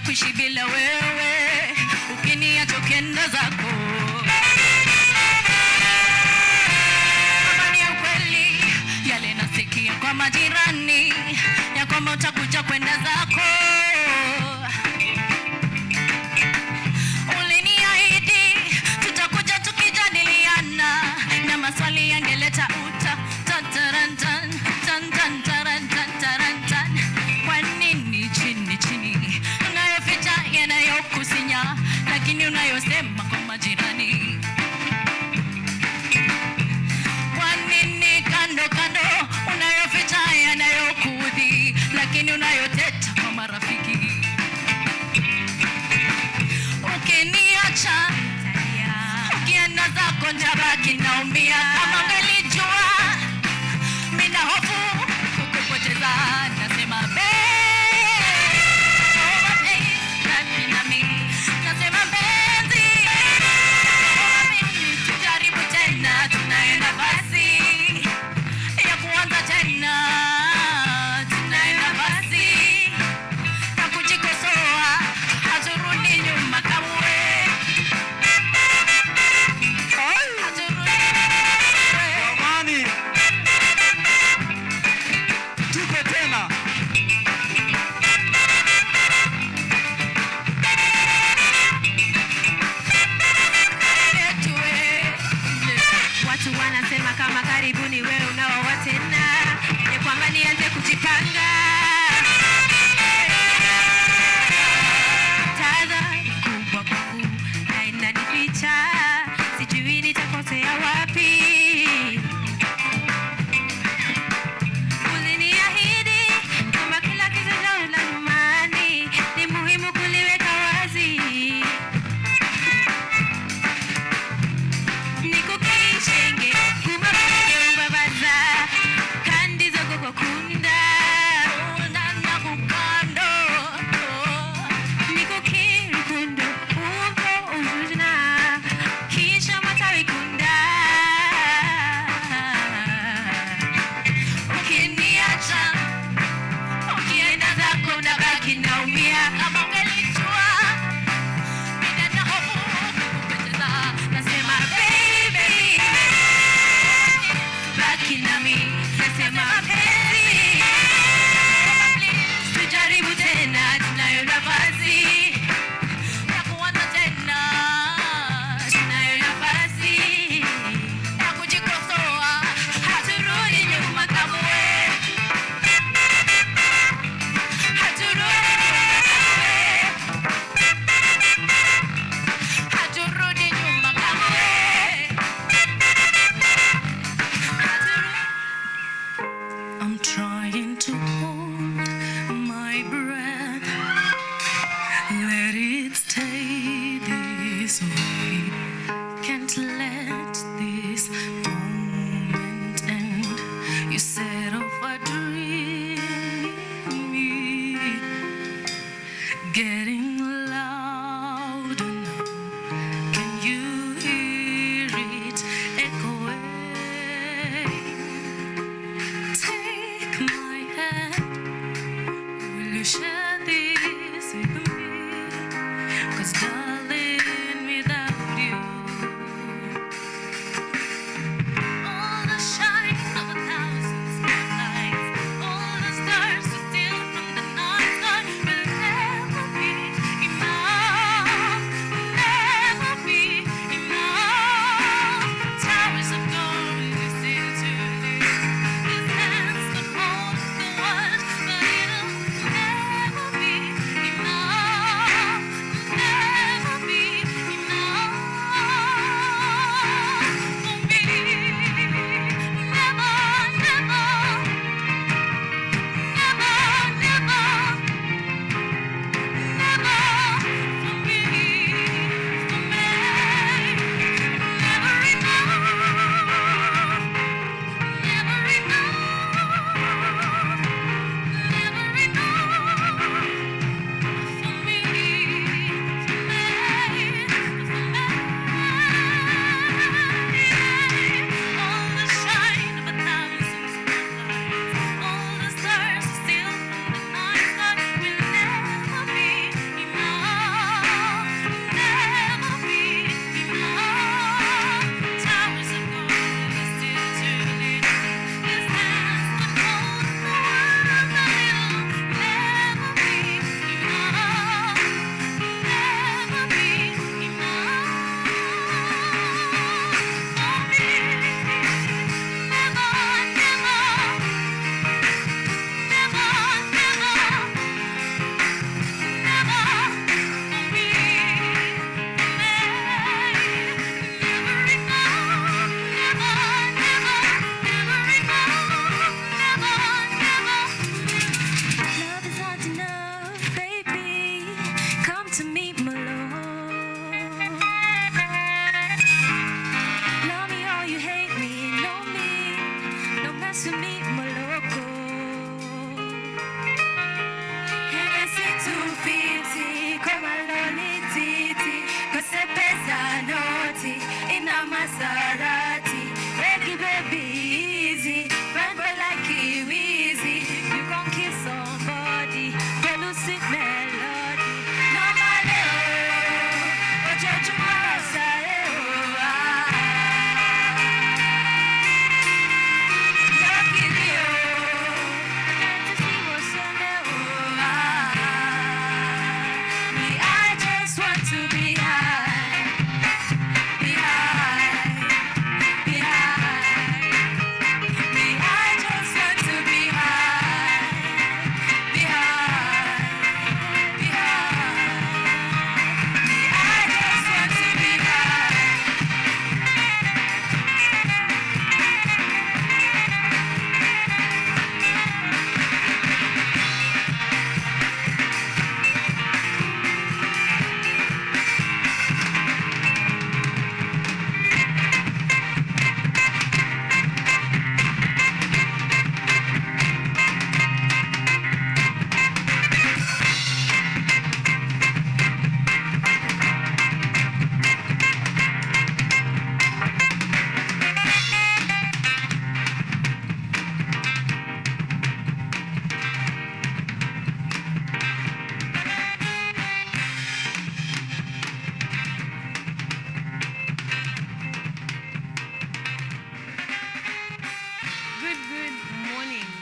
kuishi bila wewe, ukiniacha ukienda zako. Kama ni ukweli yale nasikia kwa majirani ya kwamba utakuja kwenda zako, uliniahidi tutakuja tukijadiliana na maswali yangeleta uta tantarantan tantarantan tarantan. Kwa nini chini chini unayoficha yanayokusinya, lakini unayosema kwa majirani? Kwa nini kando kando unayoficha yanayokuudhi, lakini unayoteta kwa marafiki? Ukiniacha ukienda zako nitabaki naumia. Kama ungelijua mimi na hofu kukupoteza, nasema it stay this way? Can't let this moment end. You set off a dream, getting louder now. Can you hear it echoing? Take my hand. Will you share this with me? 'Cause darling, without you, all the shine of a thousand spotlights, all the stars to steal from the night sky will never be enough, never be enough. Towers of gold you still to live. His hands could hold the world, but it'll never be enough, never be enough for me. Never, never, never, never, never for me, for me. Never enough, never enough, never enough for me, for me, for me. All the shine of a thousand spotlights, all the stars still from the night sky will never be enough, never be enough. Towers of gold are still to lit. His hands could hold the world, but it'll never be enough, never be enough for me. Never, never, never, never, never for me, for me. Never enough, never, never, never enough, never, never. Love is not enough, baby. Come to me, my love. Love me or you hate me, know me. Don't mess with me, my loco. Hennessy 250, come along, titi. 'Cause se pesa naughty in a Maserati. Baby, baby, easy. Fine boy like Kiwizi. You gon' kiss somebody. Follow sweet melody. No money, oh. Ojoojúmọ́ lọ́sàrẹ́, oh, ah. Lucky me, oh. To see what's on there, oh, ah. Me, I just want to be high, be high, be high. Me, I just want to be high, be high, be high. Me, I just want to be high.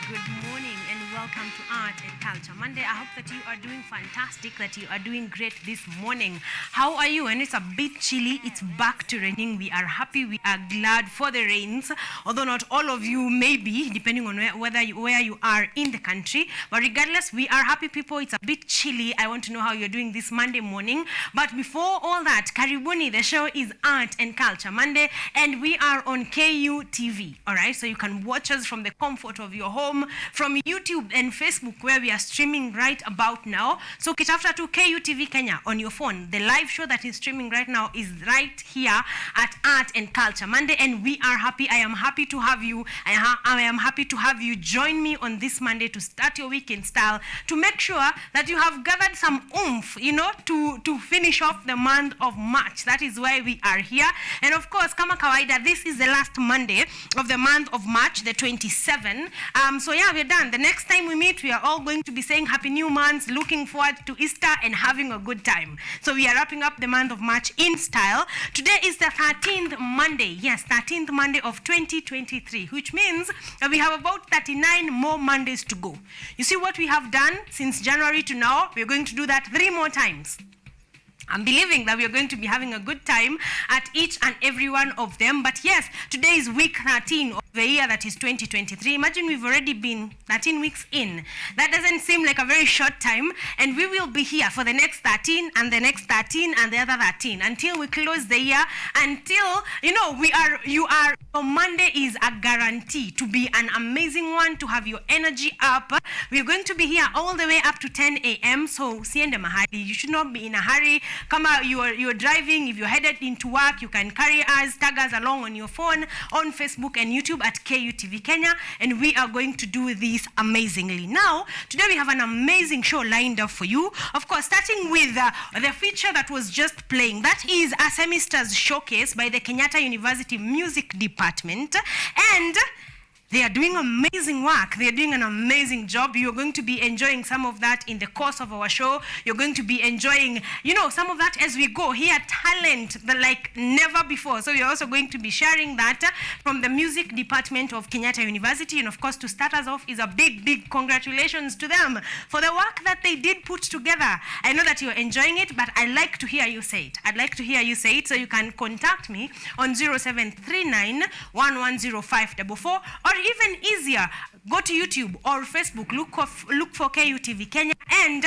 Good morning, and welcome to Art and Culture Monday. I hope that you are doing fantastic, that you are doing great this morning. How are you? And it's a bit chilly. It's back to raining. We are happy. We are glad for the rains, although not all of you may be, depending on where you are in the country. But regardless, we are happy people. It's a bit chilly. I want to know how you're doing this Monday morning. But before all that, Karibuni, the show is Art and Culture Monday, and we are on KU TV. All right, so you can watch us from the comfort of your home, from YouTube and Facebook, where we are are streaming right about now. So ukitafuta tu KUTV Kenya on your phone, the live show that is streaming right now is right here at Art and Culture Monday, and we are happy. I am happy to have you. I am happy to have you join me on this Monday to start your week in style, to make sure that you have gathered some oomph, to finish off the month of March. That is why we are here. And of course, kama kawaida, this is the last Monday of the month of March, the 27th. So yeah, we're done. The next time we meet, we are all going to be saying Happy New Month, looking forward to Easter and having a good time. So we are wrapping up the month of March in style. Today is the 13th Monday. Yes, 13th Monday of 2023, which means that we have about 39 more Mondays to go. You see what we have done since January to now? We're going to do that 3 more times. I'm believing that we are going to be having a good time at each and every one of them. But yes, today is week 13 of the year that is 2023. Imagine we've already been 13 weeks in. That doesn't seem like a very short time. And we will be here for the next 13 and the next 13 and the other 13 until we close the year, until, your Monday is a guarantee to be an amazing one, to have your energy up. We're going to be here all the way up to 10 a.m. So, siende mahali. You should not be in a hurry. Come out, you're driving, if you're headed into work, you can carry us, tag us along on your phone, on Facebook and YouTube at KUTV Kenya, and we are going to do this amazingly. Now, today we have an amazing show lined up for you. Of course, starting with the feature that was just playing. That is a semester's showcase by the Kenyatta University Music Department, and they are doing amazing work. They are doing an amazing job. You're going to be enjoying some of that in the course of our show. You're going to be enjoying, some of that as we go. Here, talent like never before. So we're also going to be sharing that from the music department of Kenyatta University. And of course, to start us off is a big, big congratulations to them for the work that they did put together. I know that you're enjoying it, but I'd like to hear you say it. I'd like to hear you say it, so you can contact me on 0739 110544, or even easier, go to YouTube or Facebook, look for KUTV Kenya, and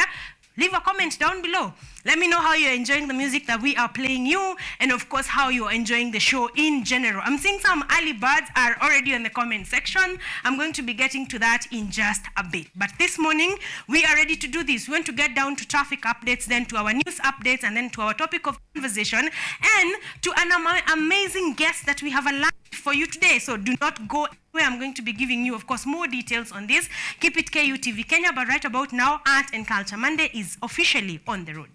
leave a comment down below. Let me know how you're enjoying the music that we are playing you, and of course how you're enjoying the show in general. I'm seeing some early birds are already in the comment section. I'm going to be getting to that in just a bit. But this morning, we are ready to do this. We want to get down to traffic updates, then to our news updates, and then to our topic of conversation, and to an amazing guest that we have aligned for you today. So do not go anywhere. I'm going to be giving you, of course, more details on this. Keep it KUTV Kenya, but right about now, Art and Culture Monday is officially on the road.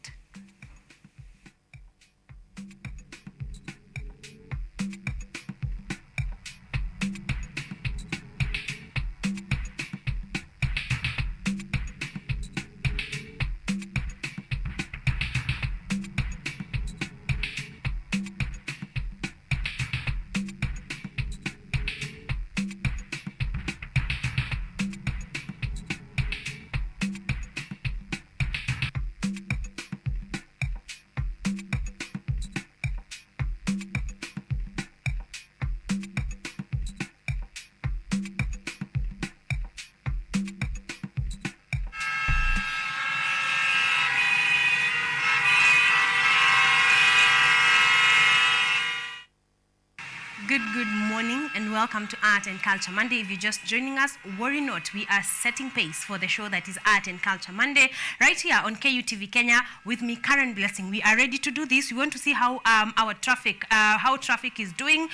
Good morning and welcome to Art and Culture Monday. If you're just joining us, worry not. We are setting pace for the show that is Art and Culture Monday right here on KUTV Kenya with me, Karen Blessing. We are ready to do this. We want to see how how traffic is doing,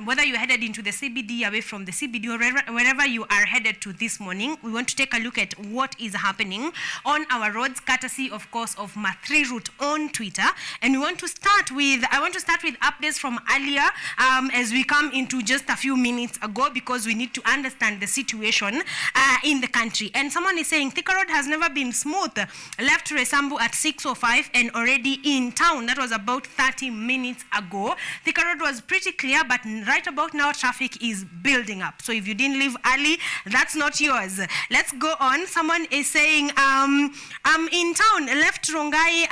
whether you're headed into the CBD, away from the CBD, or wherever you are headed to this morning. We want to take a look at what is happening on our roads, courtesy, of course, of Ma3 Route on Twitter. And I want to start with updates from earlier as we come into just a few minutes ago, because we need to understand the situation in the country. And someone is saying Thika Road has never been smooth. Left Resambu at 6:05 and already in town. That was about 30 minutes ago. Thika Road was pretty clear, but right about now traffic is building up. So if you didn't leave early, that's not yours. Let's go on. Someone is saying I'm in town. Left Rongai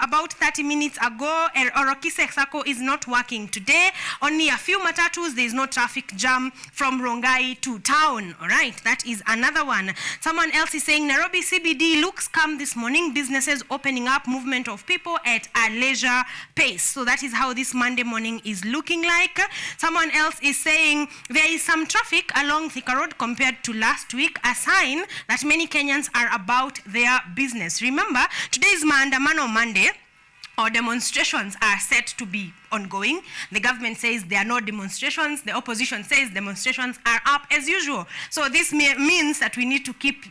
about 30 minutes ago. Orokise Sako is not working today. Only a few matatus, there is no traffic jam from Rongai to town. All right, that is another one. Someone else is saying Nairobi CBD looks calm this morning. Businesses opening up, movement of people at a leisure pace. So that is how this Monday morning is looking like. Someone else is saying there is some traffic along Thika Road compared to last week, a sign that many Kenyans are about their business. Remember, today is Maandamano Monday, or demonstrations are set to be ongoing. The government says there are no demonstrations. The opposition says demonstrations are up as usual. So this means that we need to keep,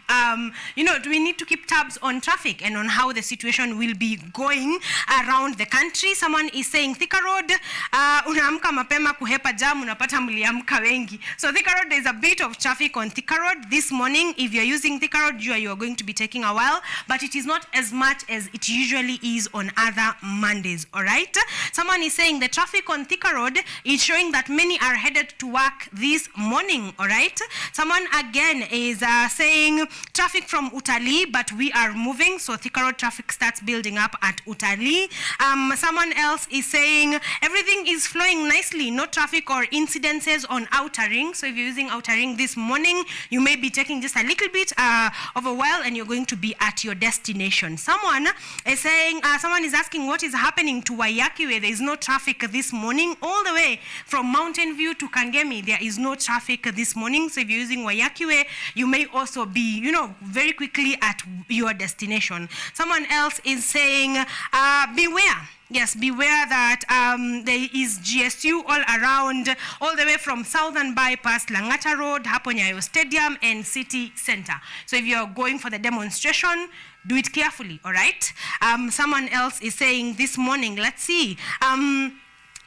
we need to keep tabs on traffic and on how the situation will be going around the country. Someone is saying Thika Road, unaamka mapema kuhepa jam, unapata mliamka wengi. So Thika Road, there's a bit of traffic on Thika Road this morning. If you're using Thika Road, you are going to be taking a while, but it is not as much as it usually is on other Mondays, all right? Someone is saying the traffic on Thika Road is showing that many are headed to work this morning, all right? Someone again is saying traffic from Utali, but we are moving, so Thika Road traffic starts building up at Utali. Someone else is saying everything is flowing nicely, no traffic or incidences on Outer Ring. So if you're using Outer Ring this morning, you may be taking just a little bit of a while and you're going to be at your destination. Someone is saying, someone is asking what is happening to Waiyaki, where there is no traffic this morning. All the way from Mountain View to Kangemi, there is no traffic this morning. So if you're using Waiyaki Way, you may also be, very quickly at your destination. Someone else is saying, beware. Yes, beware that there is GSU all around, all the way from Southern Bypass, Langata Road, hapo Nyayo Stadium, and City Center. So if you're going for the demonstration, do it carefully, all right? Someone else is saying this morning, let's see.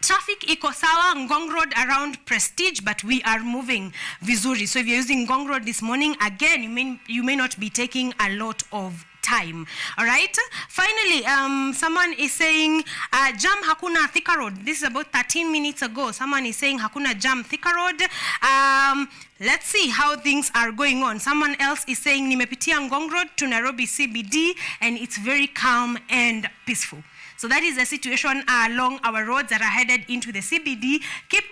Traffic iko sawa Ngong Road around Prestige, but we are moving vizuri. So if you're using Ngong Road this morning, again, you may not be taking a lot of time. All right. Finally, someone is saying jam hakuna Thika Road. This is about 13 minutes ago. Someone is saying hakuna jam Thika Road. Let's see how things are going on. Someone else is saying nimepitia Ngong Road to Nairobi CBD and it's very calm and peaceful. So that is the situation along our roads that are headed into the CBD.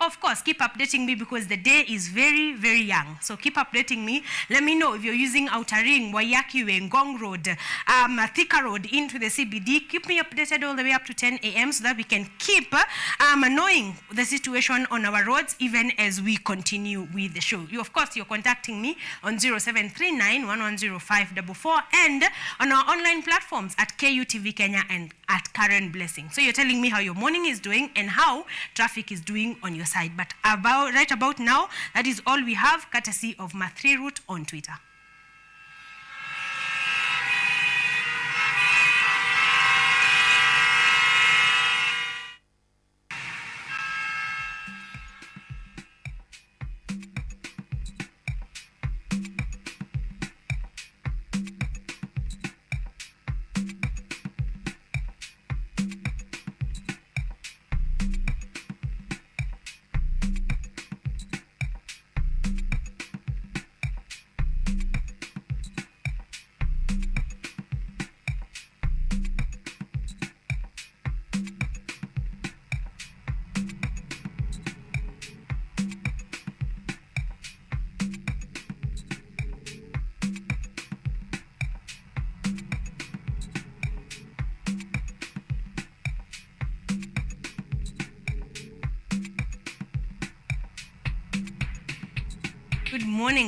Of course, keep updating me because the day is very, very young. So keep updating me. Let me know if you're using Outer Ring, Waiyaki Way, Ngong Road, Thika Road into the CBD. Keep me updated all the way up to 10 a.m. so that we can keep knowing the situation on our roads even as we continue with the show. Of course, you're contacting me on 0739 110544 and on our online platforms at KUTV Kenya and at CAREN Blessing. So you're telling me how your morning is doing and how traffic is doing on your side. But right about now, that is all we have, courtesy of Ma3 Route on Twitter.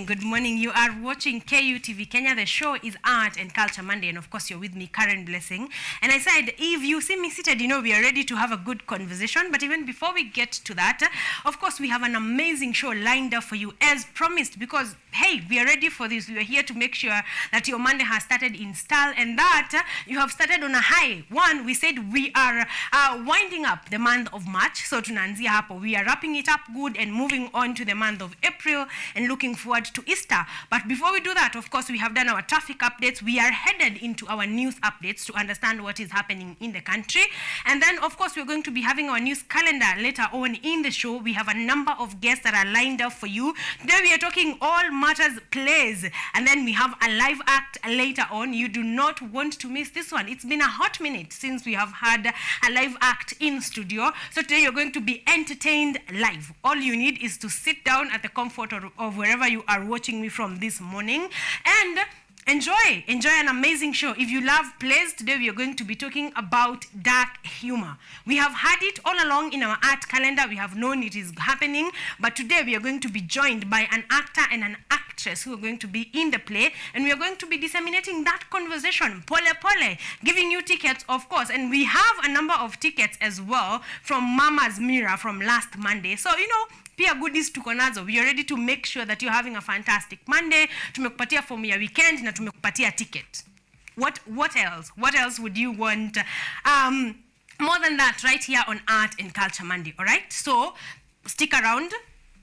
Good morning. You are watching KUTV Kenya. The show is Art and Culture Monday, and of course you're with me, CAREN Blessing. And I said, if you see me seated, we are ready to have a good conversation. But even before we get to that, of course we have an amazing show lined up for you as promised, because hey, we are ready for this. We are here to make sure that your Monday has started in style and that you have started on a high. One, we said we are winding up the month of March, so tunaanzia hapo. We are wrapping it up good and moving on to the month of April and looking forward to Easter. But before we do that, of course, we have done our traffic updates. We are headed into our news updates to understand what is happening in the country. And then, of course, we're going to be having our news calendar later on in the show. We have a number of guests that are lined up for you. Today, we are talking all matters plays. And then we have a live act later on. You do not want to miss this one. It's been a hot minute since we have had a live act in studio. So today, you're going to be entertained live. All you need is to sit down at the comfort of wherever you are watching me from this morning and enjoy an amazing show. If you love plays, today we are going to be talking about dark humor. We have had it all along in our art calendar. We have known it is happening, but today we are going to be joined by an actor and an actress who are going to be in the play, and we are going to be disseminating that conversation, pole pole, giving you tickets, of course, and we have a number of tickets as well from Mama's Mirror from last Monday. So, pia goodies tuko nazo. We are ready to make sure that you're having a fantastic Monday. Tumekupatia fomu ya weekend na tumekupatia ticket. What else? What else would you want? More than that, right here on Art and Culture Monday, all right? So stick around.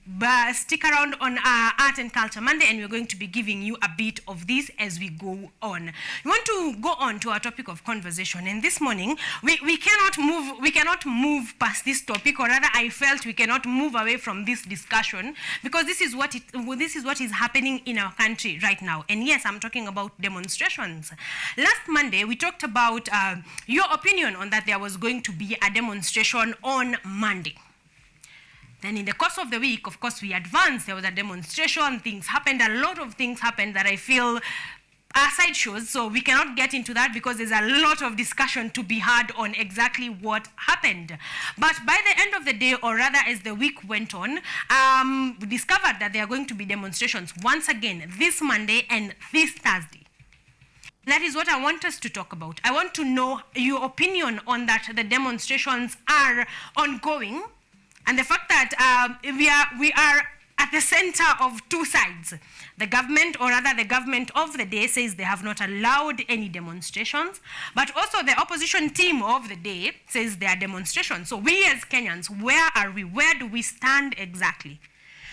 But stick around on Art and Culture Monday, and we're going to be giving you a bit of this as we go on. We want to go on to our topic of conversation, and this morning we cannot move past this topic, or rather, I felt we cannot move away from this discussion because this is what is happening in our country right now. And yes, I'm talking about demonstrations. Last Monday, we talked about your opinion on that there was going to be a demonstration on Monday. Then in the course of the week, of course, we advanced. There was a demonstration. Things happened. A lot of things happened that I feel are sideshows. So we cannot get into that because there's a lot of discussion to be had on exactly what happened. But by the end of the day, or rather as the week went on, we discovered that there are going to be demonstrations once again this Monday and this Thursday. That is what I want us to talk about. I want to know your opinion on that. The demonstrations are ongoing. And the fact that we are at the center of two sides. The government, or rather the government of the day, says they have not allowed any demonstrations, but also the opposition team of the day says there are demonstrations. So we as Kenyans, where are we? Where do we stand exactly?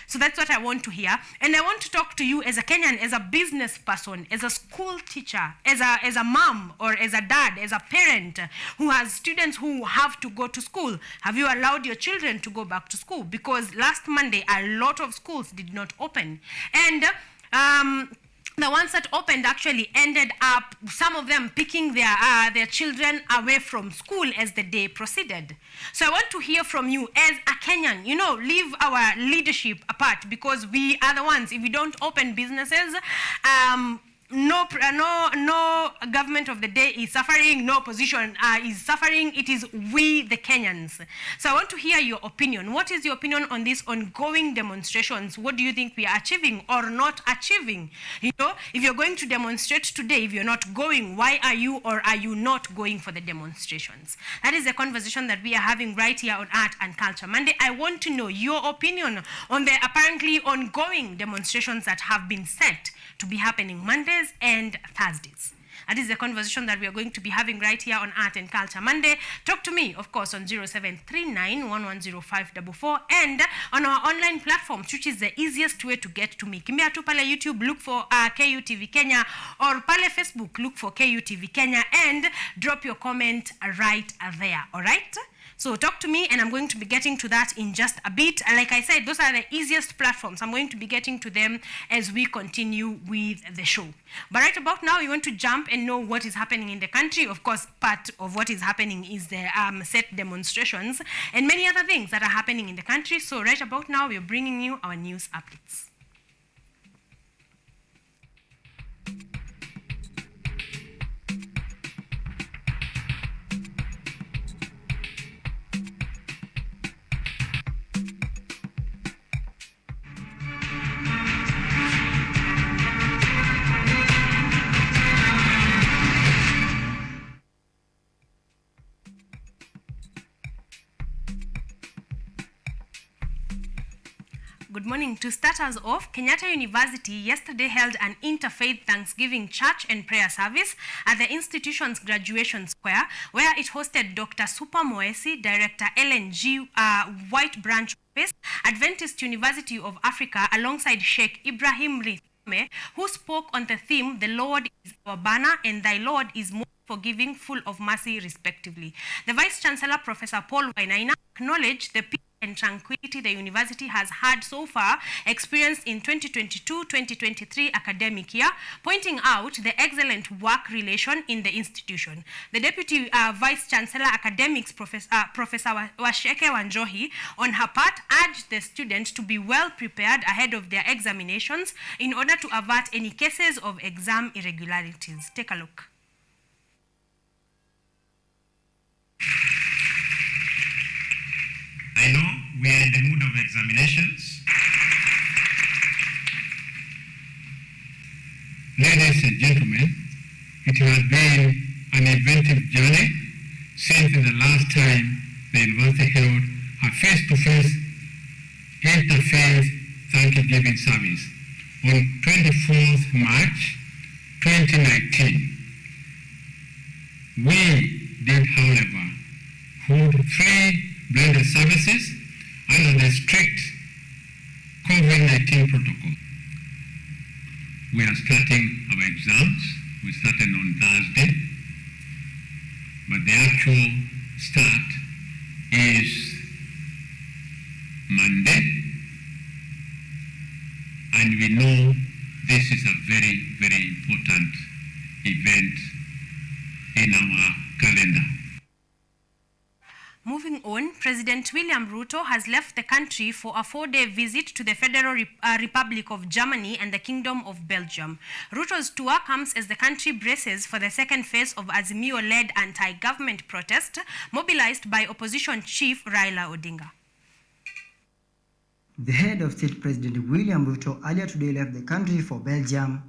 So that's what I want to hear. And I want to talk to you as a Kenyan, as a business person, as a school teacher, as a mom, or as a dad, as a parent who has students who have to go to school. Have you allowed your children to go back to school? Because last Monday, a lot of schools did not open. And the ones that opened actually ended up, some of them picking their children away from school as the day proceeded. So I want to hear from you as a Kenyan. Leave our leadership apart because we are the ones. If we don't open businesses, no government of the day is suffering, no opposition is suffering. It is we, the Kenyans. So I want to hear your opinion. What is your opinion on these ongoing demonstrations? What do you think we are achieving or not achieving? If you're going to demonstrate today, if you're not going, why are you or are you not going for the demonstrations? That is the conversation that we are having right here on Art and Culture Monday. I want to know your opinion on the apparently ongoing demonstrations that have been set to be happening Mondays and Thursdays. That is the conversation that we are going to be having right here on Art and Culture Monday. Talk to me, of course, on 0739 110544 and on our online platforms, which is the easiest way to get to me. Kimbia tu pale YouTube, look for KUTV Kenya, or pale Facebook, look for KUTV Kenya, and drop your comment right there, all right? So talk to me, and I'm going to be getting to that in just a bit. And like I said, those are the easiest platforms. I'm going to be getting to them as we continue with the show. But right about now, you want to jump and know what is happening in the country. Of course, part of what is happening is the set demonstrations and many other things that are happening in the country. So right about now, we're bringing you our news updates. Good morning. To start us off, Kenyatta University yesterday held an interfaith Thanksgiving church and prayer service at the institution's graduation square, where it hosted Dr. Super Moesi, Director LNG White Branch Office, Adventist University of Africa, alongside Sheikh Ibrahim Rithme, who spoke on the theme, "The Lord is our banner and thy Lord is most forgiving, full of mercy," respectively. The Vice-Chancellor, Professor Paul Wainaina, acknowledged the peace and tranquility the university has had so far experienced in 2022-2023 academic year, pointing out the excellent work relation in the institution. The Deputy Vice-Chancellor Academics, Professor Washeke Wanjohi, on her part, urged the students to be well prepared ahead of their examinations in order to avert any cases of exam irregularities. Take a look. I know we are in the mood of examinations. Ladies and gentlemen, it has been an inventive journey since the last time the university held a face-to-face interfaith Thanksgiving service on 24th March 2019. We did, however, hold 3 blended services under the strict COVID-19 protocol. We are starting our exams. We started on Thursday, but the actual start is Monday, and we know this is a very, very important event in our calendar. Moving on, President William Ruto has left the country for a 4-day visit to the Federal Republic of Germany and the Kingdom of Belgium. Ruto's tour comes as the country braces for the second phase of Azimio-led anti-government protest mobilized by opposition chief Raila Odinga. The head of state, President William Ruto, earlier today left the country for Belgium,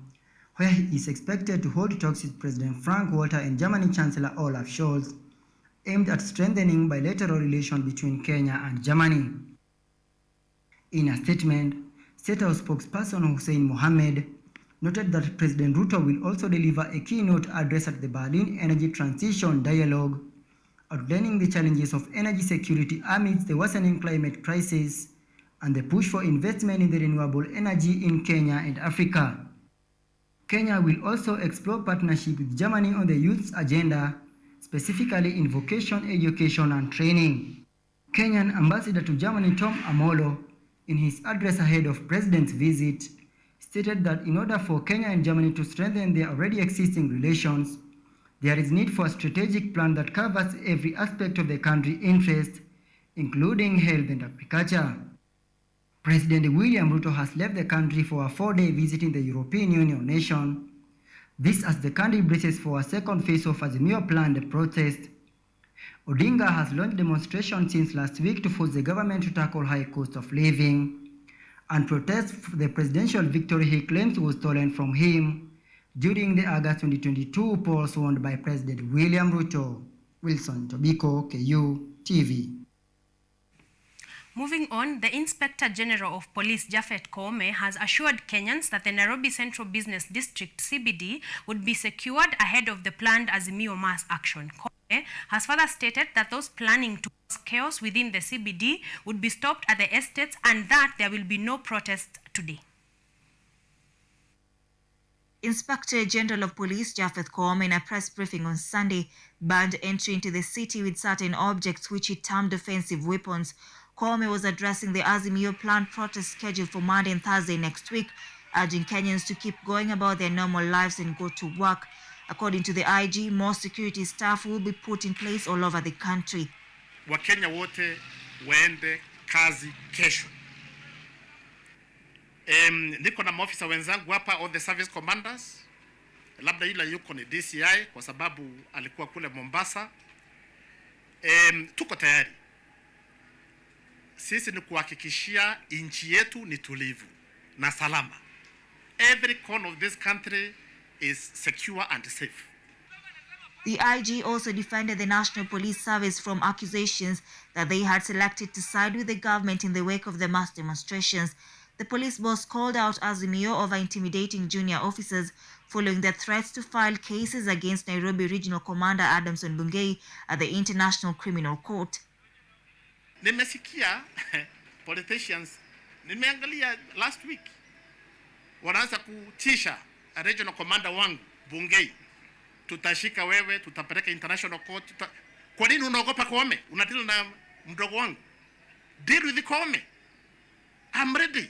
where he is expected to hold talks with President Frank Walter and Germany Chancellor Olaf Scholz, aimed at strengthening bilateral relations between Kenya and Germany. In a statement, State House spokesperson Hussein Mohammed noted that President Ruto will also deliver a keynote address at the Berlin Energy Transition Dialogue, outlining the challenges of energy security amidst the worsening climate crisis and the push for investment in the renewable energy in Kenya and Africa. Kenya will also explore partnership with Germany on the youth's agenda, specifically in vocation, education, and training. Kenyan Ambassador to Germany Tom Amolo, in his address ahead of President's visit, stated that in order for Kenya and Germany to strengthen their already existing relations, there is need for a strategic plan that covers every aspect of the country's interest, including health and agriculture. President William Ruto has left the country for a 4-day visit in the European Union nation. This as the country braces for a second phase of Azimio planned protest. Odinga has launched demonstrations since last week to force the government to tackle high cost of living and protest for the presidential victory he claims was stolen from him during the August 2022 polls won by President William Ruto. Wilson Tobiko, KU TV. Moving on, the Inspector General of Police, Japhet Koome, has assured Kenyans that the Nairobi Central Business District, CBD, would be secured ahead of the planned Azimio mass action. Koome has further stated that those planning to cause chaos within the CBD would be stopped at the estates and that there will be no protests today. Inspector General of Police Japhet Koome, in a press briefing on Sunday, banned entry into the city with certain objects which he termed offensive weapons. Koome was addressing the Azimio planned protest scheduled for Monday and Thursday next week, urging Kenyans to keep going about their normal lives and go to work. According to the IG, more security staff will be put in place all over the country. Wakenya wote waende kazi kesho. Niko na maofisa wenzangu hapa, all the service commanders. Labda yule yuko ni DCI kwa sababu alikuwa kule Mombasa. Tuko tayari. Sisi ni kuhakikishia nchi yetu ni tulivu na salama. Every corner of this country is secure and safe. The IG also defended the National Police Service from accusations that they had selected to side with the government in the wake of the mass demonstrations. The police boss called out Azimio over intimidating junior officers following their threats to file cases against Nairobi Regional Commander Adamson Bungei at the International Criminal Court. Nimesikia politicians, nimeangalia last week, wanaanza kutisha regional commander wangu Bungei, tutashika wewe, tutapeleka international court. Kwa nini unaogopa Koome? Unadeal na mdogo wangu. Deal with the Koome. I'm ready.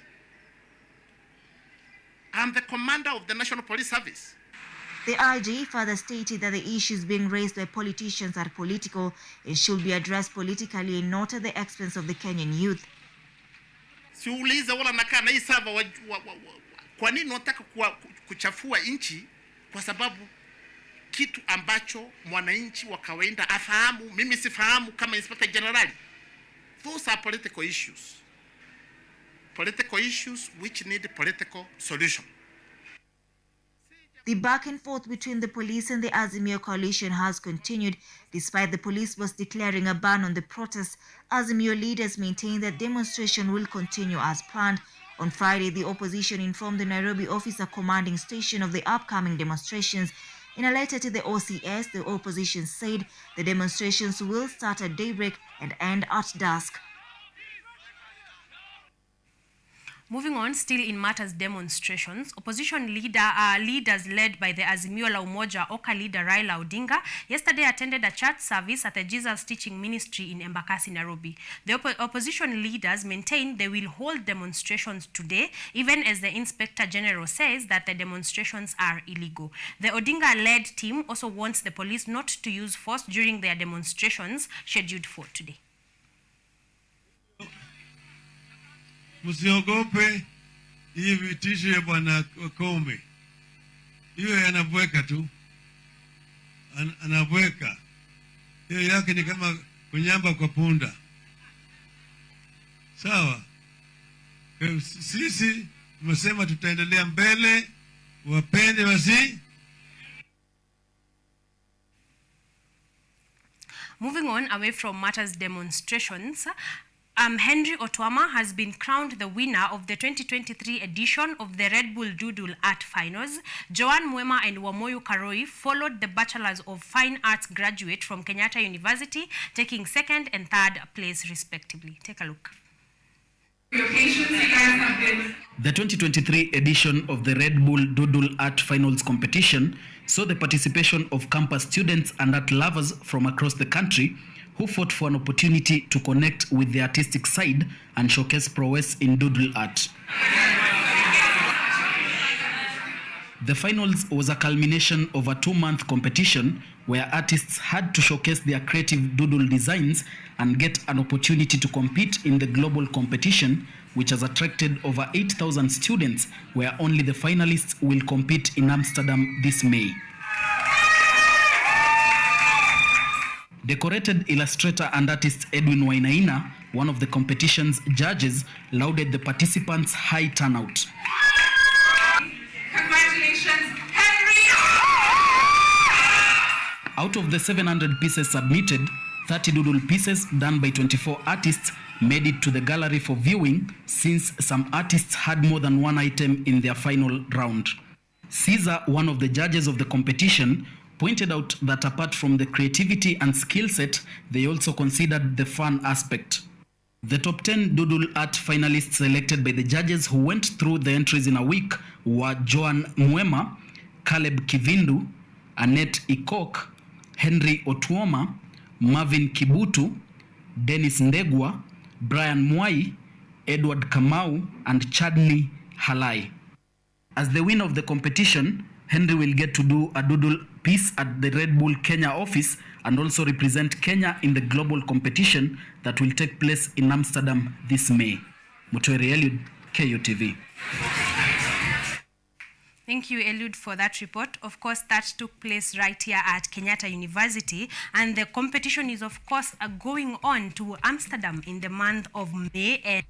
I'm the commander of the National Police Service. The IG further stated that the issues being raised by politicians are political and should be addressed politically and not at the expense of the Kenyan youth. Siulize wala nakaa na hii sava kwa nini unataka kuchafua nchi kwa sababu kitu ambacho mwananchi wa kawaida afahamu, mimi sifahamu kama Inspector General. Those are political issues. Political issues which need political solution. The back and forth between the police and the Azimio coalition has continued despite the police was declaring a ban on the protests. Azimio leaders maintain that demonstration will continue as planned. On Friday, the opposition informed the Nairobi officer commanding station of the upcoming demonstrations. In a letter to the OCS, the opposition said the demonstrations will start at daybreak and end at dusk. Moving on, still in matters demonstrations, opposition leaders led by the Azimio la Umoja Oka leader Raila Odinga yesterday attended a church service at the Jesus Teaching Ministry in Embakasi, Nairobi. The opposition leaders maintain they will hold demonstrations today, even as the Inspector General says that the demonstrations are illegal. The Odinga-led team also wants the police not to use force during their demonstrations scheduled for today. Msiogope hii vitisho ya bwana Koome. Hiyo anabweka tu. Anabweka. Hiyo yake ni kama kunyamba kwa punda. Sawa. Sisi tumesema tutaendelea mbele, wapende wasi. Moving on away from matters demonstrations, Henry Otwama has been crowned the winner of the 2023 edition of the Red Bull Doodle Art Finals. Joan Mwema and Wamoyu Karoi followed the Bachelors of Fine Arts graduate from Kenyatta University, taking second and third place respectively. Take a look. The 2023 edition of the Red Bull Doodle Art Finals competition saw the participation of campus students and art lovers from across the country who fought for an opportunity to connect with the artistic side and showcase prowess in doodle art. The finals was a culmination of a 2-month competition where artists had to showcase their creative doodle designs and get an opportunity to compete in the global competition, which has attracted over 8,000 students, where only the finalists will compete in Amsterdam this May. Decorated illustrator and artist Edwin Wainaina, one of the competition's judges, lauded the participants' high turnout. Congratulations, Henry! Out of the 700 pieces submitted, 30 doodle pieces done by 24 artists made it to the gallery for viewing, since some artists had more than one item in their final round. Caesar, one of the judges of the competition, pointed out that apart from the creativity and skill set, they also considered the fun aspect. The top 10 doodle art finalists selected by the judges who went through the entries in a week were Joan Mwema, Caleb Kivindu, Annette Ikok, Henry Otwoma, Marvin Kibutu, Dennis Ndegwa, Brian Mwai, Edward Kamau, and Chadni Halai. As the winner of the competition, Henry will get to do a doodle piece at the Red Bull Kenya office and also represent Kenya in the global competition that will take place in Amsterdam this May. Mutwere Eliud, KUTV. Thank you, Eliud, for that report. Of course, that took place right here at Kenyatta University, and the competition is, of course, going on to Amsterdam in the month of May. And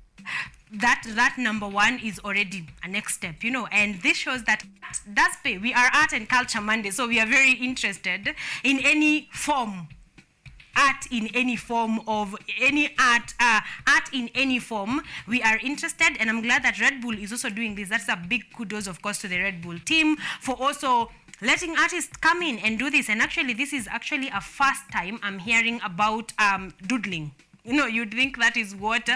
that number one is already a next step, you know, and this shows that it does pay. We are Art and Culture Monday, so we are very interested in any form, art in any form of any art in any form. We are interested, and I'm glad that Red Bull is also doing this. That's a big kudos, of course, to the Red Bull team for also letting artists come in and do this. And actually, this is actually a first time I'm hearing about doodling. You know, you'd think that is what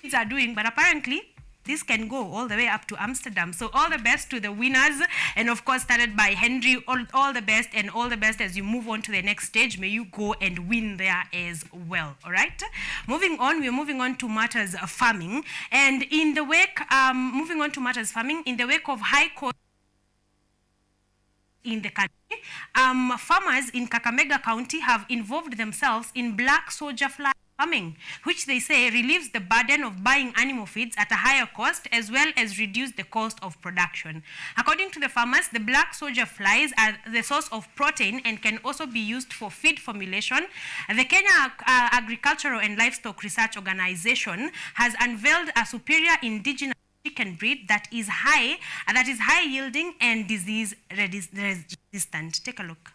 kids are doing, but apparently this can go all the way up to Amsterdam. So all the best to the winners, and of course started by Henry. All the best, and all the best as you move on to the next stage. May you go and win there as well. All right. Moving on, we're moving on to matters of farming, and in the wake, moving on to matters farming in the wake of high cost in the country, farmers in Kakamega County have involved themselves in black soldier fly farming, which they say relieves the burden of buying animal feeds at a higher cost, as well as reduce the cost of production. According to the farmers, the black soldier flies are the source of protein and can also be used for feed formulation. The Kenya Agricultural and Livestock Research Organization has unveiled a superior indigenous chicken breed that is high yielding and disease resistant. Take a look.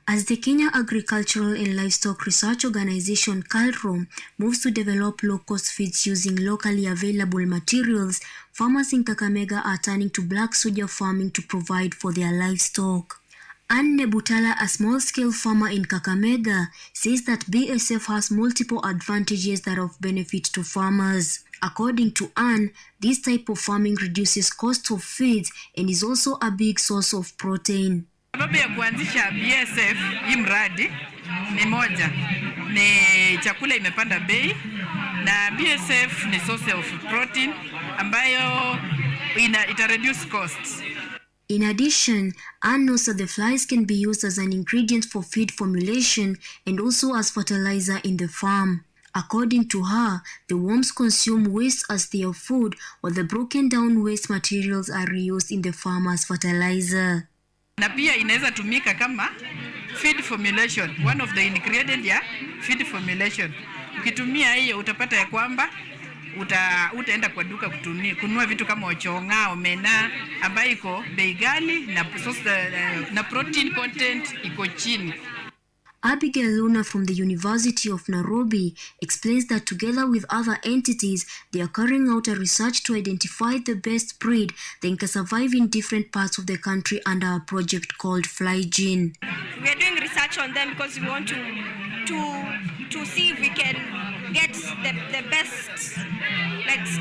As the Kenya Agricultural and Livestock Research Organization CAREN moves to develop low-cost feeds using locally available materials, farmers in Kakamega are turning to black soldier farming to provide for their livestock. Anne Nebutala, a small-scale farmer in Kakamega, says that BSF has multiple advantages that are of benefit to farmers. According to Anne, this type of farming reduces cost of feeds and is also a big source of protein. Sababu ya kuanzisha BSF hii mradi ni moja, ni chakula imepanda bei, na BSF ni source of protein ambayo ita reduce costs. In addition, Anne knows that the flies can be used as an ingredient for feed formulation and also as fertilizer in the farm. According to her, the worms consume waste as their food, while the broken down waste materials are reused in the farm as fertilizer. Na pia inaweza tumika kama feed formulation, one of the ingredients ya feed formulation. Ukitumia hiyo utapata ya kwamba utaenda kwa duka kununua vitu kama ochonga, omena ambayo iko bei ghali na protein content iko chini. Abigail Luna from the University of Nairobi explains that together with other entities, they are carrying out a research to identify the best breed that can survive in different parts of the country under a project called FlyGene. We are doing research on them because we want to see if we can get the best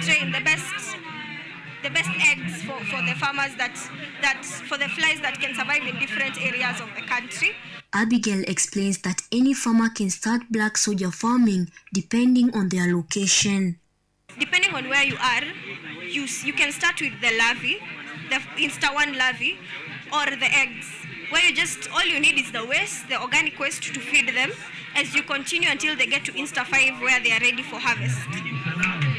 strain, the best eggs for the farmers that for the flies that can survive in different areas of the country. Abigail explains that any farmer can start black soldier farming depending on their location. Depending on where you are, you can start with the larvae, the Insta-1 larvae, or the eggs, where all you need is the waste, the organic waste to feed them as you continue until they get to Insta-5 where they are ready for harvest.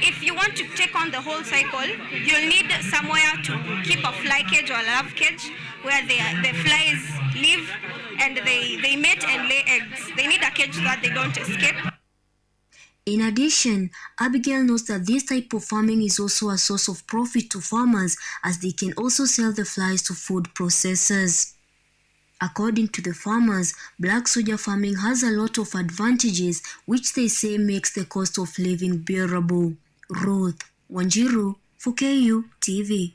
If you want to take on the whole cycle, you'll need somewhere to keep a fly cage or a larva cage where the flies live and they mate and lay eggs. They need a cage so that they don't escape. In addition, Abigail knows that this type of farming is also a source of profit to farmers as they can also sell the flies to food processors. According to the farmers, black soldier farming has a lot of advantages which they say makes the cost of living bearable. Ruth Wanjiru for KU TV.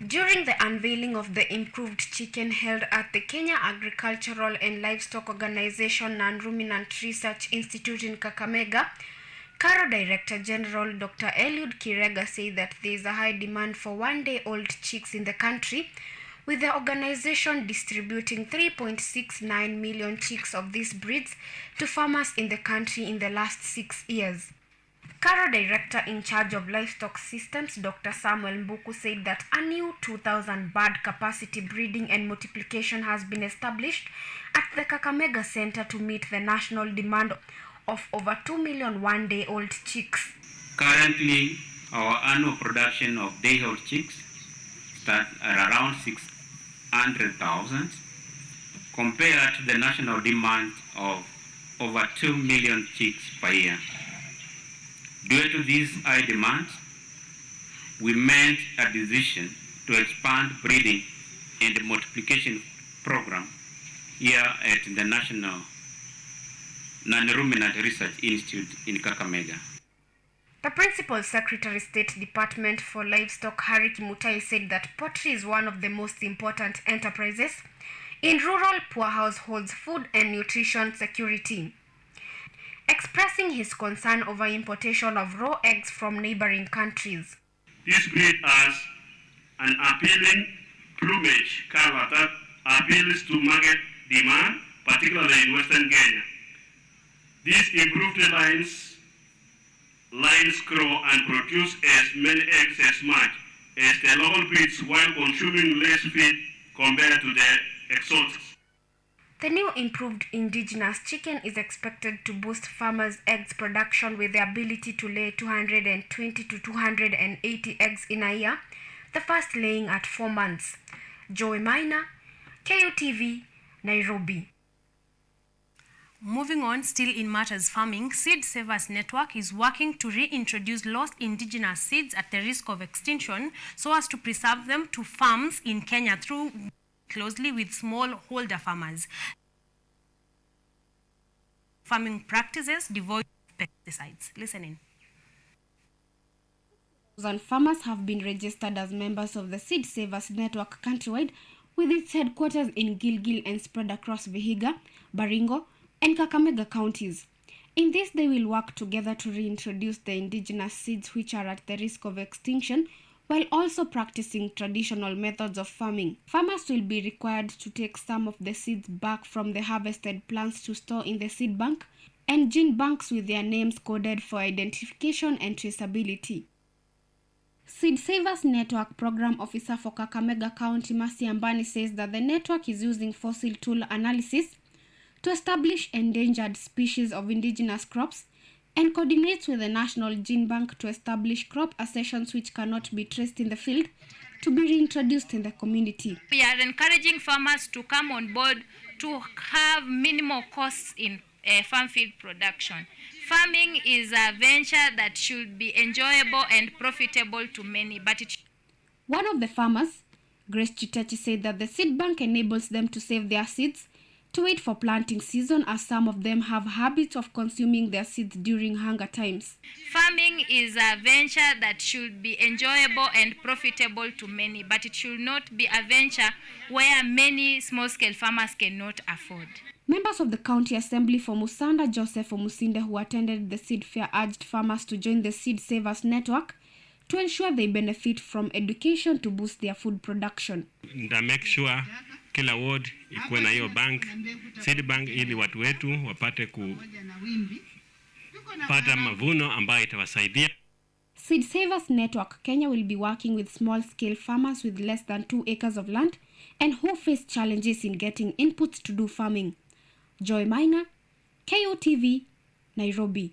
During the unveiling of the improved chicken held at the Kenya Agricultural and Livestock Organization and Ruminant Research Institute in Kakamega, CAREN Director General Dr. Eliud Kirega said that there is a high demand for one-day-old chicks in the country, with the organization distributing 3.69 million chicks of these breeds to farmers in the country in the last 6 years. CAREN Director in charge of livestock systems, Dr. Samuel Mbuku, said that a new 2,000 bird capacity breeding and multiplication has been established at the Kakamega Center to meet the national demand of over 2 million one-day-old chicks. Currently, our annual production of day-old chicks starts at around 600,000 compared to the national demand of over 2 million chicks per year. Due to these high demands, we made a decision to expand breeding and multiplication program here at the National Non-Ruminant Research Institute in Kakamega. The Principal Secretary State Department for Livestock, Harry Kimutai, said that poultry is one of the most important enterprises in rural poor households' food and nutrition security. Expressing his concern over importation of raw eggs from neighboring countries. This breed has an appealing plumage color that appeals to market demand, particularly in Western Kenya. These improved lines grow and produce as many eggs as much as the local breeds while consuming less feed compared to the exotics. The new improved indigenous chicken is expected to boost farmers' eggs production with the ability to lay 220 to 280 eggs in a year, the first laying at 4 months. Joy Maina, KUTV, Nairobi. Moving on, still in matters farming, Seed Savers Network is working to reintroduce lost indigenous seeds at the risk of extinction so as to preserve them to farms in Kenya through closely with smallholder farmers. Farming practices devoid of pesticides. Listen in. Farmers have been registered as members of the Seed Savers Network countrywide, with its headquarters in Gilgil and spread across Vihiga, Baringo, and Kakamega counties. In this, they will work together to reintroduce the indigenous seeds which are at the risk of extinction, while also practicing traditional methods of farming. Farmers will be required to take some of the seeds back from the harvested plants to store in the seed bank and gene banks with their names coded for identification and traceability. Seed Savers Network Program Officer for Kakamega County, Mercy Ambani, says that the network is using fossil tool analysis to establish endangered species of indigenous crops and coordinates with the National Gene Bank to establish crop accessions which cannot be traced in the field to be reintroduced in the community. We are encouraging farmers to come on board to have minimal costs in farm feed production. Farming is a venture that should be enjoyable and profitable to many, but it... One of the farmers, Grace Chitachi, said that the seed bank enables them to save their seeds to wait for planting season, as some of them have habits of consuming their seeds during hunger times. Farming is a venture that should be enjoyable and profitable to many, but it should not be a venture where many small-scale farmers cannot afford. Members of the County Assembly for Musanda, Joseph Omusinde, who attended the seed fair, urged farmers to join the Seed Savers Network to ensure they benefit from education to boost their food production. Make sure kila ward ikuwe na hiyo bank, seed bank, ili watu wetu wapate kupata mavuno ambayo itawasaidia. Seed Savers Network Kenya will be working with small-scale farmers with less than 2 acres of land and who face challenges in getting inputs to do farming. Joy Maina, KUTV, Nairobi.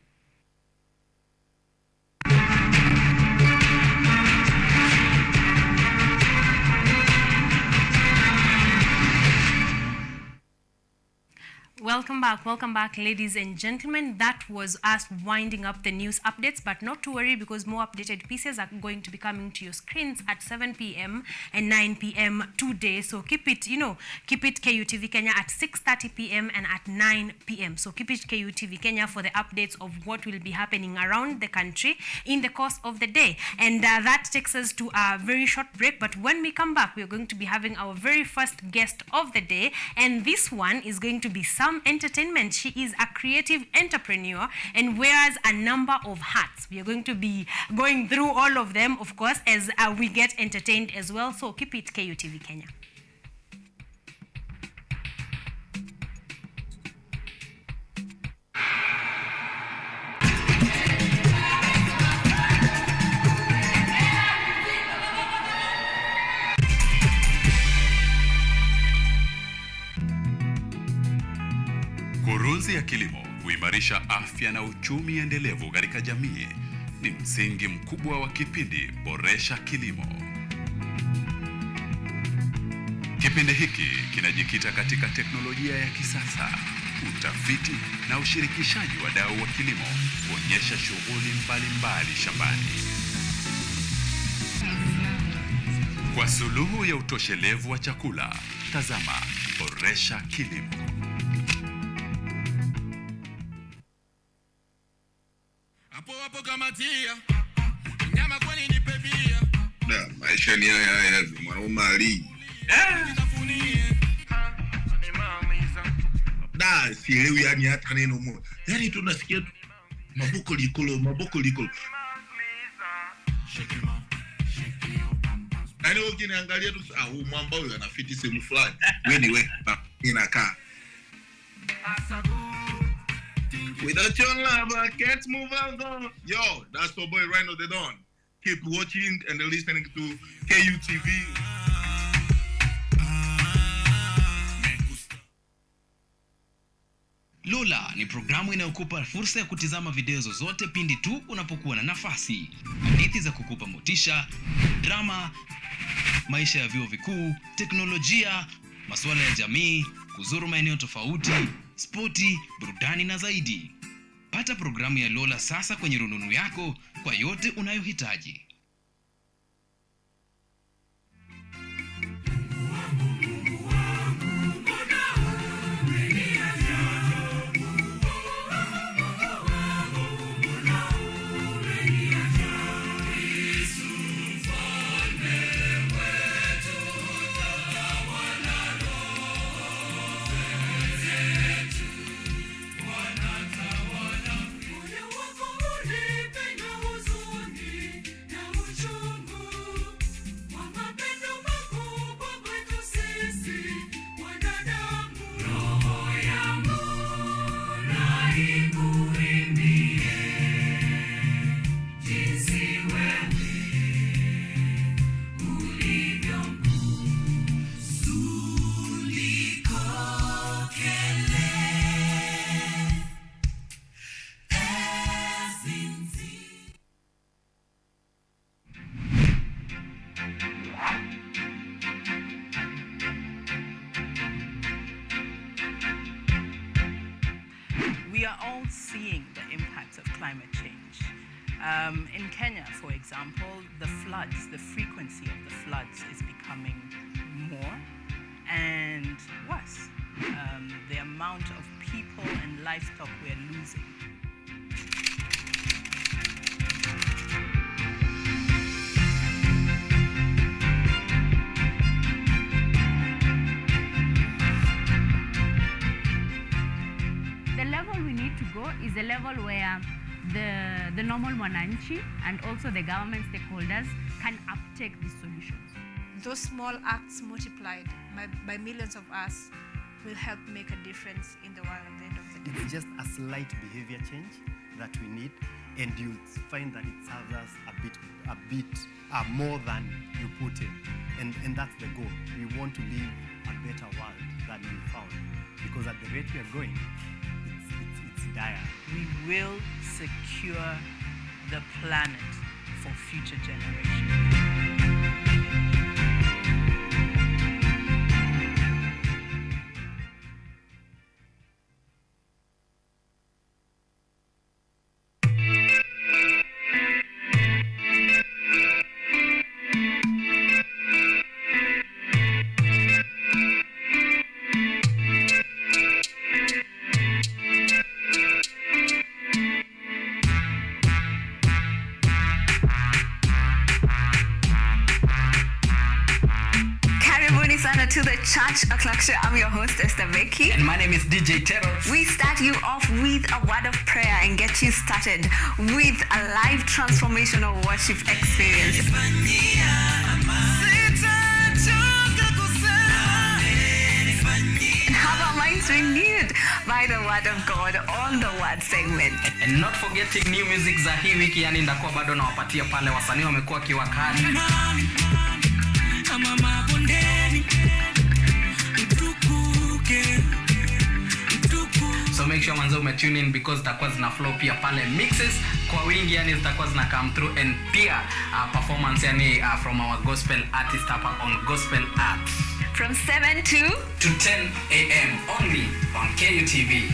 Welcome back, ladies and gentlemen. That was us winding up the news updates, but not to worry, because more updated pieces are going to be coming to your screens at 7 p.m. and 9 p.m. today. So keep it KUTV Kenya at 6:30 p.m. and at 9 p.m. So keep it KUTV Kenya for the updates of what will be happening around the country in the course of the day. And that takes us to a very short break. But when we come back, we're going to be having our very first guest of the day, and this one is going to be Sam Entertainment. She is a creative entrepreneur and wears a number of hats. We are going to be going through all of them, of course, as we get entertained as well. So keep it KUTV Kenya. Kurunzi ya kilimo huimarisha afya na uchumi endelevu katika jamii. Ni msingi mkubwa wa kipindi Boresha Kilimo. Kipindi hiki kinajikita katika teknolojia ya kisasa, utafiti na ushirikishaji wa wadau wa kilimo kuonyesha shughuli mbalimbali shambani. Kwa suluhu ya utoshelevu wa chakula, tazama Boresha Kilimo. Hapo kamatia. Nyama kwani nipe bia. Da, maisha ni haya mwanaume ali. Da, sielewi yani hata neno moja. Yani tunasikia maboko likolo. Yani ukiniangalia tu huyu mwamba huyu anafiti sehemu fulani. Wewe inakaa. Without your love, I can't move on. Yo, that's your boy Rhino the Don. Keep watching and listening to KUTV. Lola ni programu inayokupa fursa ya kutizama video zozote pindi tu unapokuwa na nafasi. Hadithi za kukupa motisha, drama, maisha ya vyuo vikuu, teknolojia, masuala ya jamii, kuzuru maeneo tofauti, spoti, burudani na zaidi. Pata programu ya Lola sasa kwenye rununu yako kwa yote unayohitaji. We are all seeing the impacts of climate change. In Kenya, for example, the frequency of the floods is becoming more and worse. The amount of people and livestock we are losing. The level we need to go is a level where the normal mwananchi and also the government stakeholders can uptake these solutions. Those small acts multiplied by millions of us will help make a difference in the world at the end of the day. It's just a slight behavior change that we need, and you'll find that it serves us a bit more than you put in. And that's the goal. We want to live a better world than we found. Because at the rate we are going, it's dire. We will secure the planet for future generations. To the Church O'Clock Show. I'm your host, Esther Becky. And my name is DJ Teros. We start you off with a word of prayer and get you started with a live transformational worship experience. And have our minds renewed by the word of God on the word segment. And not forgetting new music za hii wiki, yani ndakuwa bado nawapatia pale wasanii wamekuwa kiwakali. So So make sure manze umetune in because zitakuwa zina flow pia pale mixes kwa wingi, yani zitakuwa zina come through, and pia performance yani from our gospel artist hapa on Gospel Arts from 7 to 10 a.m. only on KUTV.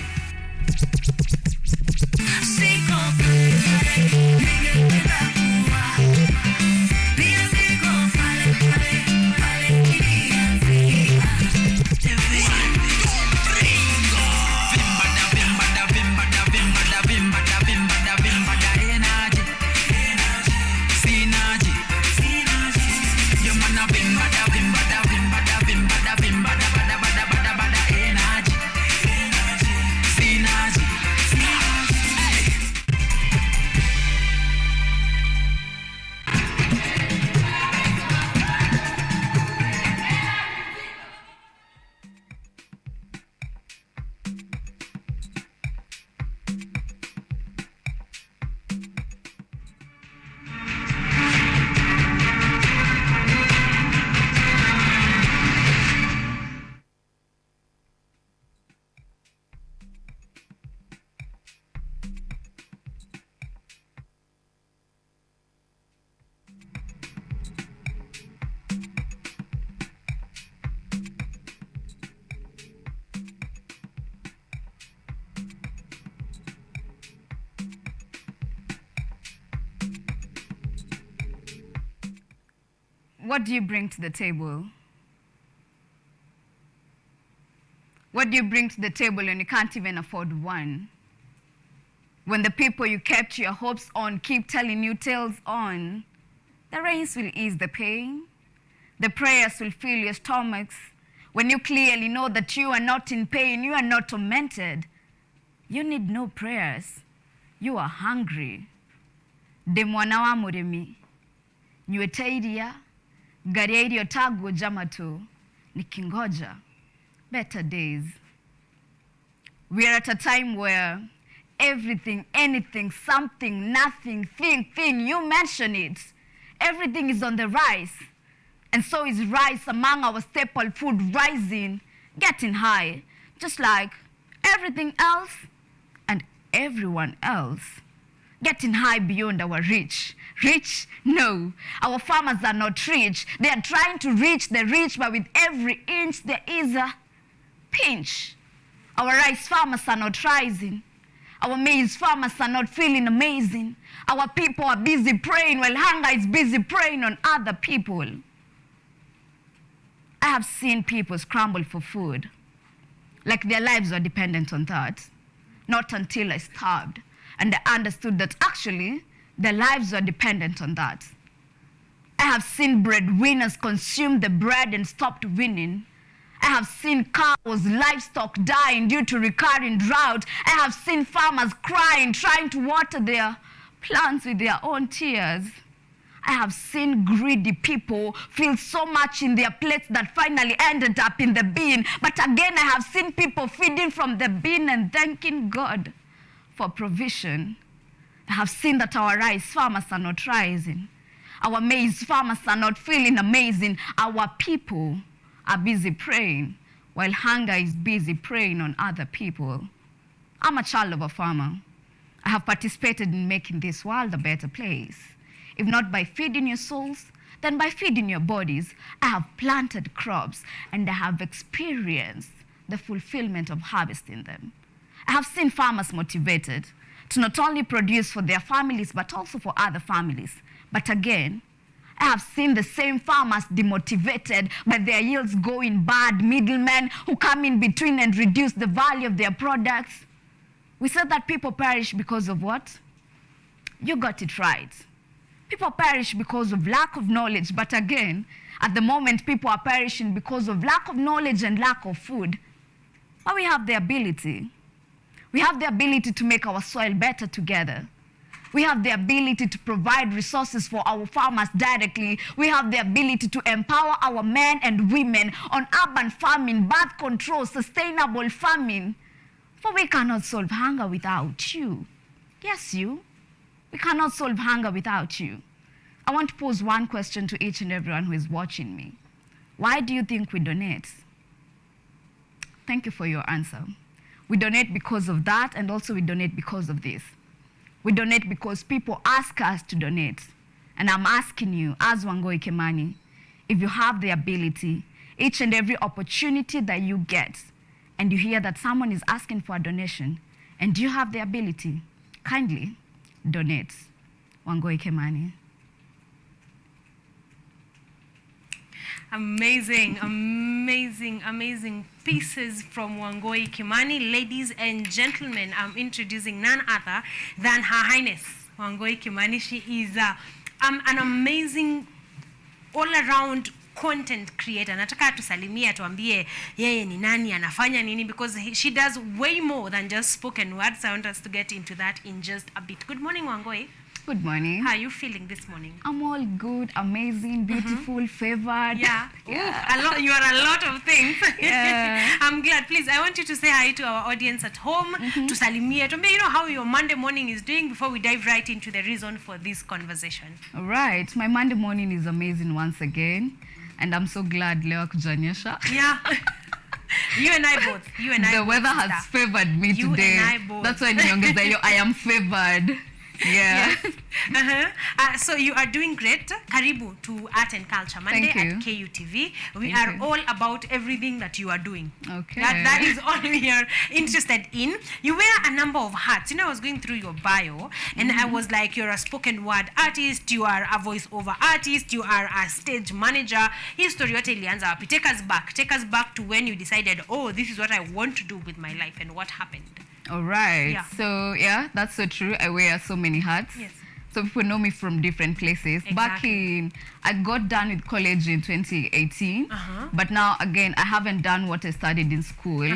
What do you bring to the table? What do you bring to the table when you can't even afford one? When the people you kept your hopes on keep telling you tales on, the rains will ease the pain. The prayers will fill your stomachs. When you clearly know that you are not in pain, you are not tormented. You need no prayers. You are hungry. De mwana wa murimi. Nyuetaidia. Gari tagu jamatu. Nikingoja. Better days. We are at a time where everything, anything, something, nothing, thing, you mention it. Everything is on the rise. And so is rice among our staple food rising, getting high, just like everything else and everyone else. Getting high beyond our reach. Rich? No. Our farmers are not rich. They are trying to reach the rich, but with every inch there is a pinch. Our rice farmers are not rising. Our maize farmers are not feeling amazing. Our people are busy praying while hunger is busy preying on other people. I have seen people scramble for food, like their lives were dependent on that. Not until I starved and I understood that actually their lives were dependent on that. I have seen breadwinners consume the bread and stopped winning. I have seen cows, livestock dying due to recurring drought. I have seen farmers crying, trying to water their plants with their own tears. I have seen greedy people feel so much in their plates that finally ended up in the bin. But again, I have seen people feeding from the bin and thanking God for provision. I have seen that our rice farmers are not rising. Our maize farmers are not feeling amazing. Our people are busy praying while hunger is busy preying on other people. I'm a child of a farmer. I have participated in making this world a better place. If not by feeding your souls, then by feeding your bodies. I have planted crops and I have experienced the fulfillment of harvesting them. I have seen farmers motivated to not only produce for their families, but also for other families. But again, I have seen the same farmers demotivated by their yields going bad, middlemen who come in between and reduce the value of their products. We said that people perish because of what? You got it right. People perish because of lack of knowledge, but again, at the moment, people are perishing because of lack of knowledge and lack of food. But we have the ability. We have the ability to make our soil better together. We have the ability to provide resources for our farmers directly. We have the ability to empower our men and women on urban farming, birth control, sustainable farming. For we cannot solve hunger without you. Yes, you. We cannot solve hunger without you. I want to pose one question to each and everyone who is watching me. Why do you think we donate? Thank you for your answer. We donate because of that, and also we donate because of this. We donate because people ask us to donate. And I'm asking you, as Wangoi Kimani, if you have the ability, each and every opportunity that you get, and you hear that someone is asking for a donation, and you have the ability, kindly donate. Wangoi Kimani. Amazing, amazing, amazing pieces from Wangoi Kimani. Ladies and gentlemen, I'm introducing none other than Her Highness Wangoi Kimani. She is an amazing all-around content creator. Nataka tusalimia tuambie yeye ni nani, anafanya nini, because she does way more than just spoken words. I want us to get into that in just a bit. Good morning, Wangoi. Good morning. How are you feeling this morning? I'm all good, amazing, beautiful, favored. Yeah. A lot. You are a lot of things. Yeah. I'm glad. Please, I want you to say hi to our audience at home, to salimia, to you know how your Monday morning is doing before we dive right into the reason for this conversation. All right. My Monday morning is amazing once again, and I'm so glad leo kujanyesha. Yeah. You and I both. You and I The both, weather sister. has favored me You today. and I both. That's why I am favored. Yeah. Yes. So you are doing great. Karibu to Art and Culture Monday Thank you. at KUTV. We Thank are you. all about everything that you are doing. Okay. That is all we are interested in. You wear a number of hats. You know, I was going through your bio, and I was like, you're a spoken word artist, you are a voiceover artist, you are a stage manager. History yote ilianza wapi? Take us back. Take us back to when you decided, oh, this is what I want to do with my life, and what happened. All right. Yeah. So, yeah, that's so true. I wear so many hats. Yes. So people know me from different places. Back in, I got done with college in 2018. But now, again, I haven't done what I studied in school.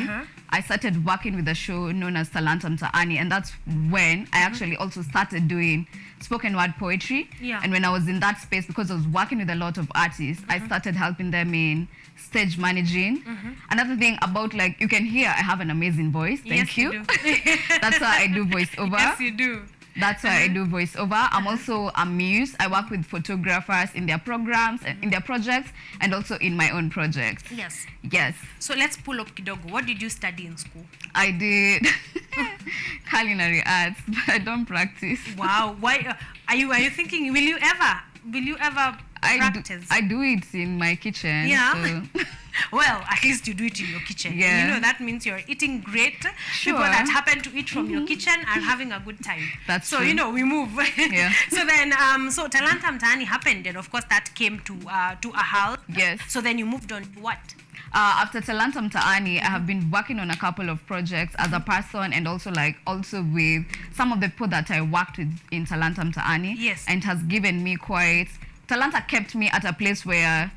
I started working with a show known as Talanta Mtaani, and that's when I actually also started doing spoken word poetry. Yeah. And when I was in that space, because I was working with a lot of artists, I started helping them in stage managing. Another thing about, like, you can hear I have an amazing voice. Thank you. That's why I do voiceover. Yes, you do. That's why I do voiceover. I'm also a muse. I work with photographers in their programs, in their projects, and also in my own projects. Yes. Yes. So let's pull up kidogo. What did you study in school? I did culinary arts, but I don't practice. Wow. Why are you thinking? Will you ever practice? I do it in my kitchen. Yeah. So. Well, at least you do it in your kitchen. Yeah. You know, that means you're eating great. Sure. People that happen to eat from your kitchen are having a good time. That's so, true. you know, we move. Yeah. So then, so Talanta Mtaani happened, and of course that came to a halt. Yes. So then you moved on to what? After Talanta Mtaani, I have been working on a couple of projects as a person, and also with some of the people that I worked with in Talanta Mtaani. Yes. And has given me quite, Talanta kept me at a place where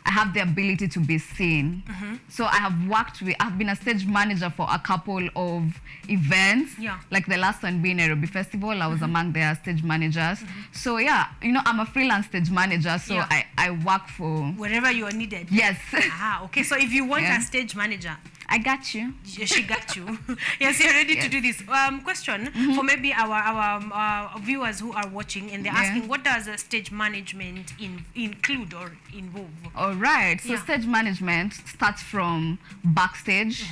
I have the ability to be seen. So I've been a stage manager for a couple of events. Yeah. Like the last one being Nairobi Festival, I was among their stage managers. So yeah, you know, I'm a freelance stage manager, so Yeah. I work for... Wherever you are needed. Yes. Okay. So if you want Yeah. a stage manager, I got you. she got you. Yes, you're ready to do this. Question for maybe our viewers who are watching, and they're asking, what does stage management include or involve? All right. So Yeah. stage management starts from backstage.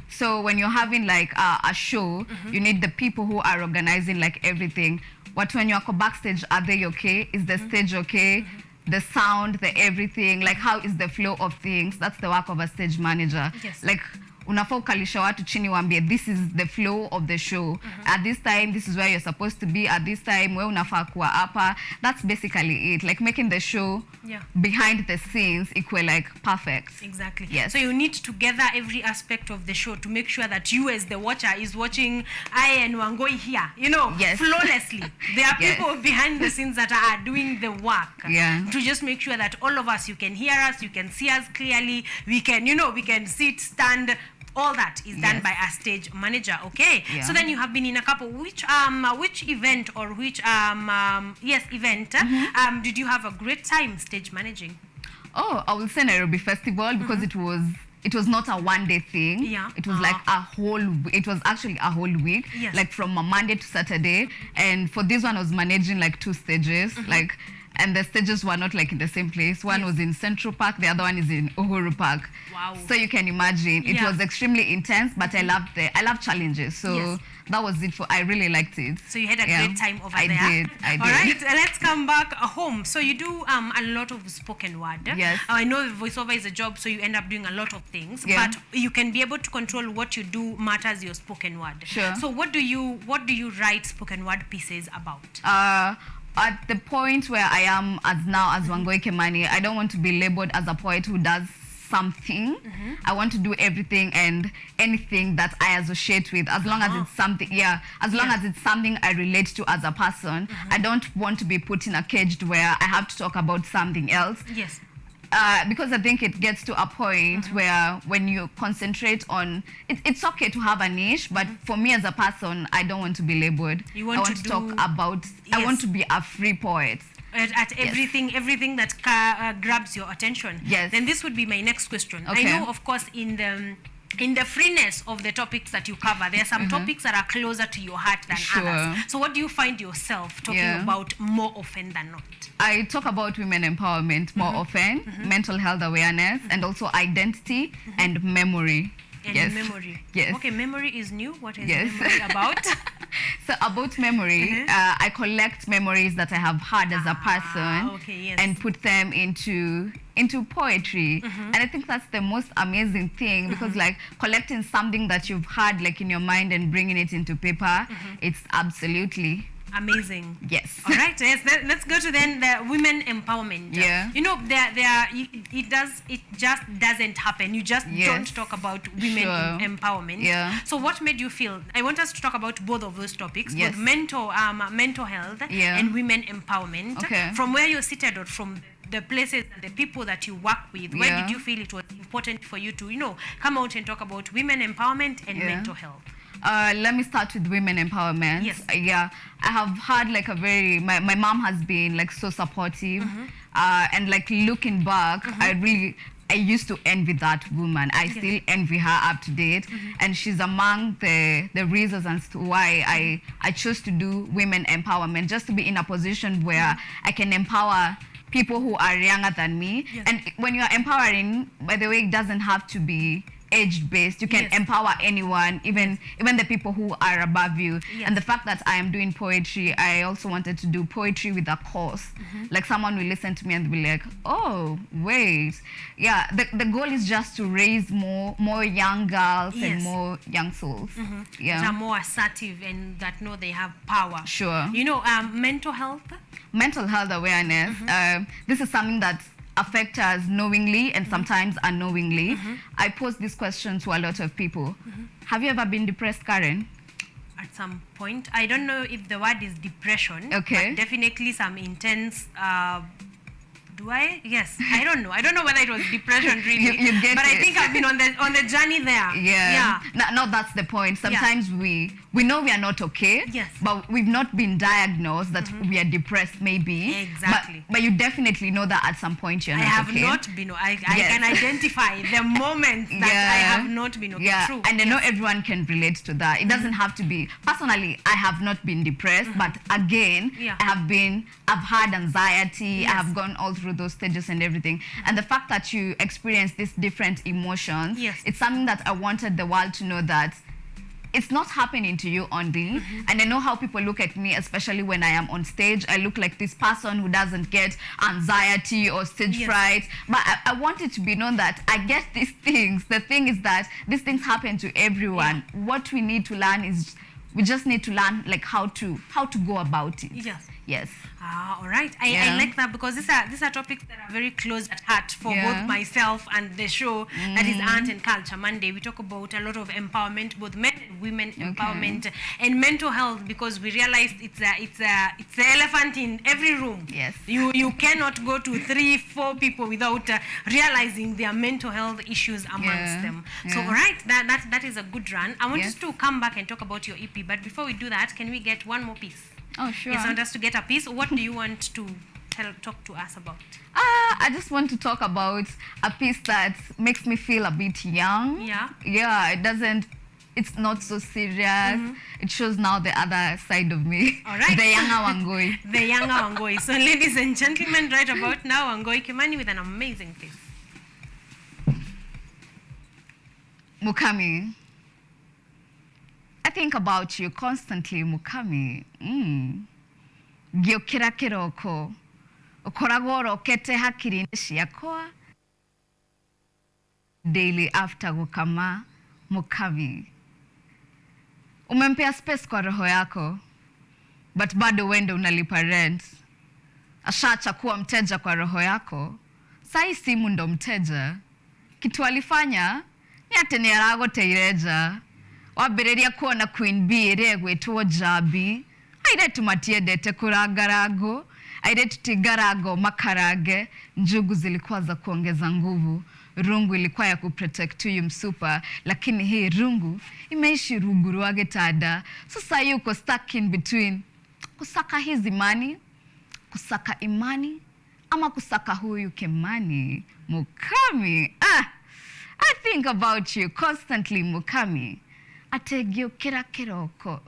So when you're having like a show, you need the people who are organizing like everything. What when you're backstage, are they okay? Is the stage okay? The sound, the everything, like how is the flow of things? That's the work of a stage manager. Yes. Like unafaa ukalisha watu chini waambie this is the flow of the show. At this time, this is where you're supposed to be. At this time, we unafaa kuwa hapa. That's basically it. Like making the show behind the scenes equal like perfect. Exactly. Yes. So you need to gather every aspect of the show to make sure that you as the watcher is watching I and Wangoi here, you know, flawlessly. There are people behind the scenes that are doing the work. Yeah. To just make sure that all of us, you can hear us, you can see us clearly, we can, you know, we can sit, stand, all that is done by a stage manager. Okay. Yeah. So then you have been in a couple. Which event or which event did you have a great time stage managing? Oh, I will say Nairobi Festival because it was not a one-day thing. Yeah. It was like it was actually a whole week. Yes. Like from a Monday to Saturday. And for this one, I was managing like 2 stages. Like and the stages were not like in the same place. One was in Central Park, the other one is in Uhuru Park. Wow. So you can imagine it was extremely intense, but I love challenges. So that was it. I really liked it. So you had a great time over there. I did. All right, let's come back home. So you do a lot of spoken word. Yes. I know voiceover is a job, so you end up doing a lot of things. Yeah. But you can be able to control what you do matters your spoken word. Sure. So what do you write spoken word pieces about? At the point where I am as Wangoi Kimani, I don't want to be labeled as a poet who does something. I want to do everything and anything that I associate with, as long as it's something, as long as it's something I relate to as a person. I don't want to be put in a cage where I have to talk about something else. Yes. Because I think it gets to a point where when you concentrate on, it's okay to have a niche, but for me as a person, I don't want to be labeled. You want I want to talk about, I want to be a free poet. At everything that grabs your attention. Yes. Then this would be my next question. Okay. I know, of course, in the freeness of the topics that you cover, there are some topics that are closer to your heart than others. So what do you find yourself talking about more often than not? I talk about women empowerment more often, mental health awareness, and also identity and memory. And memory. Yes. Okay, memory is new. What is memory about? So about memory, I collect memories that I have had as a person and put them into poetry. And I think that's the most amazing thing, because like collecting something that you've had like in your mind and bringing it into paper, it's absolutely amazing. Yes. All right. Yes. Let's go to then the women empowerment. Yeah. You know, it just doesn't happen. You just don't talk about women empowerment. Yeah. So what made you feel? I want us to talk about both of those topics, both mental health and women empowerment. Okay. From where you're seated or from the places and the people that you work with, why did you feel it was important for you to, come out and talk about women empowerment and mental health? Let me start with women empowerment. Yes. I have had like my mom has been like so supportive, and like looking back, I used to envy that woman. I still envy her up to date, and she's among the reasons as to why I chose to do women empowerment, just to be in a position where I can empower people who are younger than me. And when you're empowering, by the way, it doesn't have to be age-based. You can empower anyone, even the people who are above you. And the fact that I am doing poetry, I also wanted to do poetry with a cause. Like someone will listen to me and be like, oh, wait. Yeah, the goal is just to raise more young girls and more young souls. That are more assertive and that know they have power. Sure. You know, mental health? Mental health awareness. This is something that affect us knowingly and sometimes unknowingly. I pose this question to a lot of people. Have you ever been depressed, Karen? At some point. I don't know if the word is depression. Okay. But definitely some intense... do I? Yes. I don't know. I don't know whether it was depression really. You get but it. I think I've been on the journey there. Yeah. No, that's the point. Sometimes we know we are not okay. Yes. But we've not been diagnosed that we are depressed maybe. Exactly. But you definitely know that at some point you're not okay. I have not been. I can identify the moments that I have not been okay. Yeah. True. And I know everyone can relate to that. It doesn't have to be. Personally, I have not been depressed, but again, I've had anxiety. I have gone all through those stages and everything. And the fact that you experience these different emotions, it's something that I wanted the world to know that it's not happening to you only. And I know how people look at me, especially when I am on stage. I look like this person who doesn't get anxiety or stage fright. But I want it to be known that I get these things. The thing is that these things happen to everyone. What we need to learn is we just need to learn like how to go about it. Yes. All right. I like that, because these are topics that are very close at heart for both myself and the show that is Art and Culture Monday. We talk about a lot of empowerment, both men and women empowerment and mental health, because we realized it's the elephant in every room. Yes. You cannot go to 3-4 people without realizing their mental health issues amongst them. So all right, that is a good run. I want us to come back and talk about your EP, but before we do that, can we get one more piece? Oh, sure. Yes, I want us to get a piece. What do you want to talk to us about? I just want to talk about a piece that makes me feel a bit young. Yeah. Yeah, it doesn't it's not so serious. It shows now the other side of me. All right. The younger Wangoi. The younger Wangoi. So ladies and gentlemen, right about now, Wangoi Kimani with an amazing face. Mukami, I think about you constantly, Mukami. Giokira kiroko. Okoragwo rokete hakiri ciakwa. Daily after gukama, Mukami. Umempea space kwa roho yako, but bado wende unalipa rent. Ashacha kuwa mteja kwa roho yako, sai simu ndo mteja. Kitu alifanya, ni atene arago teireja. Wabereria kuona Queen Bee regwetwo Jabi. Aire tumatie dete kuragarago. Aire tutigarago makarage. Njugu zilikuwa za kuongeza nguvu. Rungu ilikuwa ya kuprotect huyu msupa, lakini hii rungu imeishi ruguru wage tada. Sasa yuko stuck in between. Kusaka hizi imani, kusaka imani, ama kusaka huyu Kimani. Mukami, I think about you constantly, Mukami. Ategio kira kiroko.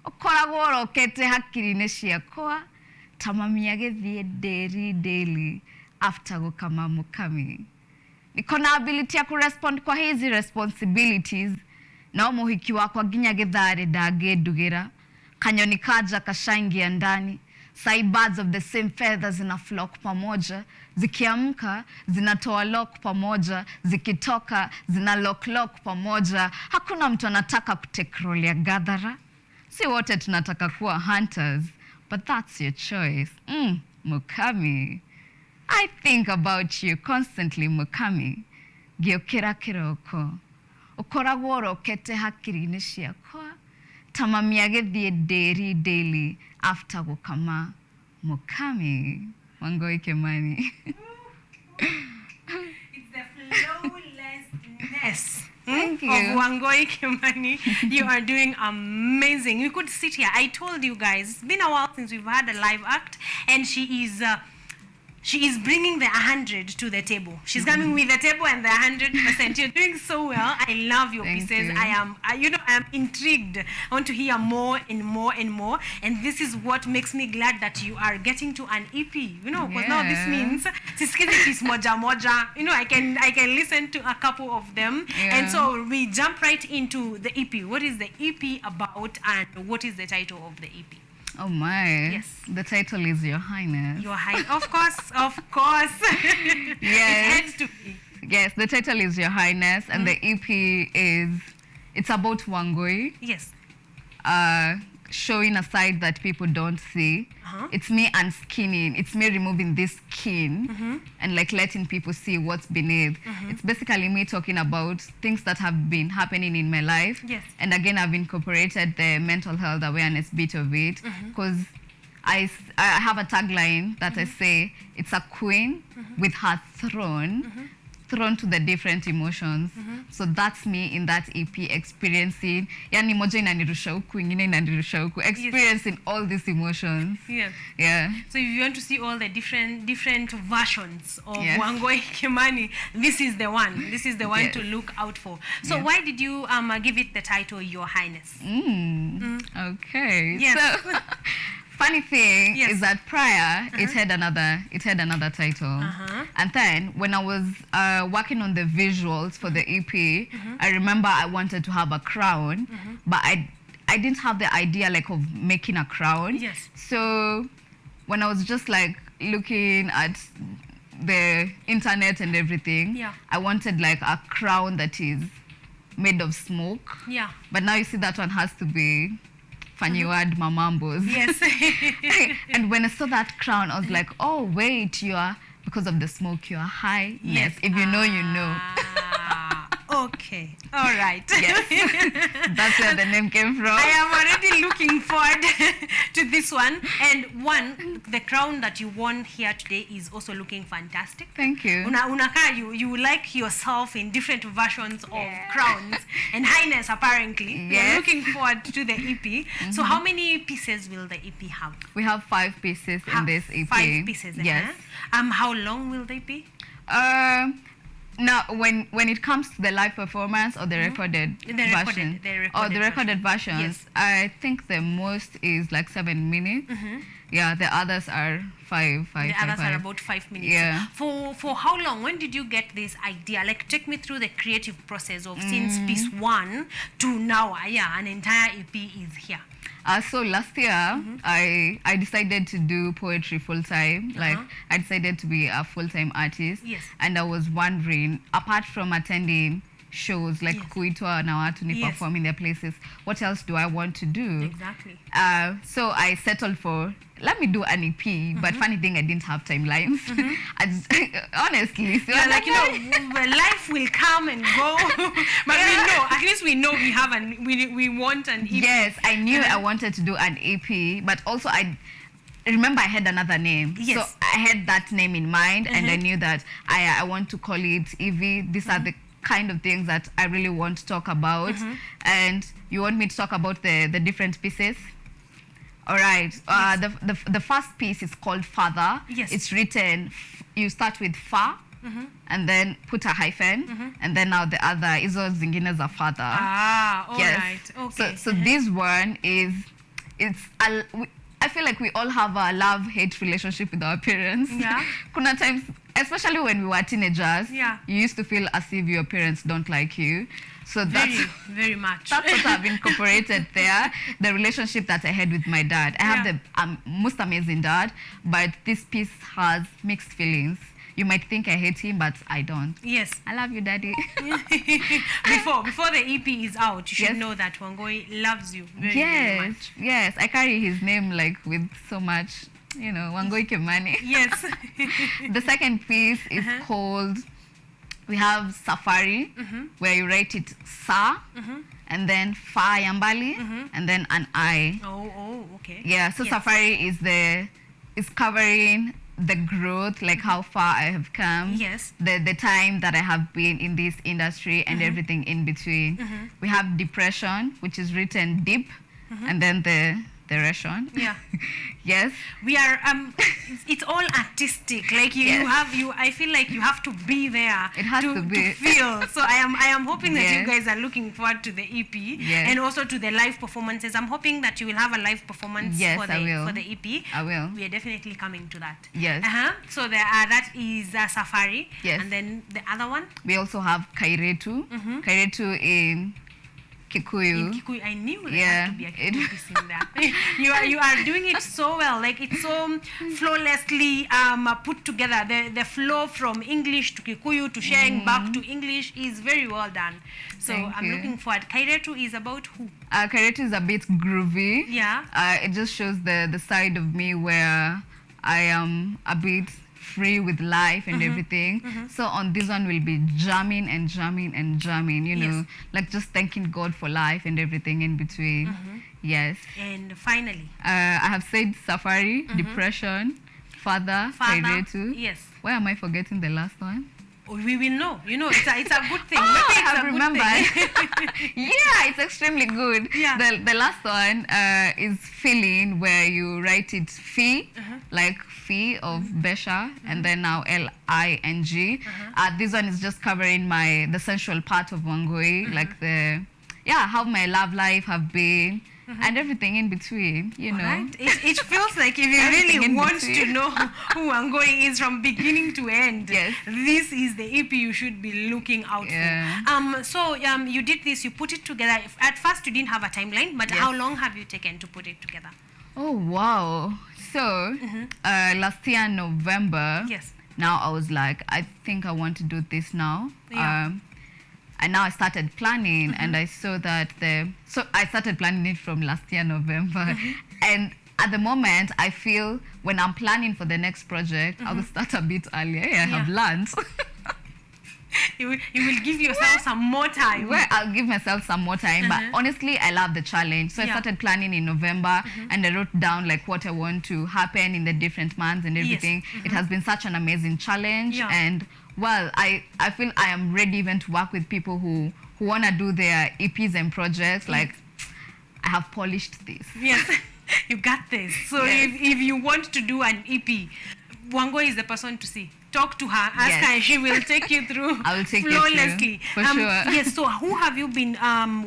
Okoragwo rokete hakiri-inĩ ciakwa. Tamamia gĩthiĩ daily after gũkama Mukami. Niko na ability ya kurespond kwa hizi responsibilities. Na umuhiki wakwa nginya gĩtharĩ ndangĩndugira. Kanyoni kaja kashaingia ndani. Sai birds of the same feathers zina flock pamoja. Zikiamka zinatoa lock pamoja. Zikitoka zina lock pamoja. Hakuna mtu anataka kutake role ya gathera. Si wote tunataka kuwa hunters. But that's your choice. Mukami. I think about you constantly, Mukami. Giokira kiroko. Okoragwo rokete hakiri-inĩ ciakwa. Tamamia gĩthiĩ daily after gũkama Mukami. Wangoi Kimani. It's the flawlessness Thank you. of Wangoi Kimani. You are doing amazing. We could sit here. I told you guys, it's been a while since we've had a live act, and she is bringing the 100 to the table. She's coming with the table and the 100%. You're doing so well. I love your Thank pieces. you. I am intrigued. I want to hear more and more and more. And this is what makes me glad that you are getting to an EP. Because now this means sisikizi piece moja moja. I can listen to a couple of them. Yeah. And so we jump right into the EP. What is the EP about, and what is the title of the EP? Oh my. Yes. The title is Your Highness. Your Highness. Of course. Yes. It has to be. Yes, the title is Your Highness, and the EP it's about Wangoi. Yes. Showing a side that people don't see. It's me unskinning. It's me removing this skin and like letting people see what's beneath. It's basically me talking about things that have been happening in my life. Yes. And again, I've incorporated the mental health awareness bit of it because I have a tagline that I say, it's a queen with her throne. Thrown to the different emotions. So that's me in that EP experiencing, yani moja inanirusha huku, ingine inanirusha huku, experiencing all these emotions. Yes. Yeah. So if you want to see all the different versions of Yes. Wangoi Kimani, this is the one. This is the one Yes. to look out for. So Yes. why did you give it the title Your Highness? Okay. Yes. So, funny thing is that prior it had another title, and then when I was working on the visuals for the EP, I remember I wanted to have a crown, but I didn't have the idea like of making a crown. Yes. So when I was just like looking at the internet and everything, I wanted like a crown that is made of smoke. Yeah. But now you see that one has to be funny word mamambos. Yes. And when I saw that crown, I was like, oh wait, because of the smoke, you are high. Yes. If you know, you know. Okay. All right. Yes. That's where the name came from. I am already looking forward to this one. And the crown that you won here today is also looking fantastic. Thank you. Unaka, you like yourself in different versions of crowns and highness, apparently. Yes. You're looking forward to the EP. So how many pieces will the EP have? We have 5 pieces in this EP. 5 pieces. Yes. How long will they be? Now, when it comes to the live performance or the recorded version, the recorded versions, Yes. I think the most is like 7 minutes. Yeah, the others are five. The others are about 5 minutes. Yeah. For how long? When did you get this idea? Like, take me through the creative process of since piece 1 to now. Yeah, an entire EP is here. So last year, I decided to do poetry full time. Like, I decided to be a full time artist. Yes. And I was wondering, apart from attending shows like kuitwa na watu ni Yes. perform in their places, what else do I want to do? Exactly. So I settled for, let me do an EP, but funny thing, I didn't have timelines. Honestly, so Yeah, like, you know, life will come and go. But we know, at least we know we have we want an EP. Yes, I knew I wanted to do an EP, but also I remember I had another name. Yes. So I had that name in mind, and I knew that I want to call it Evie. These are the kind of things that I really want to talk about. And you want me to talk about the different pieces? All right. The first piece is called Father. Yes. It's written, you start with Fa, and then put a hyphen, and then now the other, hizo zingine za father. All right. Okay. So this one is, I feel like we all have a love-hate relationship with our parents. Yeah. Kuna times, especially when we were teenagers, Yeah. you used to feel as if your parents don't like you. So that's very much. That's what I've incorporated there. The relationship that I had with my dad. I have the most amazing dad, but this piece has mixed feelings. You might think I hate him, but I don't. Yes. I love you, Daddy. Before the EP is out, you should know that Wangoi loves you very much. Yes, I carry his name like with so much, Wangoi Kimani. Yes. The second piece is called, we have Safari, where you write it Sa, and then Fa Yambali, and then an I. Oh, okay. Yeah, so Yes. Safari is covering the growth, like how far I have come. Yes. The time that I have been in this industry and everything in between. We have Depression, which is written deep, and then the ration. Yeah. Yes. We are it's all artistic. Like I feel like you have to be there. It has to be. To feel. So I am hoping that you Yes. guys are looking forward to the EP Yes. and also to the live performances. I'm hoping that you will have a live performance Yes, for the I will. EP. I will. We are definitely coming to that. Yes. So that is Safari. Yes. And then the other one? We also have Kairetu. Kairetu in Kikuyu. In Kikuyu, I knew there Yeah, had to be a Kikuyu piece in there. you are doing it so well. Like, it's so flawlessly put together. The flow from English to Kikuyu to sharing back to English is very well done. So Thank I'm you. looking forward. Kairetu is about who? Kairetu is a bit groovy. Yeah. It just shows the side of me where I am a bit free with life and everything. So on this one we'll be jamming and jamming and jamming, Yes. like just thanking God for life and everything in between. Yes. And finally, I have said Safari, Depression, Father, Kairetu. Yes. Why am I forgetting the last one? We will know. It's a good thing. Oh, Maybe I it's have a remembered. good thing. Yeah, it's extremely good. Yeah. The last one is feeling, where you write it fee, like fee of Besha, and then now Ling. This one is just covering the sensual part of Wangoi, like how my love life have been. And everything in between, know. Right? It feels like if you Everything really in want between. to know who Wangoi is from beginning to end, Yes. this is the EP you should be looking out for. So you did this, you put it together. At first you didn't have a timeline, but Yes. how long have you taken to put it together? Oh, wow. So, last year, November, Yes. now I was like, I think I want to do this now. Yeah. And now I started planning, and I saw that so I started planning it from last year, November. And at the moment, I feel when I'm planning for the next project, I will start a bit earlier. I have learned. You will give yourself some more time. Well, I'll give myself some more time, but honestly, I love the challenge. So I started planning in November, and I wrote down like what I want to happen in the different months and everything. It has been such an amazing challenge, and well, I feel I am ready even to work with people who want to do their EPs and projects. Like, I have polished this. Yes, you got this. So Yes. if you want to do an EP, Wangoi is the person to see. talk to her, ask her, and she will take you through I will take you through, flawlessly. for sure. Yes, so who have you been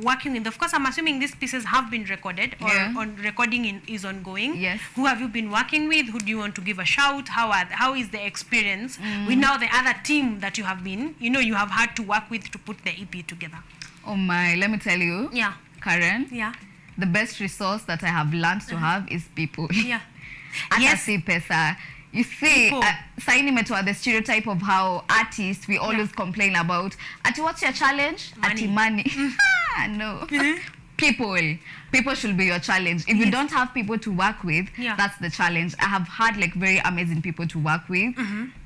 working with? Of course, I'm assuming these pieces have been recorded, or on recording is ongoing. Yes. Who have you been working with? Who do you want to give a shout? How is the experience with now the other team that you have been, you have had to work with to put the EP together? Oh my, let me tell you. Yeah. Karen. Yeah. The best resource that I have learned to have is people. Yeah. Yes. Pesa. You see, Saini Metoa, the stereotype of how artists, we always complain about, what's your challenge? Money. No. People should be your challenge. If you don't have people to work with, that's the challenge. I have had like very amazing people to work with,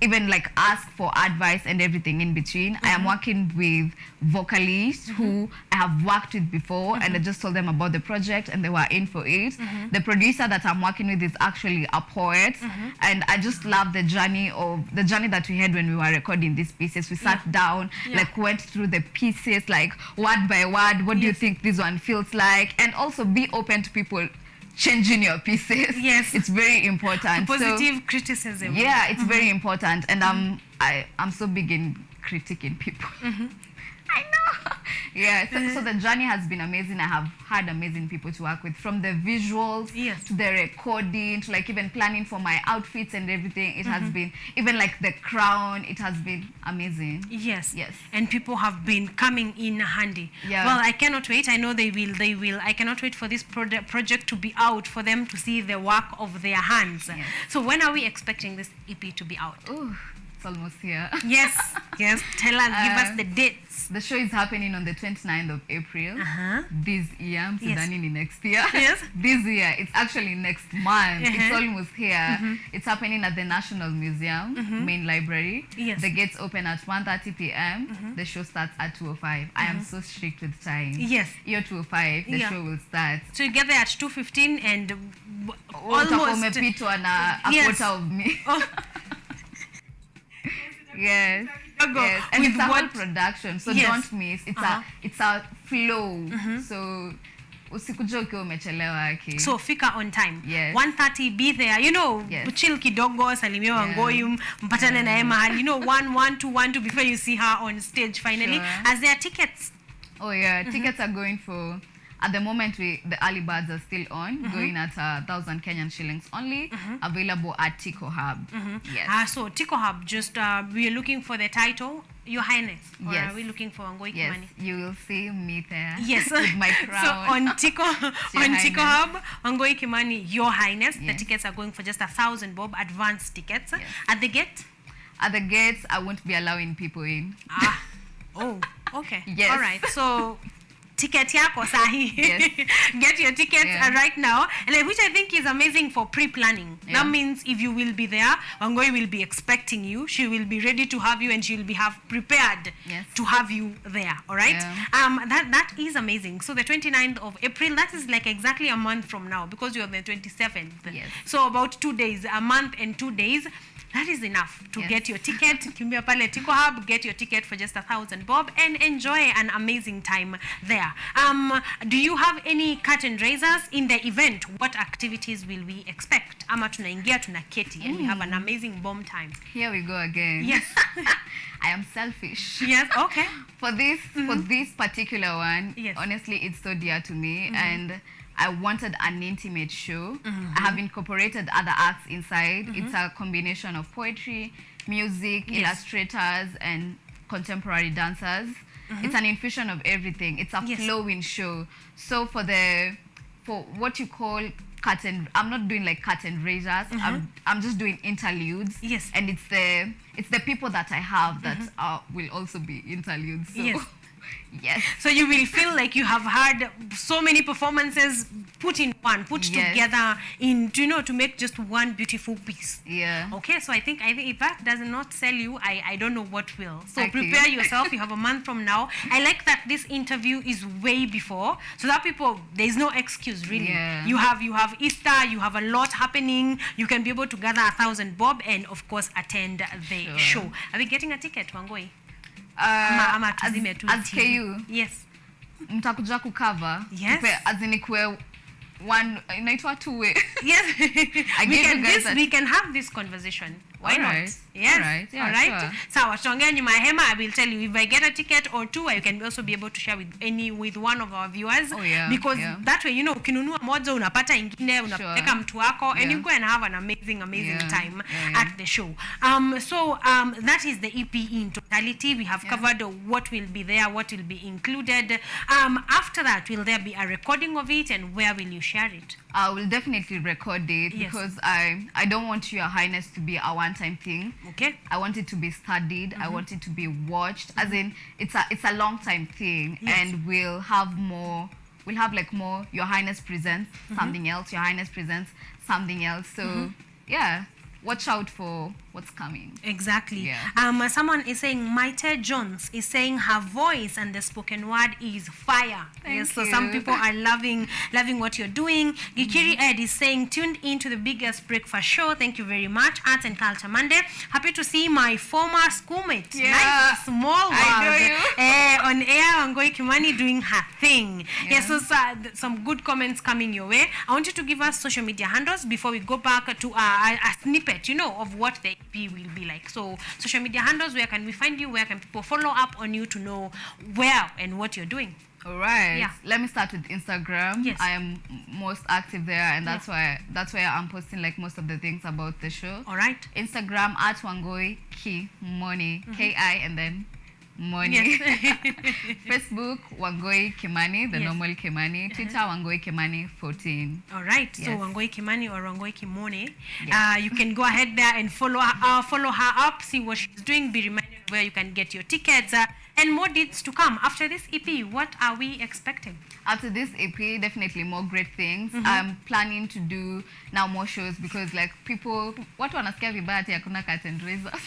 even like ask for advice and everything in between. I am working with vocalists who I have worked with before, and I just told them about the project and they were in for it. The producer that I'm working with is actually a poet, and I just love the journey that we had when we were recording these pieces. We sat down, like went through the pieces, like word by word. What do you think this one feels like? And also be open to people changing your pieces. Yes, it's very important. Positive criticism. Yeah, it's very important, and I'm so big in critiquing people. I know. Yeah, so the journey has been amazing. I have had amazing people to work with, from the visuals to the recording to like even planning for my outfits and everything. It has been, even like the crown, it has been amazing. Yes. And people have been coming in handy. Yeah. Well, I cannot wait. I know they will. I cannot wait for this project to be out, for them to see the work of their hands. Yes. So when are we expecting this EP to be out? Ooh, it's almost here. Yes. Tell us, give us the dates. The show is happening on the 29th of April this year. Next year. Yes. This year. It's actually next month. It's almost here. It's happening at the National Museum, main library. Yes. The gates open at 1:30 p.m. The show starts at 2:05. I am so strict with time. Yes. Year 2:05, the show will start. So you get there at 2:15 and almost umepitwa na a quarter of me. Yes. And it's a whole production, so don't miss. It's a flow. So usikuje ukiwa umechelewa. So fika on time. Yes. 1:30, be there. Chill kidogo, salimia Wangoi, mpatane na mahali. 1:2 before you see her on stage finally. Sure. As there are tickets. Oh yeah, tickets are going for, at the moment the early birds are still on, going at 1,000 Kenyan shillings only, available at Tico Hub. Yes. So Tico Hub, just we are looking for the title, Your Highness. Or yes. Are we looking for Wangoi Yes, Kimani? you will see me there. Yes. With my crown. So on Tico Hub, Wangoi Kimani, Your Highness. Yes. The tickets are going for just 1,000 bob, advance tickets. Yes. At the gate? At the gates, I won't be allowing people in. Oh, okay. Yes. All right. So ticket yako sahi. Yes. Get your tickets right now, and which I think is amazing for pre-planning. Yeah. That means if you will be there, Wangoi will be expecting you. She will be ready to have you, and she will be prepared to have you there. All right. Yeah. That is amazing. So the 29th of April, that is like exactly a month from now, because you're the 27th. Yes. So about 2 days, a month and 2 days. That is enough to get your ticket. Kimbia pale Tico Hub, get your ticket for just 1,000 bob and enjoy an amazing time there. Do you have any curtain raisers in the event? What activities will we expect? Ama tunaingia tunaketi and we have an amazing bomb time. Here we go again. Yes. I am selfish. Yes, okay. For this particular one, honestly, it's so dear to me, and I wanted an intimate show. I have incorporated other acts inside. It's a combination of poetry, music, illustrators, and contemporary dancers. It's an infusion of everything. It's a flowing show. So for what you call curtain, I'm not doing like curtain raisers. I'm just doing interludes. Yes. And it's the people that I have that will also be interludes. So. Yes. Yes. So you will feel like you have had so many performances put together to make just one beautiful piece. Yeah. Okay, so I think if that does not sell you, I don't know what will. So Okay. prepare yourself. You have a month from now. I like that this interview is way before, so that there's no excuse really. Yeah. You have Easter, you have a lot happening. You can be able to gather 1,000 bob and of course attend the show. Are we getting a ticket, Wangoi? Ama tuzime tu as TV. KU, yes, mtakuja kukava. Yes. Azinikwe one inaitwa two way. Yes. I gave you guys we can have this conversation. Why All not? right. Yes. All right. Yeah, All right. sure. Sawa, tutaongea nyuma ya hema. I will tell you if I get a ticket or two, you can also be able to share with one of our viewers. Oh, yeah, Because yeah. that way, you know, ukinunua moja unapata ingine, unapeleka mtu wako, and Yeah. you go and have an amazing Yeah, time yeah. at the show. So that is the EP in totality. We have covered what will be there, what will be included. After that, will there be a recording of it, and where will you share it? I will definitely record it Yes. because I don't want Your Highness to be a one-time thing. Okay. I want it to be studied. I want it to be watched. As in, it's a long-time thing, Yes. and we'll have more. We'll have like more. Your Highness presents something else. Your Highness presents something else. So yeah, watch out for what's coming. Exactly. Yeah. Someone is saying Maite Jones is saying her voice and the spoken word is fire. Thank So some you. people are loving what you're doing. Gikiri Ed is saying tuned in to the biggest breakfast show. Thank you very much. Arts and Culture Monday. Happy to see my former schoolmate. Yeah. Nice, small world. I know you. On air, Wangoi Kimani doing her thing. Yeah. Yes, so some good comments coming your way. I want you to give us social media handles before we go back to a snippet, you know, of what the EP will be like. So social media handles, where can we find you? Where can people follow up on you to know where and what you're doing? All right. Yeah. Let me start with Instagram. Yes. I am most active there, and that's where I'm posting like most of the things about the show. All right. Instagram at Wangoi Kimani, Ki and then Money. Yes. Facebook Wangoi Kimani, the Yes. normal Kimani. Twitter Wangoi Kimani 14. All right. So Yes. Wangoi Kimani or Wangoi Kimone, Yes. you can go ahead there and follow her up, see what she's doing. Be reminded where you can get your tickets and more dates to come after this EP. What are we expecting? After this EP, definitely more great things. I'm planning to do now more shows because like people, watu wanasikia vibaya ati hakuna curtain raisers.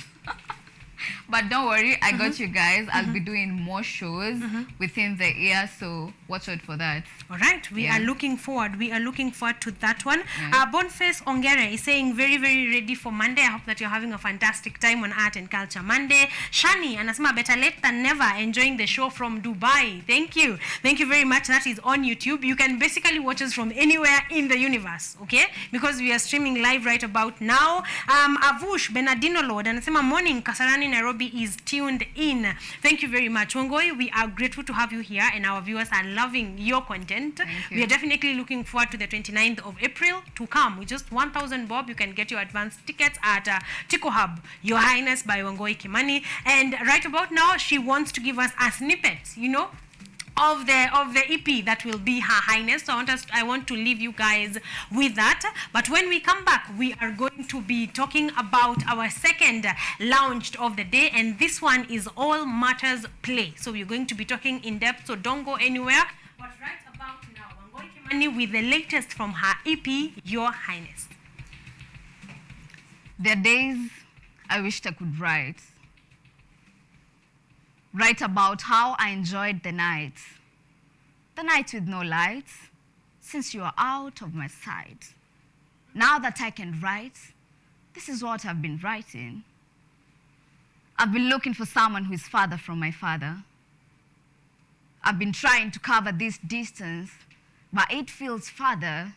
But don't worry, I got you guys. I'll be doing more shows within the year, so watch out for that. All right, we Yeah. are looking forward. We are looking forward to that one. Yeah. Boniface Ongere is saying very, very ready for Monday. I hope that you're having a fantastic time on Art and Culture Monday. Shani anasema better late than never, enjoying the show from Dubai. Thank you. Thank you very much. That is on YouTube. You can basically watch us from anywhere in the universe, okay? Because we are streaming live right about now. Avush Benadino Lord anasema morning, Kasarani Nairobi is tuned in. Thank you very much. Wangoi, we are grateful to have you here, and our viewers are loving your content. you. We are definitely looking forward to the 29th of April to come. With just 1,000 bob, you can get your advance tickets at Tico Hub, Your Highness by Wangoi Kimani. And right about now, she wants to give us a snippet, you know, of the EP that will be Her Highness. So I want to leave you guys with that. But when we come back, we are going to be talking about our second launch of the day, and this one is All Matters Play. So we're going to be talking in depth, so don't go anywhere. But right about now, Wangoi Kimani with the latest from her EP, Your Highness. There are days I wished I could write about how I enjoyed the nights with no lights, since you are out of my sight. Now that I can write, this is what I've been writing. I've been looking for someone who is farther from my father. I've been trying to cover this distance, but it feels farther.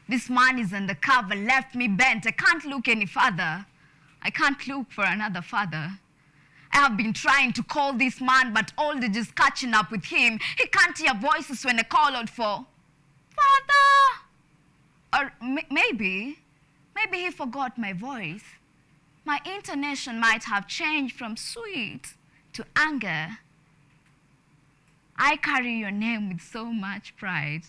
This man is undercover, left me bent. I can't look any further. I can't look for another father. I have been trying to call this man, but old age is catching up with him. He can't hear voices when I call out for father. Or maybe he forgot my voice. My intonation might have changed from sweet to anger. I carry your name with so much pride.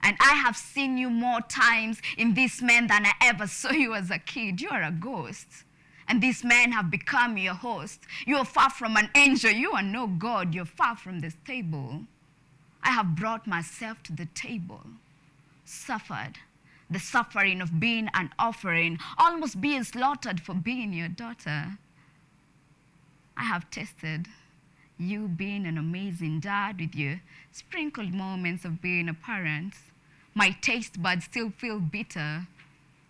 And I have seen you more times in this man than I ever saw you as a kid. You are a ghost. And these men have become your host. You are far from an angel. You are no God. You're far from this table. I have brought myself to the table, suffered the suffering of being an offering, almost being slaughtered for being your daughter. I have tasted you being an amazing dad with your sprinkled moments of being a parent. My taste buds still feel bitter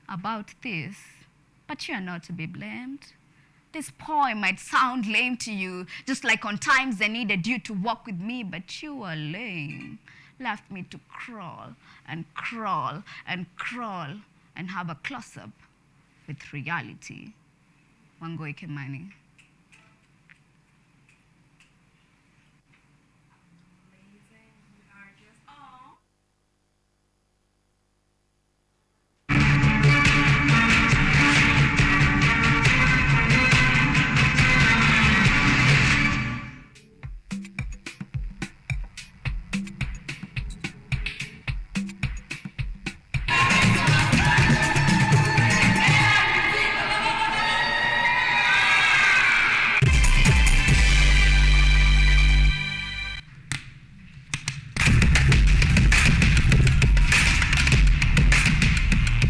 about this, but you are not to be blamed. This poem might sound lame to you, just like on times I needed you to walk with me, but you are lame. Left me to crawl and crawl and crawl and have a close-up with reality. Wangui Kimani.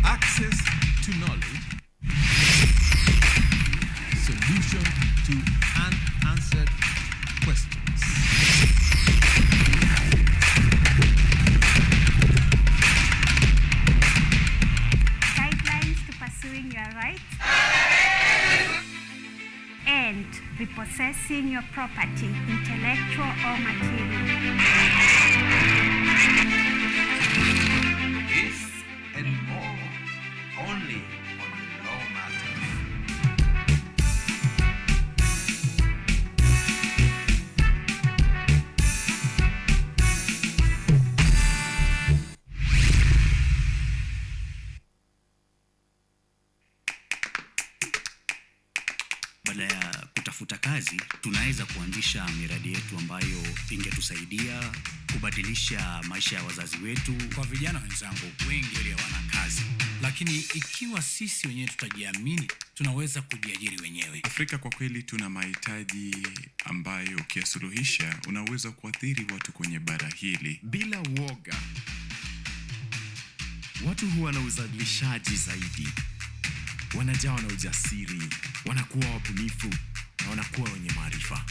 Access to knowledge. Solution to unanswered questions. Guidelines to pursuing your rights and repossessing your property, intellectual or material. This and more only on Law Matters. Baada ya kutafuta kazi, tunaweza kuanzisha miradi yetu ambayo ingetusaidia kubadilisha maisha ya wazazi wetu. Kwa vijana wenzangu, wengi wale hawana kazi, lakini ikiwa sisi wenyewe tutajiamini, tunaweza kujiajiri wenyewe. Afrika kwa kweli tuna mahitaji ambayo ukiyasuluhisha unaweza kuathiri watu kwenye bara hili. Bila uoga, watu huwa na uzalishaji zaidi, wanajawa na ujasiri, wanakuwa wabunifu na wanakuwa wenye maarifa.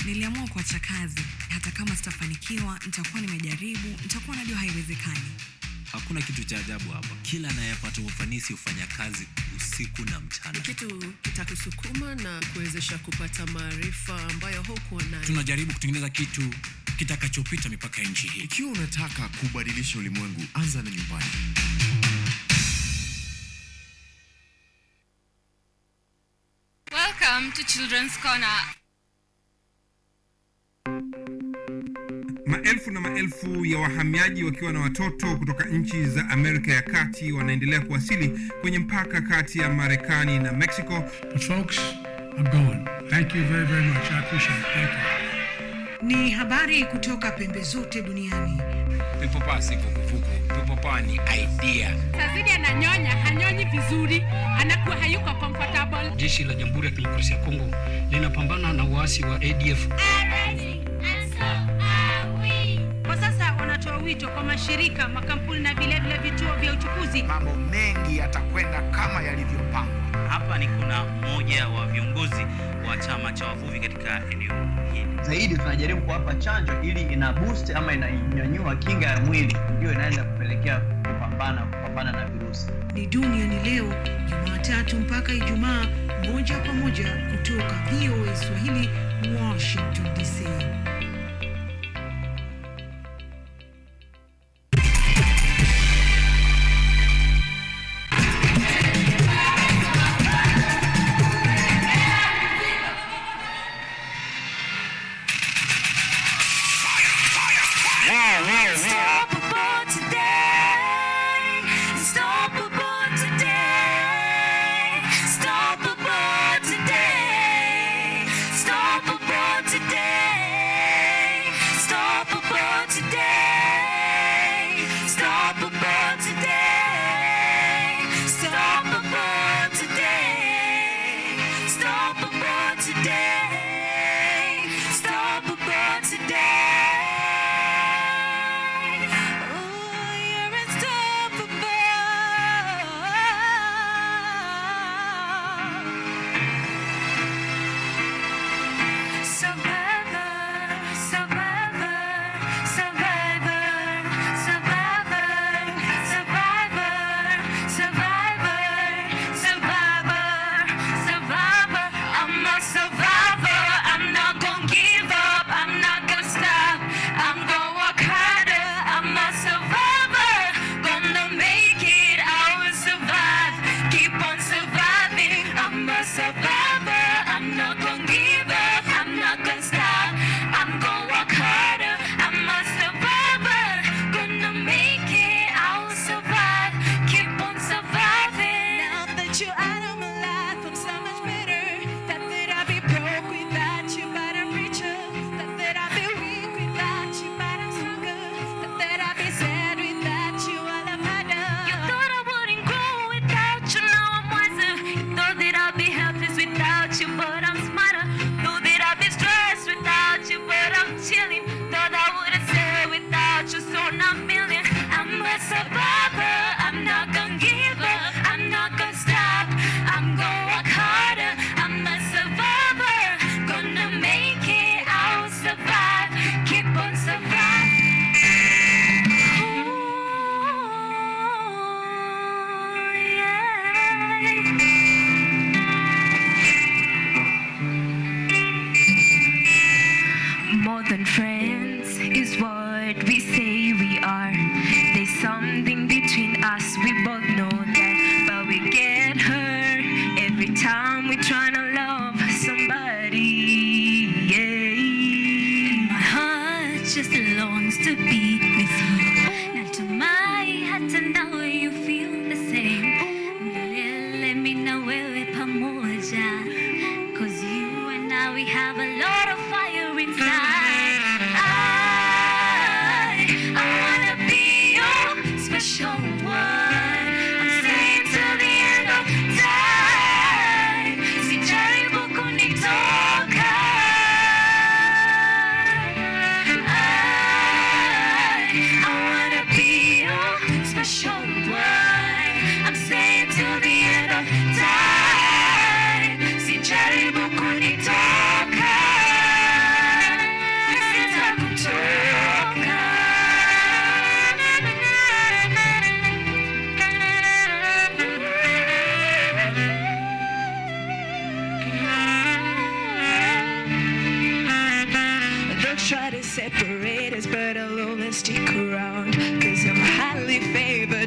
Niliamua kuacha kazi, hata kama sitafanikiwa, nitakuwa nimejaribu, nitakuwa najua haiwezekani. Hakuna kitu cha ajabu hapa. Kila anayepata ufanisi hufanya kazi usiku na mchana. Kitu kitakusukuma na kuwezesha kupata maarifa ambayo hukuwa nayo. Tunajaribu kutengeneza kitu kitakachopita mipaka ya nchi hii. Ikiwa unataka kubadilisha ulimwengu, anza na nyumbani. Welcome to Children's Corner. Maelfu na maelfu ya wahamiaji wakiwa na watoto kutoka nchi za Amerika ya Kati wanaendelea kuwasili kwenye mpaka kati ya Marekani na Mexico. The folks are going. Thank you very, very much. I appreciate it. Thank you. Ni habari kutoka pembe zote duniani. People pass vuguvugu. People pass ni idea. Tazidi ananyonya, hanyonyi vizuri, anakuwa hayuko comfortable. Jeshi la Jamhuri ya Kidemokrasia ya Kongo linapambana na waasi wa ADF. Kwa sasa wanatoa wito kwa mashirika, makampuni na vile vituo vya uchukuzi. Mambo mengi yatakwenda kama yalivyopangwa. Hapa ni kuna mmoja wa viongozi wa chama cha wavuvi katika eneo hili. Zaidi tunajaribu kuwapa chanjo ili ina boost ama inanyanyua kinga ya mwili, ndio inaenda kupelekea kupambana na virusi. Ni dunia ni leo, Jumatatu mpaka Ijumaa, moja kwa moja kutoka VOA Swahili, Washington DC. Stop aboard today.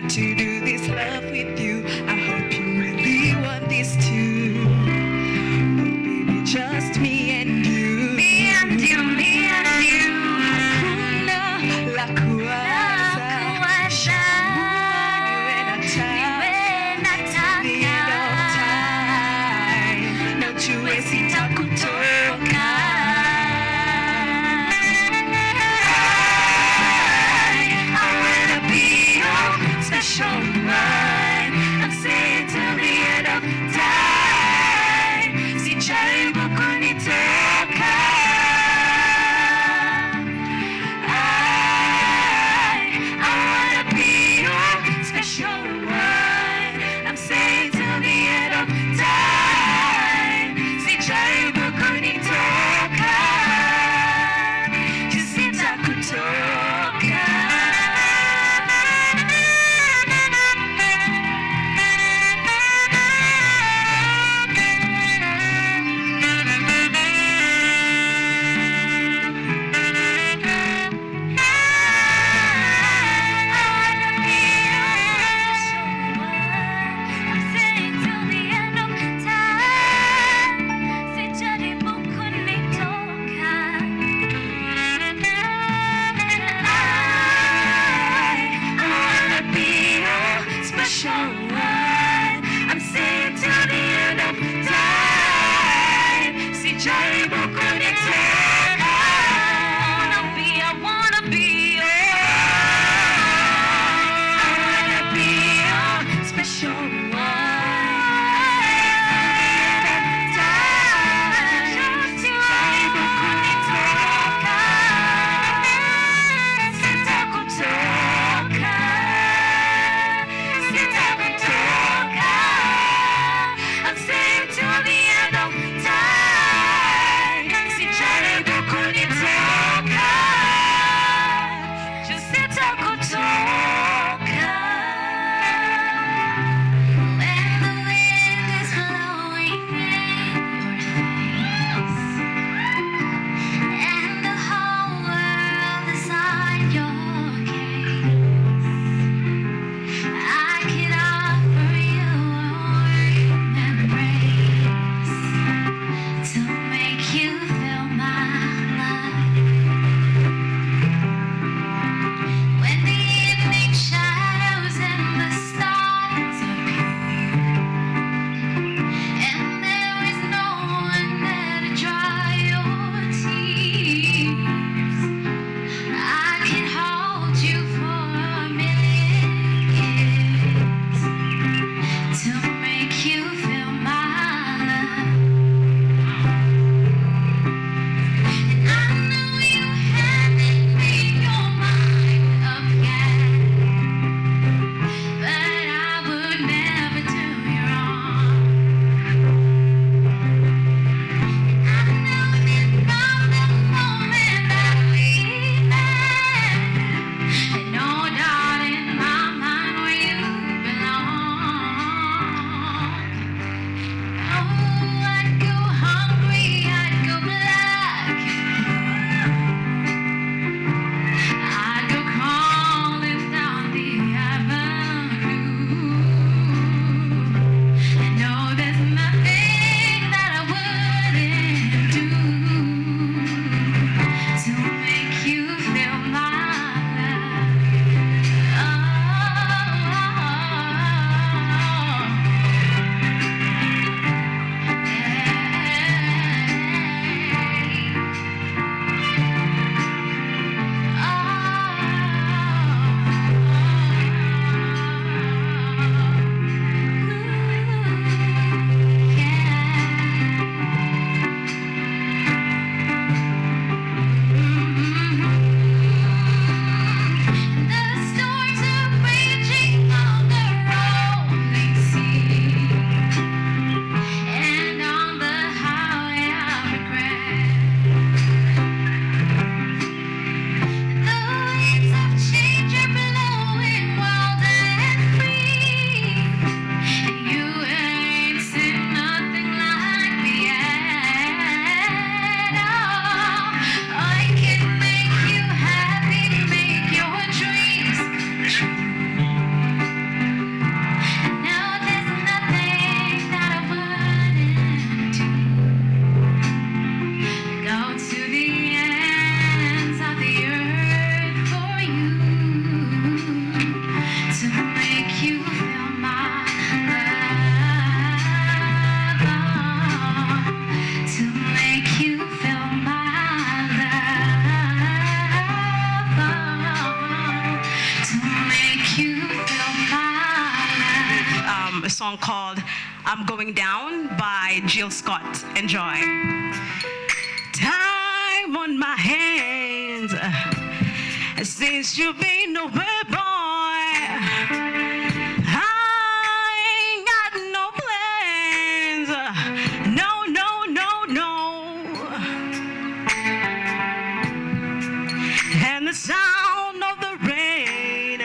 to do this love with you. I hope you really want this too. Oh baby, just me and you. Me and you, me and you. Hakuna la kuwaza. Niwe nataka. Need of time. Najue sitakutoka. I wanna be your special song called I'm Going Down by Jill Scott. Enjoy. Time on my hands since you've been away, boy. I ain't got no plans. No, no, no, no. And the sound of the rain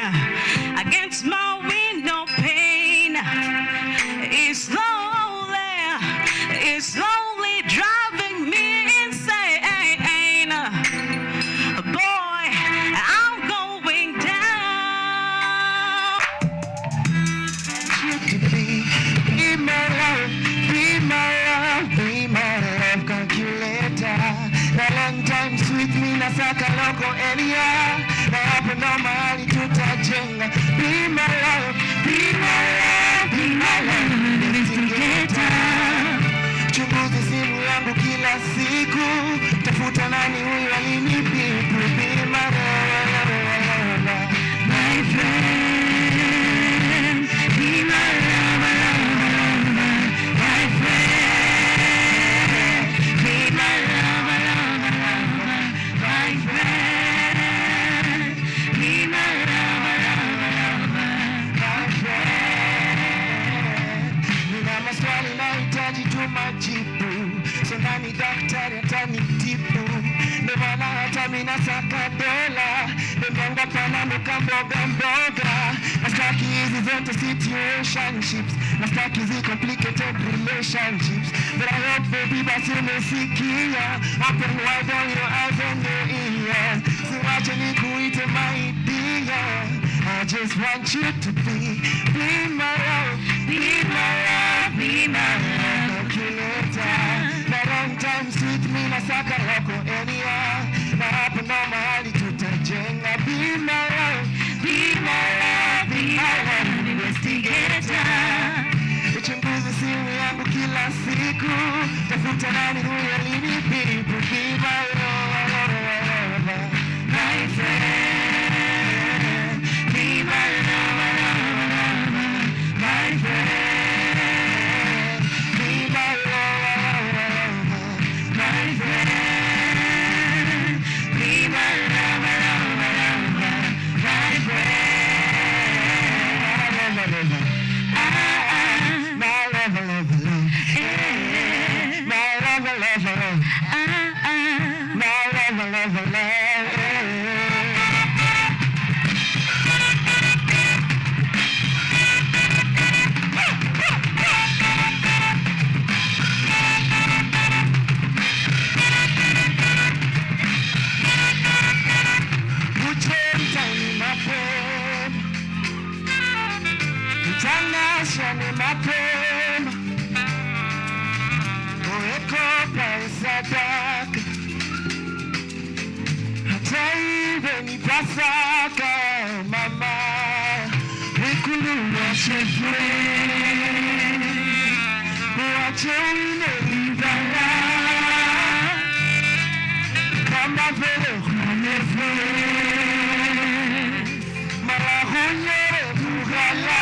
against my window pane is slowly driving me insane. Boy, I'm going down. Be my love, be my love, be my love calculator. A long time sweet me na saka loco area. Na hapo ndo mahali tutajenga. Be my love, be my love, be my love investigator. Chunguzi simu yangu kila siku, tafuta nani huyu alinipiku. Be my love, my friend. Be my love, my friend. Be my love, my friend. Be my love, my friend. Nina maswali nahitaji tu majibu, so nani daktari atanitibu? Ndio maana hata mimi nasaka dola, nimeenda pananuka mboga mboga. Nastaki hizi zote situationships, nastaki hizi complicated relationships. But I hope baby basi umesikia, open wide all your eyes and your ears. Siwache nikuite my dear, I just want you to be my love, be my love, be my love calculator. Na long time sweet me na saka loko area. Na hapo ndo mahali tutajenga. Be my love, be my love, be my love investigator. Uchunguzi simu yangu kila siku, tafuta nani huyu alinipiku. Be my love, my friend. Be my love, my friend. Be my love, my friend. Be my love, my friend. My love, love, love. My love, love, love. My love, love, love. International mapema uweko paisadak hata iwe ni pasaka mama wikulu washefwe wache uneibala kama vile kunefwe marahonyere bugala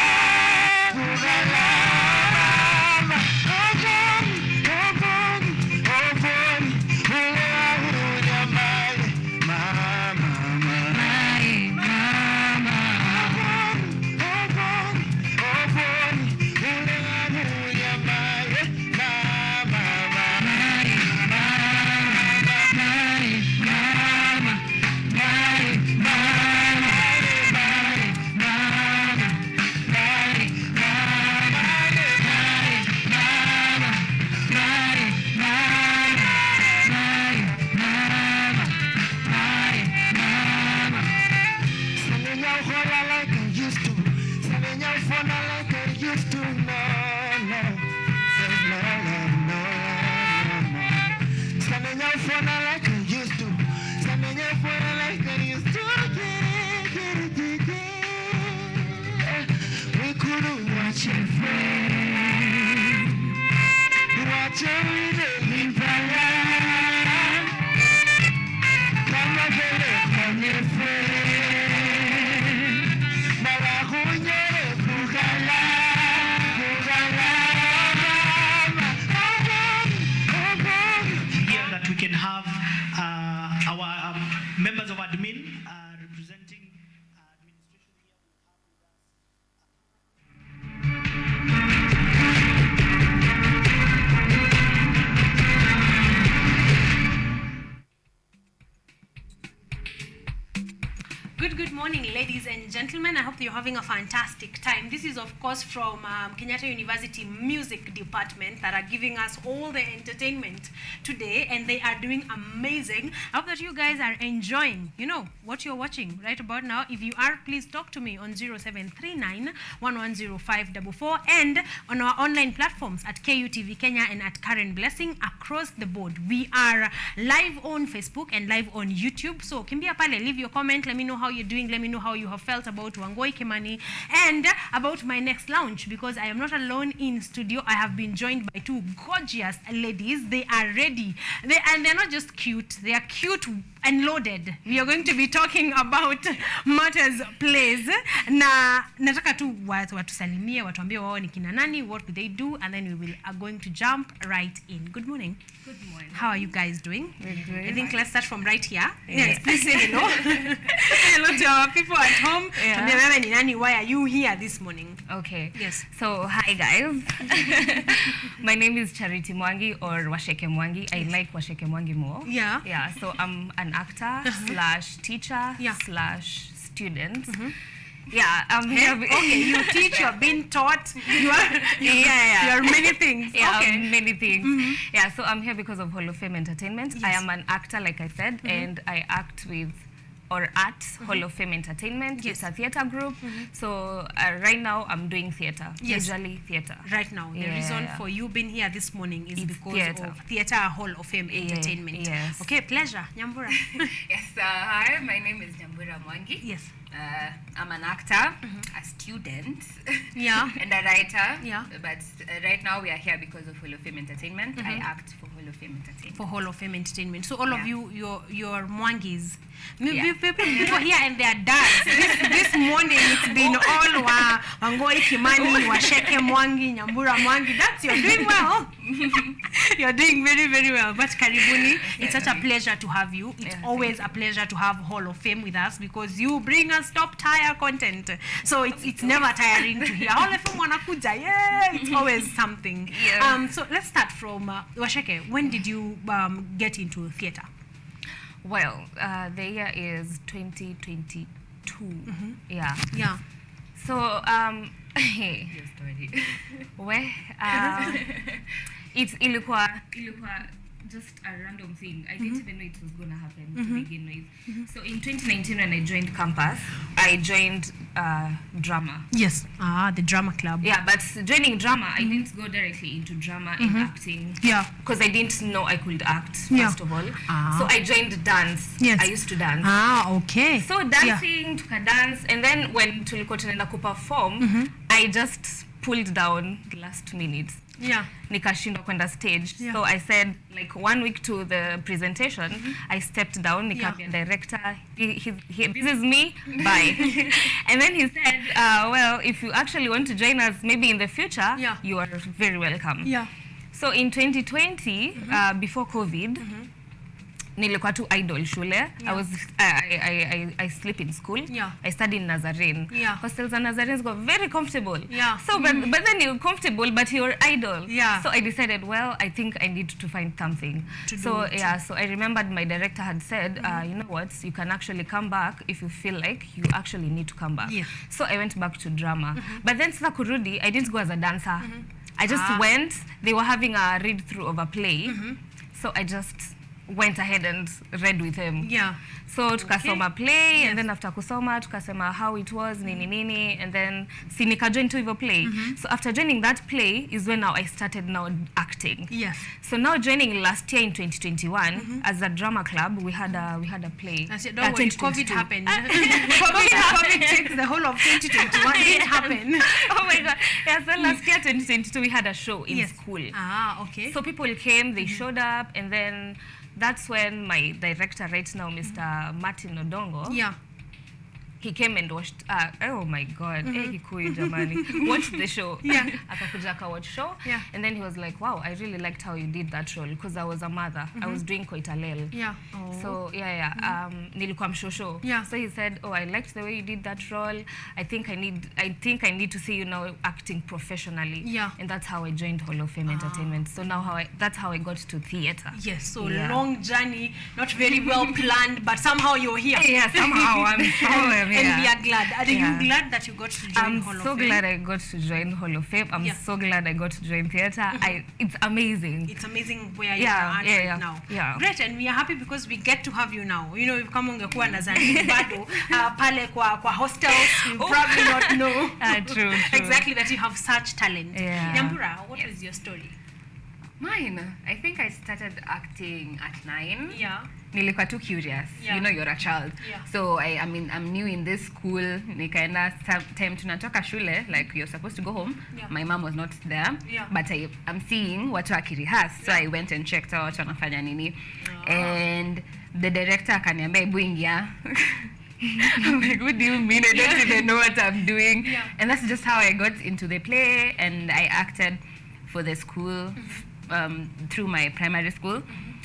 gentlemen, I hope you're having a fantastic time. This is, of course, from Kenyatta University Music Department that are giving us all the entertainment today, and they are doing amazing. I hope that you guys are enjoying, you know, what you're watching right about now. If you are, please talk to me on 0739 110544 and on our online platforms at KUTV Kenya and at CAREN Blessing across the board. We are live on Facebook and live on YouTube. So kimbia pale, leave your comment. Let me know how you're doing. Let me know how you have felt about Wangoi Kimani and about my next launch, because I am not alone in studio. I have been joined by two gorgeous ladies. They are ready. They're not just cute. They are cute and loaded. We are going to be talking about matters plays. Na nataka tu watusalimie, watuambie wao ni kina nani, what do they do, and then we are going to jump right in. Good morning. Good morning. How are you guys doing? We're good. I think let's start from right here. Yes, Please say hello. Hello to our people at home. Yeah. Tuambie wewe ni nani, why are you here this morning? Okay. Yes. So, hi guys. My name is Charity Mwangi, or Washeke Mwangi. I like Washeke Mwangi more. Yeah. Yeah. So I'm an actor slash teacher slash student. Yeah, okay, you teach, you're being taught, you are many things. Yeah, okay. Many things. Yeah, so I'm here because of Hall of Fame Entertainment. Yes. I am an actor, like I said, and I act with at Hall of Fame Entertainment. Yes. It's a theater group. So right now I'm doing theater, usually theater. Right now, the reason for you being here this morning is because of Theater Hall of Fame Entertainment. Yes. Okay, pleasure. Nyambura. Yes, hi, my name is Nyambura Mwangi. Yes. I'm an actor, a student, and a writer. Yeah. But right now we are here because of Hall of Fame Entertainment. I act for Hall of Fame Entertainment. For Hall of Fame Entertainment. So all of you, your Mwangis. People here and their dads. This morning it's been all Wangoi Kimani, Washeke Mwangi, Nyambura Mwangi. That's, you're doing well. You're doing very, very well. But Karibuni, it's such a pleasure to have you. It's always a pleasure to have Hall of Fame with us, because you bring us top tier content. So it's never tiring to hear Hall of Fame wanakuja. Yeah, it's always something. Yeah. So let's start from Washeke. When did you get into theater? Well, the year is 2022. Yeah. Yeah. So, your story. Where it's ilikuwa just a random thing. I didn't even know it was going to happen to begin with. So in 2019, when I joined campus, I joined drama. Yes. The drama club. Yeah, but joining drama, I didn't go directly into drama and acting. Yeah. Because I didn't know I could act, first of all. So I joined dance. Yes. I used to dance. Okay. So dancing, tuka dance, and then when tulikuwa tunaenda kuperform, I just pulled down last minute. Yeah. Nikashindwa kwenda stage. Yeah. So I said, like 1 week to the presentation, I stepped down. Nikamwambia director, this is me, bye. And then he said, well, if you actually want to join us maybe in the future, you are very welcome. Yeah. So in 2020, before COVID, nilikuwa tu idol shule. I sleep in school. I study in Nazarene. Hostels and Nazarenes got very comfortable. So but then you're comfortable, but you're idle. So I decided, well, I think I need to find something. So I remembered my director had said, you know what, you can actually come back if you feel like you actually need to come back. So I went back to drama. But then sasa kurudi, I didn't go as a dancer. I just went. They were having a read through of a play. So I just went ahead and read with him. So tukasoma play, and then after kusoma tukasema how it was nini, and then si nikajoin to hivyo play. So after joining that play is when now I started now acting. So now joining last year in 2021 as a drama club, we had a play. I said, don't worry, COVID happened. COVID takes the whole of 2021. It happened. Oh my God. Yeah, so last year 2022 we had a show in school. Okay. So people came, they showed up, and then that's when my director right now, Mr. Martin Odongo, he came and watched, oh my God, Kikuyu jamani, watched the show. Akakuja akawatch show, and then he was like, wow, I really liked how you did that role, because I was a mother. I was doing Koitalel. So nilikuwa mshosho. So he said, oh, I liked the way you did that role. I think I need to see you now acting professionally. And that's how I joined Hall of Fame Entertainment. So now that's how I got to theater. Yes, so long journey, not very well planned, but somehow you're here. Yeah, somehow I'm am here. And we are glad. Are you glad that you got to join Hall of Fame? I'm so glad I got to join Hall of Fame. I'm so glad I got to join theatre. It's amazing. It's amazing where you are right now. Yeah. Great, and we are happy because we get to have you now. You know, if kama ungekuwa na Zanzibar bado pale kwa hostels, you probably not know. True. Exactly, that you have such talent. Yeah. Nyambura, what is your story? Mine, I think I started acting at 9. Yeah. Nilikuwa too curious. You know, you're a child. Yeah. So I mean, I'm new in this school. Nikaenda time tunatoka shule, like you're supposed to go home. Yeah. My mom was not there. Yeah. But I'm seeing watu wakirehas. So I went and checked out watu wanafanya nini. And the director akaniambia hebu ingia. I'm like, what do you mean? I don't even know what I'm doing. Yeah. And that's just how I got into the play, and I acted for the school through my primary school.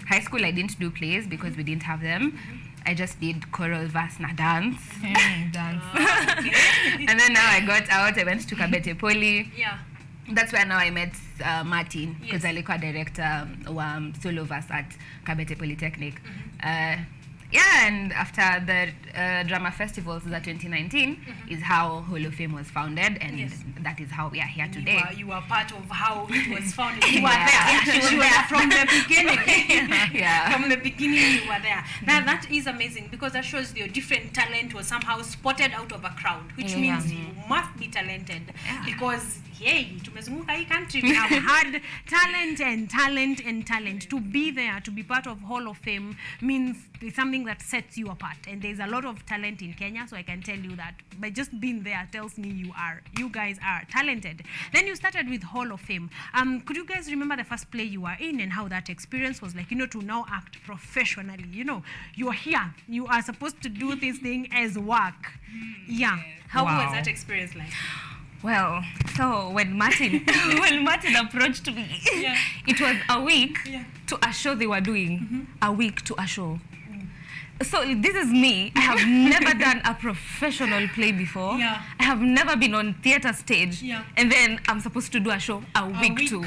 High school I didn't do plays because we didn't have them. I just did choral, verse, na dance. Dance. And then now I got out, I went to Kabete Poly. Yeah. That's where now I met Martin, because alikuwa director wa solo verse at Kabete Polytechnic. Yeah, and after the drama festivals, the 2019 is how Hall of Fame was founded, and that is how we are here today. You are part of how it was founded. You were there. You were there from the beginning. From the beginning, you were there. Now that is amazing, because that shows your different talent was somehow spotted out of a crowd, which means you must be talented. Because tumezunguka hii country, we have had talent and talent and talent. To be there, to be part of Hall of Fame means it's something that sets you apart, and there's a lot of talent in Kenya, so I can tell you that by just being there tells me you guys are talented. Then you started with Hall of Fame. Could you guys remember the first play you were in and how that experience was like, to now act professionally? You're here, you are supposed to do this thing as work. How was that experience like? Well, so when Martin approached me, it was a week to a show they were doing. A week to a show. So this is me. I have never done a professional play before. I have never been on theater stage. And then I'm supposed to do a show a week to.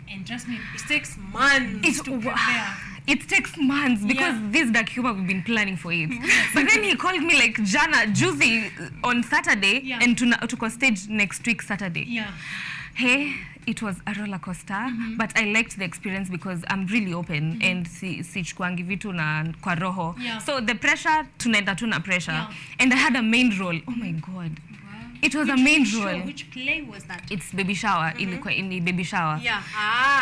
And trust me, it takes months to prepare. It takes months because this dark humor we've been planning for it. But then he called me like juicy on Saturday and to go stage next week Saturday. Hey, it was a roller coaster, but I liked the experience because I'm really open and sichukuangi vitu na kwa roho. So the pressure, tunaenda tu na pressure. And I had a main role. Oh my God. It was a main role. Which play was that? It's Baby Shower. In Baby Shower. Yeah.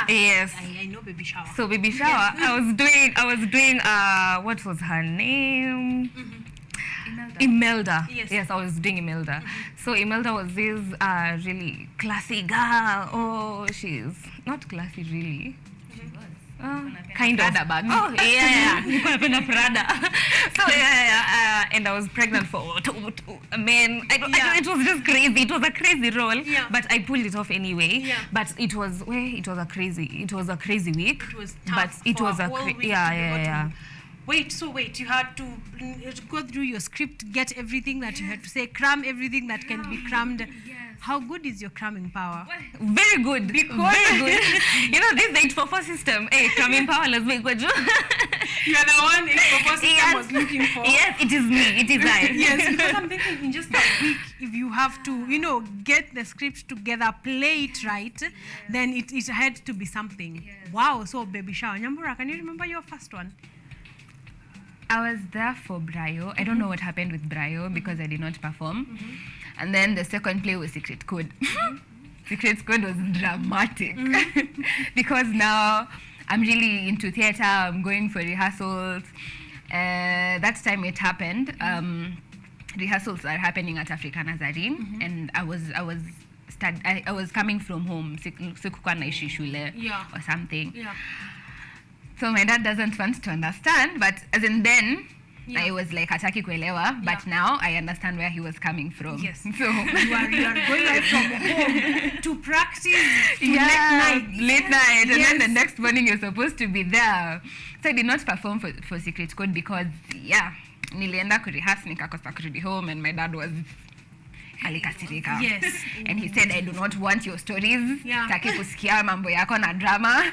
Yes. I know Baby Shower. So Baby Shower, I was doing what was her name? Imelda. Yes, I was doing Imelda. So Imelda was this really classy girl. Oh, she's not classy really. Kind of. Oh, yeah. Prada. So, and I was pregnant for 2 men. It was just crazy. It was a crazy role, but I pulled it off anyway. But it was a crazy week. It was tough, but it was a Wait, you had to go through your script, get everything that you had to say, cram everything that can be crammed. How good is your cramming power? Very good. Very good. This 844 system. Hey, cramming power, let's make good. You're the one 844 system was looking for. Yes, it is me. It is I. Yes, because I'm thinking in just a week, if you have to, get the script together, play it right, then it had to be something. Wow, so Baby Shower. Nyambura, can you remember your first one? I was there for Brayo. I don't know what happened with Brayo because I did not perform. And then the second play was Secret Code. Secret Code was dramatic because now I'm really into theater. I'm going for rehearsals. That time it happened. Rehearsals are happening at Africa Nazarene, and I was coming from home. Sikukuwa naishi shule or something. So my dad doesn't want to understand, but as in then, I was like hataki kuelewa, but now I understand where he was coming from. Yes. So you are going right from home to practice to late night, and then the next morning you're supposed to be there. So I did not perform for Secret Code because nilienda kurihas nikakosa kurudi home, and my dad was alikasirika. Yes. And he said, I do not want your stories. Taki kusikia mambo yako na drama.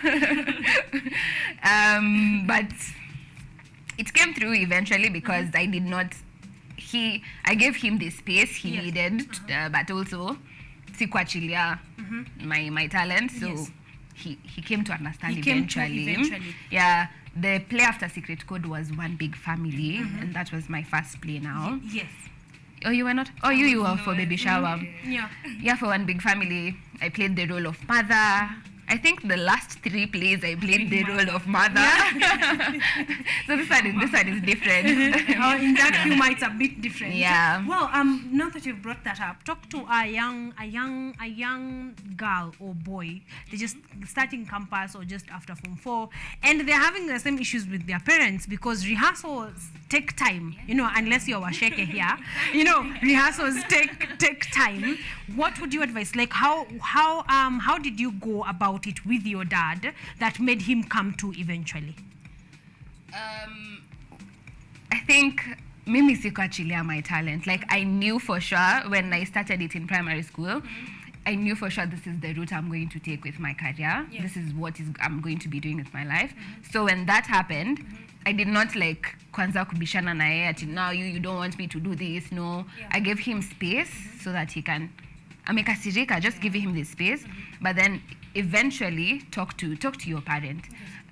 But it came through eventually because I did not I gave him the space he needed, but also sikuachilia my talent. So he came to understand eventually. Yeah, the play after Secret Code was One Big Family, and that was my first play now. Yes. Oh, you were not? Oh, you were for Baby Shower. Yeah. Yeah, for One Big Family, I played the role of mother. I think the last 3 plays I played the role of mother. So this one is different. In that humor, it's a bit different. Yeah. Well, now that you've brought that up, talk to a young girl or boy. They're just starting campus or just after Form 4, and they're having the same issues with their parents because rehearsals take time. Unless you're Washeke here, rehearsals take time. What would you advise? Like how did you go about it with your dad that made him come to eventually? I think mimi sikuachilia my talent. Like I knew for sure when I started it in primary school, I knew for sure this is the route I'm going to take with my career. Yes. This is what I'm going to be doing with my life. So when that happened, I did not like kwanza kubishana na yeye ati now you don't want me to do this. No, I gave him space so that he can amekasirika, just give him this space, but then eventually talk to your parent.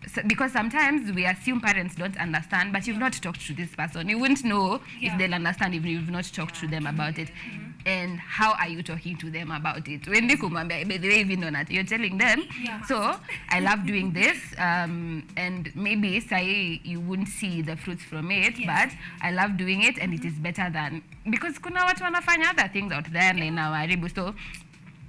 So, because sometimes we assume parents don't understand, but you've not talked to this person. You wouldn't know if they'll understand if you've not talked to them about it. And how are you talking to them about it? When they come, by the way, even on that, you're telling them. So I love doing this, and maybe say you wouldn't see the fruits from it, but I love doing it, and it is better than because kuna watu wanafanya other things out there na inawaharibu. So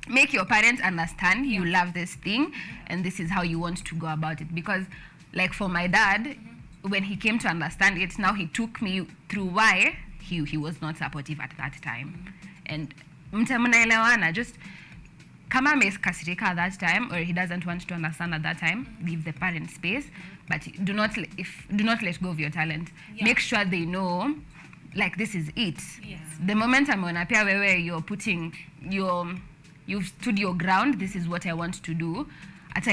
make your parents understand you love this thing and this is how you want to go about it. Because like for my dad, when he came to understand it, now he took me through why he was not supportive at that time. And mnaelewana, just kama amekasirika at that time or he doesn't want to understand at that time, give the parents space, but do not let go of your talent. Make sure they know like this is it. The moment ameona pia wewe you've stood your ground, this is what I want to do. So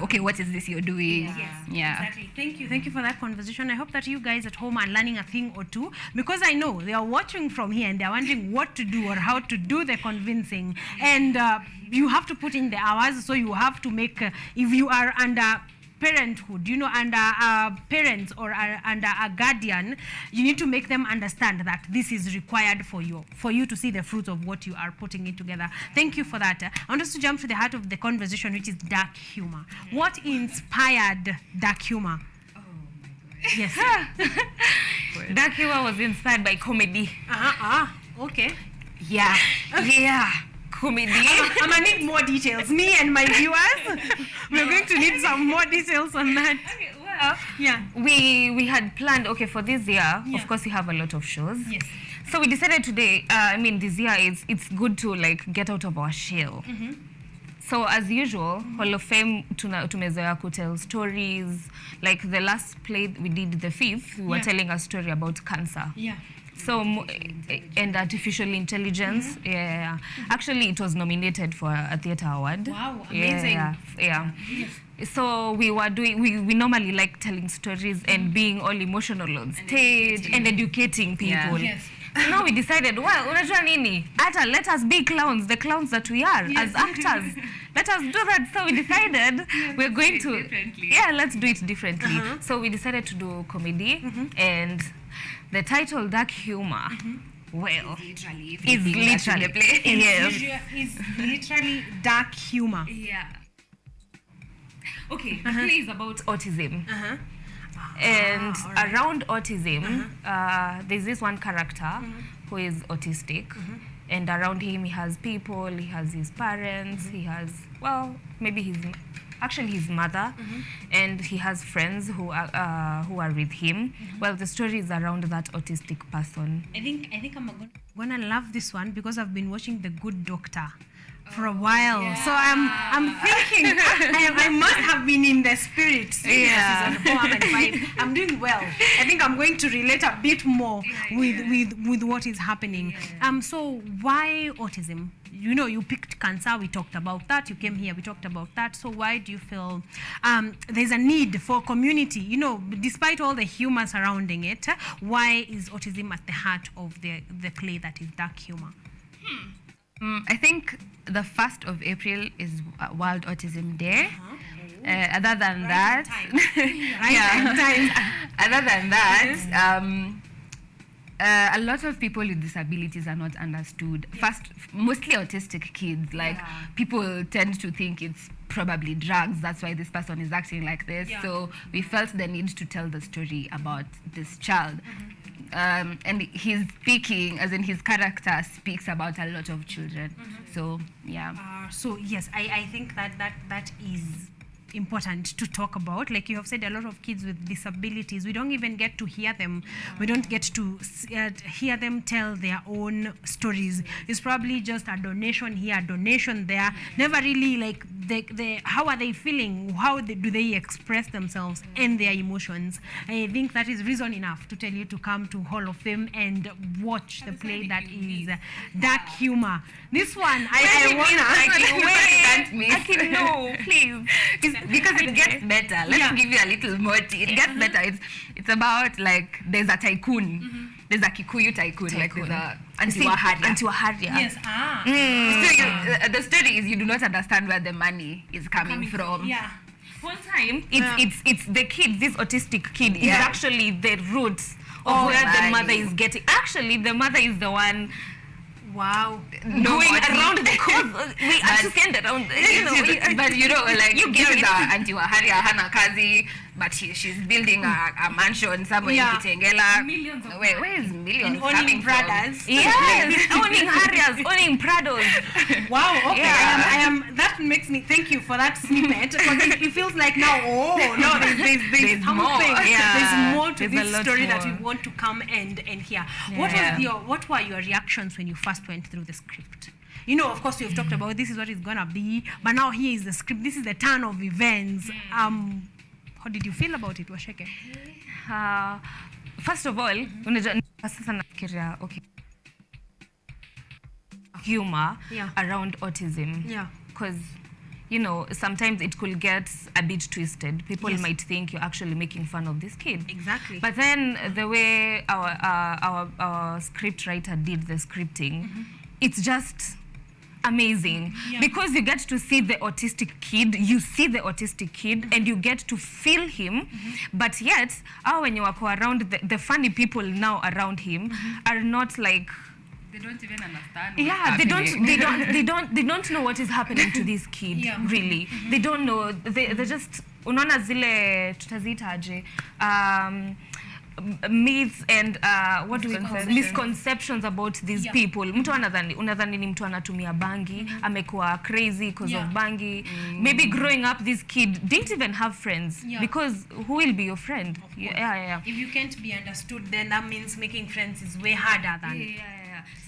okay, what is this you're doing? Exactly. Thank you for that conversation. I hope that you guys at home are learning a thing or two, because I know they are watching from here and they're wondering what to do or how to do the convincing, and you have to put in the hours. So you have to make if you are under parenthood, under parents or under a guardian, you need to make them understand that this is required for you to see the fruits of what you are putting it together. Thank you for that. I want us to jump to the heart of the conversation, which is dark humor. What inspired dark humor? Oh my God. Yes. Dark humor was inspired by comedy. Okay. Yeah. Comedy. I'm gonna need more details. Me and my viewers, we're going to need some more details on that. Okay, well, we had planned. Okay, for this year, of course, we have a lot of shows. Yes. So we decided today. This year it's good to like get out of our shell. So as usual, Hall of Fame tumezoea to tell stories. Like the last play we did, the 5th, we were telling a story about cancer. So, and artificial intelligence, Actually, it was nominated for a theatre award. Wow, amazing. Yeah. So we were doing, we normally like telling stories and being all emotional on stage and educating people. So now we decided, well, unajua nini? Let us be clowns, the clowns that we are as actors. Let us do that. So we decided we're going to, let's do it differently. So we decided to do comedy, and the title Dark Humor, well, is literally dark humor. Okay, the play is about autism. And around autism, there's this one character who is autistic. And around him, he has people, he has his parents, he has, well, maybe his mother, and he has friends who are with him. Well, the story is around that autistic person. I think I'm gonna love this one because I've been watching The Good Doctor. for a while. So I'm thinking I must have been in the spirit. Season 4 and 5. I'm doing well. I think I'm going to relate a bit more with what is happening. So why autism? You know, you picked cancer, we talked about that. You came here, we talked about that. So why do you feel there's a need for community? You know, despite all the humor surrounding it, why is autism at the heart of the play that is Dark Humor? I think the 1st of April is World Autism Day. Other than that, other than that, a lot of people with disabilities are not understood. First, mostly autistic kids. Like people tend to think it's probably drugs. That's why this person is acting like this. So we felt the need to tell the story about this child. And he's speaking, as in his character speaks about a lot of children. So so yes, I think that is important to talk about. Like you have said, a lot of kids with disabilities, we don't even get to hear them. We don't get to hear them tell their own stories. It's probably just a donation here, a donation there. Never really like how are they feeling? How do they express themselves and their emotions? I think that is reason enough to tell you to come to Hall of Fame and watch the play that is Dark Humor. This one, I can know, please. Because it gets better. Let's give you a little more tea. It gets better. It's about like there's a tycoon. There's a Kikuyu tycoon. Like there's a Antiwaharia. Yes. So the story is you do not understand where the money is coming from. Yeah. Whole time it's the kid, this autistic kid is actually the roots of where the mother is getting. Actually, the mother is the one. Wow. Going around the cause. We understand around. But you know, like you give it Antiwaharia Hana Kazi, but she's building a mansion somewhere in Kitengela. Millions of where is millions owning coming brothers. From? Yes, owning Harriers, owning Prados. Wow. Okay. I am. That makes me. Thank you for that snippet. Because it feels like now. Oh no, there's something. More. There's more to this story that we want to come and hear. What were your reactions when you first went through the script? You know, of course, we've talked about this is what it's gonna be, but now here is the script. This is the turn of events. How did you feel about it, Washeke? First of all, sasa nafikiria okay, humor around autism. Because you know, sometimes it could get a bit twisted. People might think you're actually making fun of this kid. Exactly. But then the way our script writer did the scripting, it's just amazing. Because you get to see the autistic kid, and you get to feel him, but yet when you walk around, the funny people now around him are not like, they don't even understand. They don't know what is happening to this kid. Really, they don't know. They just unaona zile tutazitaje myths and what do we call misconceptions about these people. Mtu unadhani ni mtu anatumia bangi, amekuwa crazy because of bangi. Maybe growing up this kid didn't even have friends because who will be your friend? If you can't be understood, then that means making friends is way harder than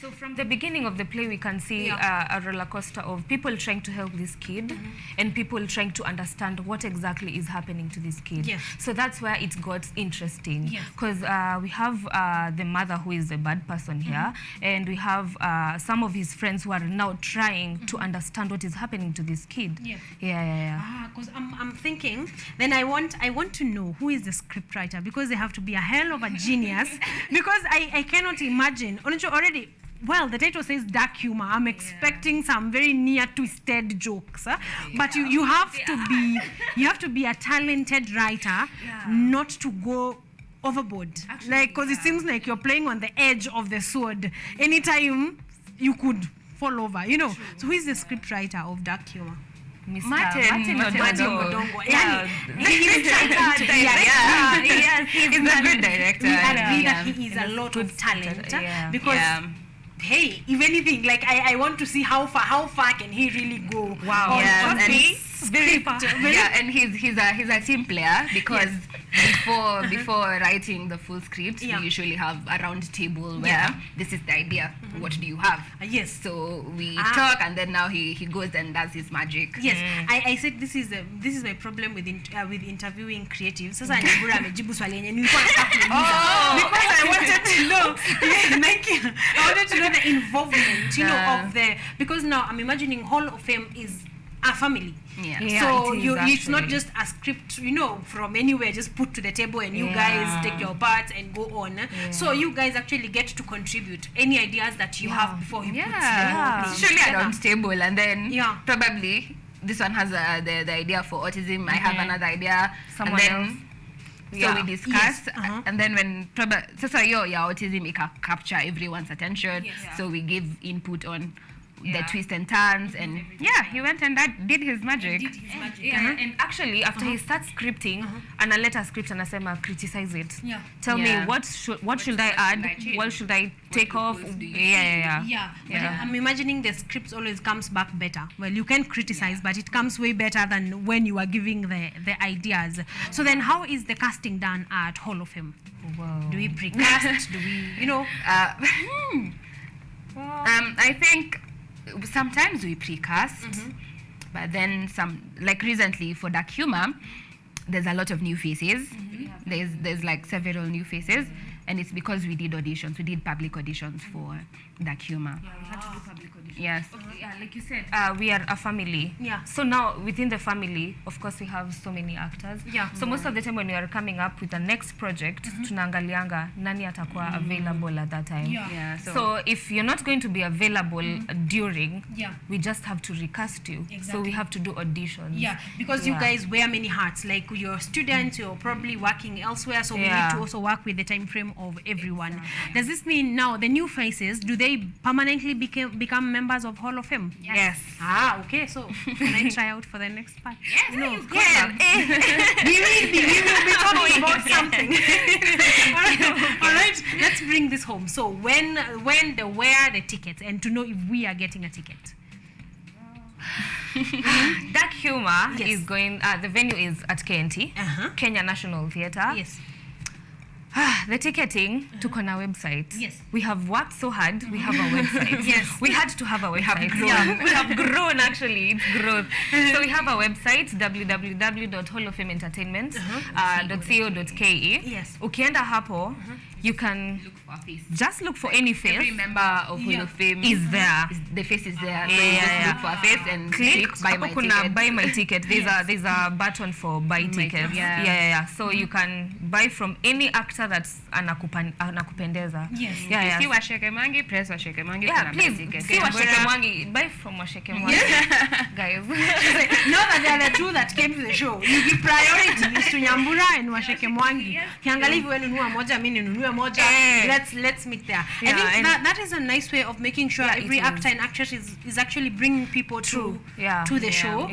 So from the beginning of the play, we can see a roller coaster of people trying to help this kid and people trying to understand what exactly is happening to this kid. So that's where it got interesting. Because we have the mother who is a bad person here, and we have some of his friends who are now trying to understand what is happening to this kid. Because I'm thinking, then I want to know who is the scriptwriter, because they have to be a hell of a genius. Because I cannot imagine. Already, well, the title says dark humor. I'm expecting some very near twisted jokes, but you have to be a talented writer, not to go overboard. Like, because it seems like you're playing on the edge of the sword. Anytime you could fall over, you know. So who is the scriptwriter of Dark Humor? Martin Odongo. He's a good director. He is a lot of talent because hey, if anything, like I want to see how far can he really go. Wow. On And very far. Yeah, and he's a team player because before writing the full script, we usually have a round table where this is the idea. What do you have? Yes. So we talk, and then now he goes and does his magic. Yes. I said this is my problem with interviewing creatives. Sasa Nyambura amejibu swali yenye nilikuwa nataka kuuliza. Because I wanted to know. I wanted to know the involvement, of the, because now I'm imagining Hall of Fame is a family. So it's not just a script, from anywhere just put to the table and you guys take your parts and go on. So you guys actually get to contribute any ideas that you have before he puts them. It's usually a round table, and then probably this one has the idea for autism. I have another idea. Someone else. So we discuss, and then when your autism, it can capture everyone's attention. So we give input on the twists and turns, and he went and did his magic. And actually after he starts scripting, and I let a script and I say, criticize it. Tell me what should I add, what should I take off. But I'm imagining the scripts always comes back better. Well, you can criticize, but it comes way better than when you are giving the ideas. So then how is the casting done at Hall of Fame? Do we precast? Do we I think sometimes we precast, but then like recently for Dark Humor, there's a lot of new faces. There's like several new faces, and it's because we did auditions. We did public auditions for Dark Humor. Yeah, we had to do public auditions. Yes. Okay, like you said, we are a family. So now within the family, of course, we have so many actors. So most of the time when we are coming up with the next project, tunaangalianga nani atakuwa available at that time. So if you're not going to be available during, we just have to recast you. So we have to do auditions. Because you guys wear many hats. Like you're students, you're probably working elsewhere, so we need to also work with the time frame of everyone. Does this mean now the new faces, do they permanently become members of Hall of Fame? Yes. Okay. So can I try out for the next part? Yes, no. you can. We will be talking about something. All right. Let's bring this home. So where the tickets, and to know if we are getting a ticket. Dark Humor is going. The venue is at KNT, Kenya National Theatre. Yes. The ticketing took on our website. Yes. We have worked so hard. We have a website. Yes. We had to have a website. We have grown actually. It's growth. So we have a website, www.hallofameentertainment.co.ke. Yes. Ukienda hapo, you can just look for any face. Every member of Hall of Fame is there. The face is there. So you just look for a face and click buy my ticket. Buy my ticket. There's a button for buy tickets. So you can buy from any actor that's anakupendeza. Yes. See Washeke Mwangi, press Washeke Mwangi. Please see Washeke Mwangi. Buy from Washeke Mwangi. Guys. Now that there are the two that came to the show, you give priority to Nyambura and Washeke Mwangi. Kiangalia hivi wewe nunua moja, mimi ninunue moja. Let's meet there. I think that is a nice way of making sure every actor and actress is actually bringing people to the show.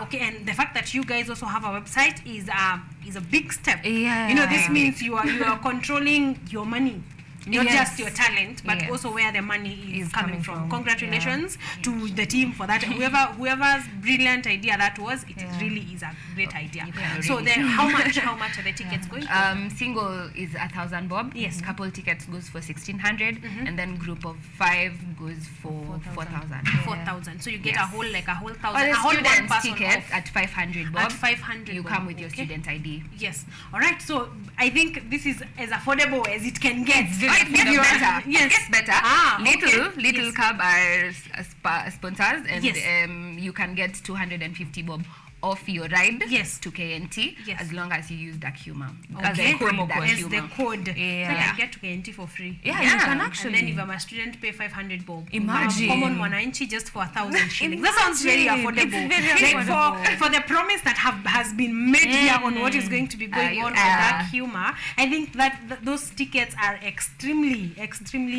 Okay, and the fact that you guys also have a website is a big step. This means you are controlling your money. Not just your talent, but also where the money is coming from. Congratulations to the team for that. Whoever's brilliant idea that was, it really is a great idea. So then, how much are the tickets going for? Single is 1,000 bob. Yes. Couple tickets goes for 1,600, and then group of 5 goes for 4,000. 4,000. So you get a whole 1,000. Or the student tickets at 500 bob. At 500. You come with your student ID. Yes. All right. So I think this is as affordable as it can get. It gets better. Yes. It gets better. Little Cab are sponsors, and you can get 250 bob off your ride to KNT as long as you use Dark Humor. As the code. The code. So you can get to KNT for free. You can actually. And then if I'm a student, pay 500 bob. Imagine. Common mwananchi just for 1,000 shillings. That sounds very affordable. It's very affordable. For the promise that has been made here on what is going to be going on with Dark Humor, I think that those tickets are extremely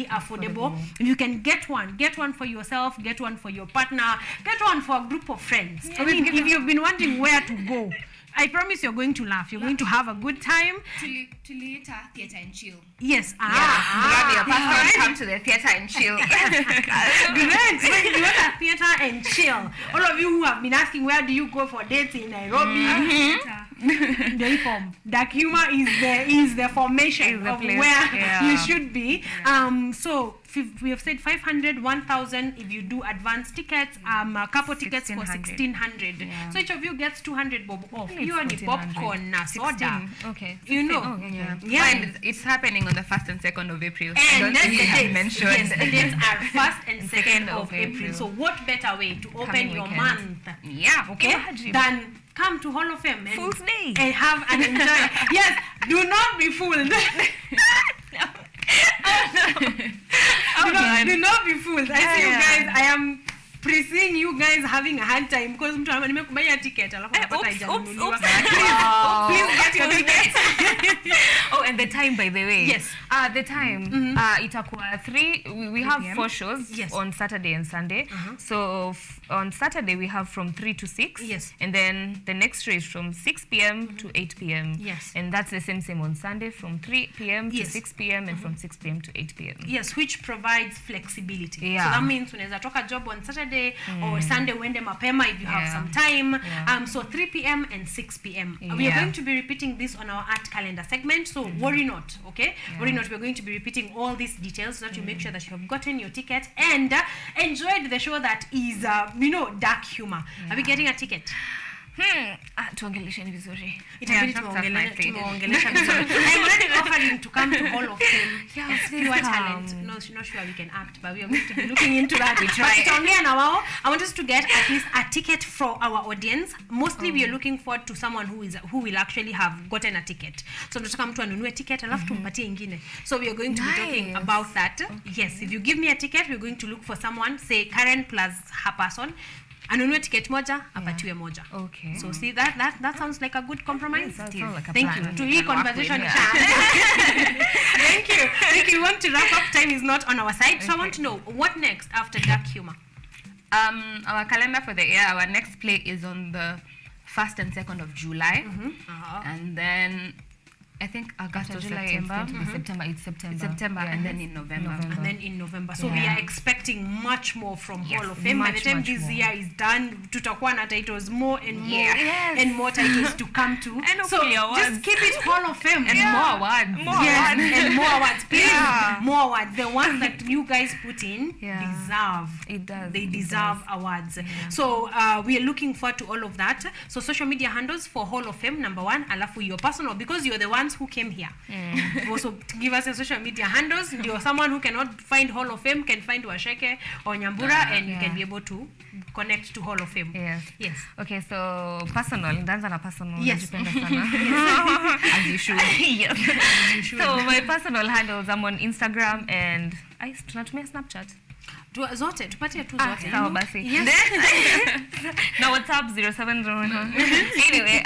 affordable. And you can get one for yourself, get one for your partner, get one for a group of friends. I mean, if you've been wondering where to go, I promise you're going to laugh. You're going to have a good time. Tuliita theatre and chill. Yes. Grab your popcorn, come to the theatre and chill. Great. So you want a theatre and chill. All of you who have been asking, where do you go for dates in Nairobi? The form. Dark humor is the formation of where you should be. So we have said 500, 1,000 if you do advance tickets, a couple tickets for 1,600. Yeah. So each of you gets 200 bob off. You and the popcorn, soda. Okay. You know. And it's happening on the 1st and 2nd of April. And I don't think I have mentioned. Yes, the dates are 1st and 2nd of April. So what better way to open your month? Yeah. Okay. Than come to Hall of Fame and have an enjoy. Yes, do not be fooled. Do not be fooled. I see you guys. I am seeing you guys having a hard time because mtu anasema nimekubaya ticket alafu unapata haijanunuliwa. Please get your ticket. And the time, by the way. Yes. The time itakuwa 3. We have 4 shows on Saturday and Sunday. So on Saturday we have from 3 to 6. Yes. And then the next show is from 6 p.m. to 8 p.m. Yes. And that's the same on Sunday from 3 p.m. to 6 p.m. and from 6 p.m. to 8 p.m. Yes, which provides flexibility. Yeah. So that means unaweza toka job on Saturday or Sunday uende mapema if you have some time. So 3 p.m. and 6 p.m. We are going to be repeating this on our art calendar segment. So worry not, okay? Worry not. We're going to be repeating all these details so that you make sure that you have gotten your ticket and enjoyed the show that is, dark humor. Are we getting a ticket? Tuongelesheni vizuri. Itabidi tuongelesha vizuri. I'm already offering to come to Hall of Fame. Yes, pure talent. Not sure we can act, but we are going to be looking into that. We try. I want us to get at least a ticket for our audience. Mostly we are looking forward to someone who will actually have gotten a ticket. So tunataka mtu anunue ticket alafu tumpatie ingine. So we are going to be talking about that. Yes, if you give me a ticket, we're going to look for someone, say Karen plus her person. Anunue ticket moja, apatiwe moja. Okay. So see that sounds like a good compromise. Yes, like Thank you. To hii conversation. Thank you. We want to wrap up. Time is not on our side. So I want to know what next after dark humor. Our calendar for the year. Our next play is on the 1st and 2nd of July, and then I think August or September. It's September, and then in November. So we are expecting much more from Hall of Fame. By the time this year is done, tutakuwa na titles more and more and more titles to come to. So just keep it Hall of Fame and more awards. And more awards. Please, more awards. The ones that you guys put in deserve. It does. They deserve awards. So we are looking forward to all of that. So social media handles for Hall of Fame, number 1, alafu your personal, because you're the ones who came here. Also give us your social media handles. You're someone who cannot find Hall of Fame can find Washeke or Nyambura and you can be able to connect to Hall of Fame. Yes. Okay, so personal. Danza na personal. Yes. As you should. Yes. As you should. So my personal handles, I'm on Instagram and tunatumia Snapchat. Zote, tupatie tu zote. Sawa basi. Yes. Na WhatsApp 0701. Anyway,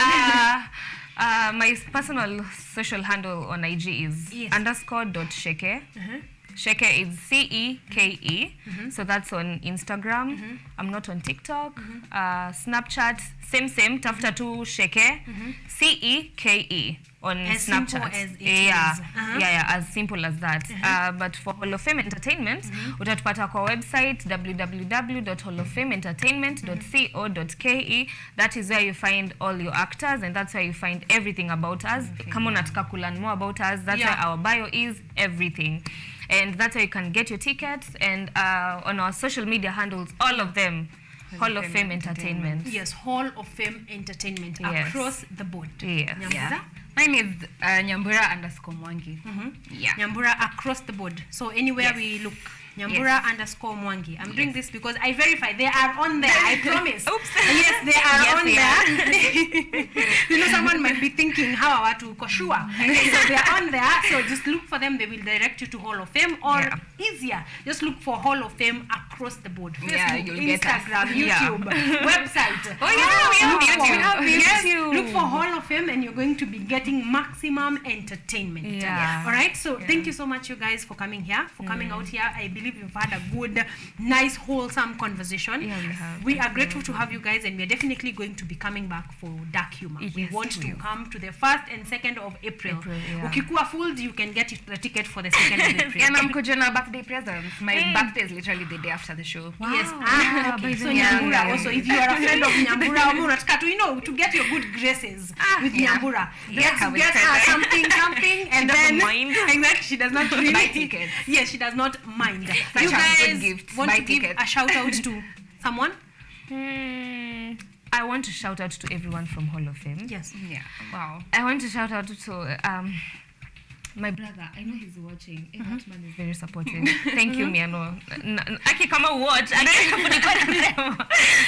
my personal social handle on IG is _.sheke. Sheke is CEKE. So that's on Instagram. I'm not on TikTok. Snapchat, same. Tafuta tu Sheke. CEKE on Snapchat. As simple as that. But for Hall of Fame Entertainment, utatupata kwa website www.halloffameentertainment.co.ke. That is where you find all your actors and that's where you find everything about us. Kama unataka kulearn more about us, that's where our bio is, everything. And that's how you can get your tickets. And on our social media handles, all of them, Hall of Fame Entertainment. Yes, Hall of Fame Entertainment across the board. Yes. Mine is Nyambura _Mwangi. Nyambura across the board. So anywhere we look, Nyambura _Mwangi. I'm doing this because I verify they are on there. I promise. Oops. Yes, they are on there. Someone might be thinking, how are to Koshua? So they are on there. So just look for them. They will direct you to Hall of Fame or easier. Just look for Hall of Fame across across the board. Facebook, Yeah, you'll get us. Instagram, Yeah. YouTube, website. Oh, yeah, we have Look YouTube. for- We have Yes, YouTube. look for Hall of Fame and you're going to be getting maximum entertainment. Yeah. All right. So thank you so much, you guys, for coming here, for coming out here. I believe you've had a good, nice, wholesome conversation. Yeah, we have. We are grateful to have you guys, and we are definitely going to be coming back for Dark Humor. We Yes, want we to will. come to the 1st and 2nd of April. Yeah. Ukikuwa fooled, you can get the ticket for the 2nd of April. And I'm kuja na birthday presents. My birthday is literally the day after the show. Wow. Yes. Okay. So Nyambura also, if you are a friend of Nyambura, unataka to, to get your good graces with Nyambura, let's I'm get her excited. something, and doesn't then mind. exactly, she does not really Buy tickets. Yes, she does not mind. Such You a guys good gift. want Buy to give tickets. a shout out to someone? I want to shout out to everyone from Hall of Fame. Yes. Yeah. Wow. I want to shout out to my brother. I know he's watching. That man is very supportive. Thank you, Miano. Aki kama watch. I don't know.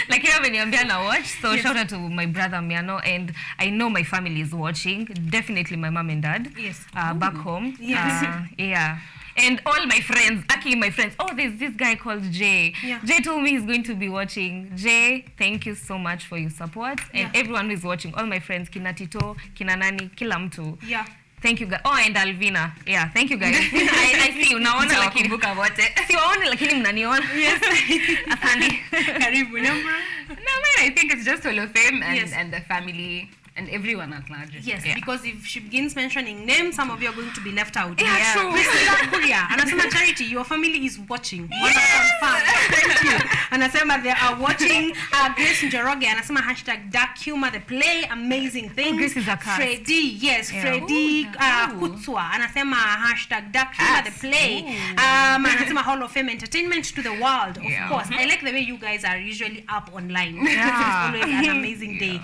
Like you ameniambia na watch. So shout out to my brother Miano, and I know my family is watching. Definitely my mom and dad. Yes. Back home. Yes. Yeah. And all my friends, Aki, my friends. Oh, there's this guy called Jay. Yeah. Jay told me he's going to be watching. Jay, thank you so much for your support. And everyone who is watching, all my friends, kina Tito, kina Nani, kila mtu. Yeah. Thank you guys. Oh, and Alvina. Yeah, thank you guys. I see you. Naona lakini buka wote. Siwaoni lakini mnaniona. Yes. Asante. Karibu number. No, man, I think it's just Hall of Fame and, Yes. and the family and everyone at large. Yes, Yeah. because if she begins mentioning names, some of you are going to be left out. Yeah, true. Priscilla Kuria, anasema Charity, your family is watching. Thank you. Anasema they are watching. Grace Njoroge, anasema hashtag Dark Humor, the play, amazing things. Grace is a cast. Freddy, yes, Yeah. Freddy Kutswa, anasema hashtag Dark Humor, the play. Anasema Hall of Fame entertainment to the world, of course. I like the way you guys are usually up online. Yeah. It's always an amazing day.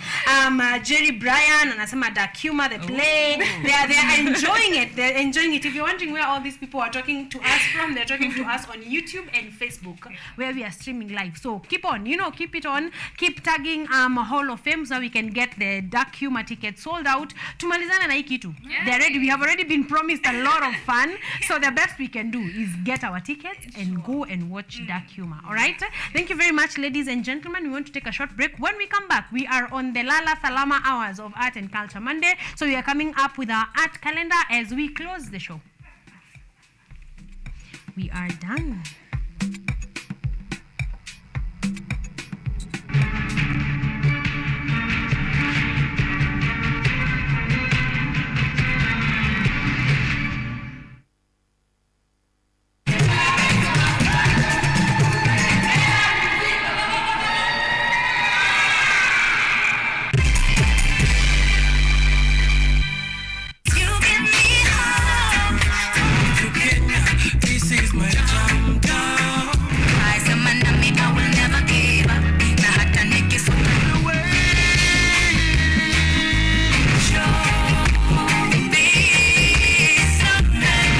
Jerry Brian anasema Dark Humor, the play. They are enjoying it. They're enjoying it. If you're wondering where all these people are talking to us from, they're talking to us on YouTube and Facebook, where we are streaming live. So keep on, keep it on. Keep tagging Hall of Fame so we can get the Dark Humor tickets sold out. Tumalizana na hii kitu. They're ready. We have already been promised a lot of fun. So the best we can do is get our tickets and go and watch Dark Humor. All right. Thank you very much, ladies and gentlemen. We want to take a short break. When we come back, we are on the Lala Salama hours of Art and Culture Monday. So we are coming up with our art calendar as we close the show. We are done. This is my jam down. I said, man, I will never give up. Na hata nikisonga away. Show me something.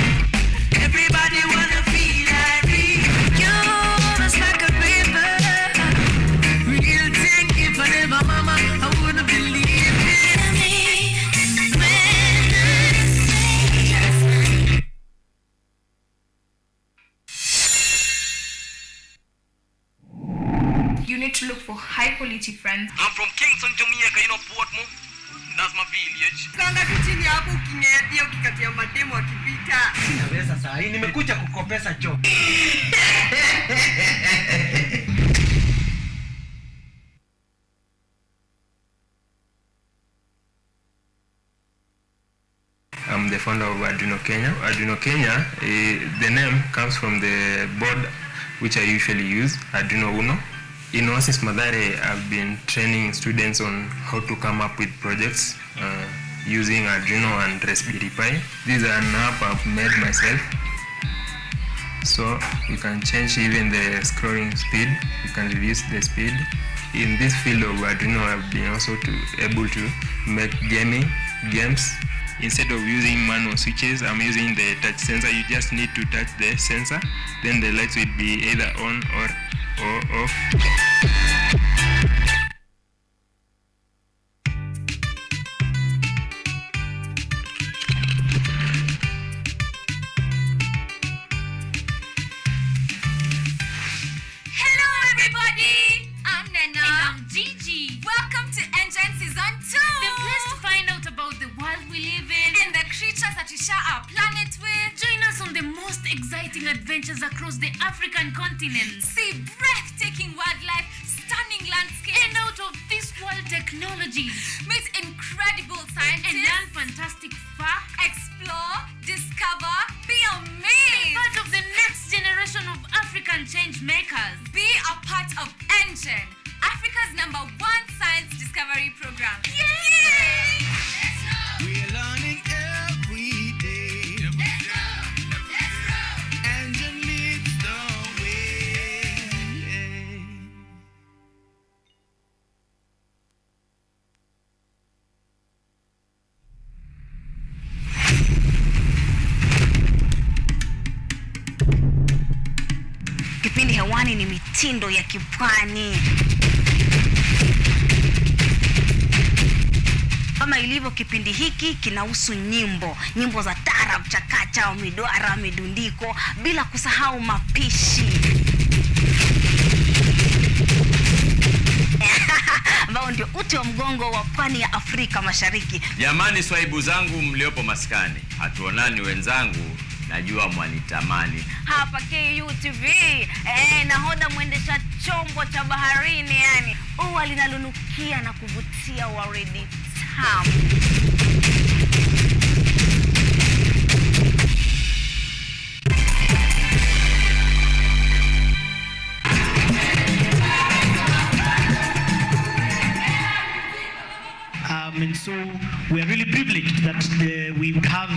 Everybody wanna feel like me. You're just like a river. Real thing, if I never mama, I wouldn't believe it. Tell me when I say You need to look for high quality friends. I'm from Kingston, Jamaica, Portmore. That's my village. Kanga tu chini hapo ukinyetia ukikatia mademo akipita. Naweza saa hii nimekuja kukopesa choo. I'm the founder of Arduino Kenya. Arduino Kenya, the name comes from the board which I usually use, Arduino Uno. In Oasis Madare, I've been training students on how to come up with projects using Arduino and Raspberry Pi. This is an app I've made myself. So you can change even the scrolling speed, you can reduce the speed. In this field of Arduino, I've been also able to make games. Instead of using manual switches, I'm using the touch sensor. You just need to touch the sensor, then the lights will be either on or off. our planet with. Join us on the most exciting adventures across the African continent. See breathtaking wildlife, stunning landscapes, and out of this world technologies. Meet incredible scientists and learn fantastic facts. Explore, discover, be amazed. Be part of the next generation of African change makers. Be a part of Engine, Africa's #1 science discovery program. Yay! We're learning every day. Let's go. Engine leads the way. Kipindi hewani ni mitindo ya kipwani. Kama ilivyo kipindi hiki kinahusu nyimbo za taarab, chakacha, midwara, midundiko, bila kusahau mapishi. Ambao ndio uti wa mgongo wa pwani ya Afrika Mashariki. Jamani swaibu zangu mliopo maskani, hatuonani wenzangu, najua mwanitamani. Hapa KUTV, nahodha mwendesha chombo cha baharini, yani ua linalonukia na kuvutia waridi tamu. And so we are really privileged that we would have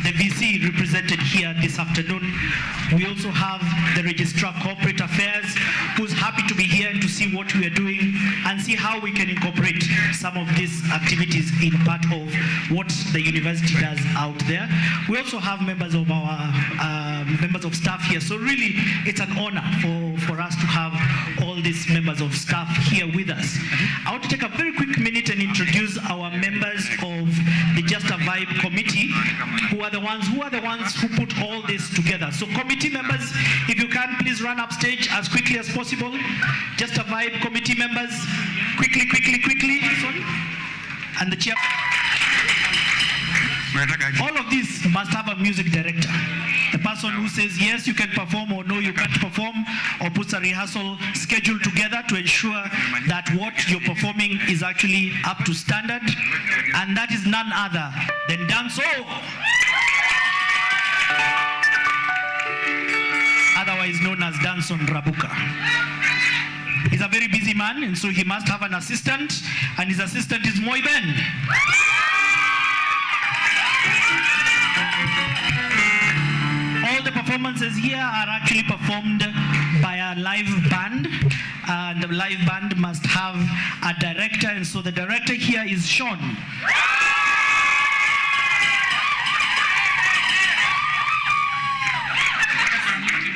the VC represented here this afternoon. We also have the Registrar of Corporate Affairs, who's happy to be here and to see what we are doing and see how we can incorporate some of these activities in part of what the university does out there. We also have members of our members of staff here. So really, it's an honor for us to have all these members of staff here with us. I want to take a very quick minute and introduce our members of the Just a Vibe committee, who are the ones who put all this together. So committee members, if you can, please run upstage as quickly as possible. Just a Vibe committee members, quickly. Sorry. And the chair. All of this must have a music director. The person who says yes, you can perform, or no, you can't perform, or puts a rehearsal schedule together to ensure that what you're performing is actually up to standard. And that is none other than Danso, otherwise known as Danson Rabuka. He's a very busy man, and so he must have an assistant, and his assistant is Moiben. All the performances here are actually performed by a live band, and the live band must have a director, and so the director here is Sean.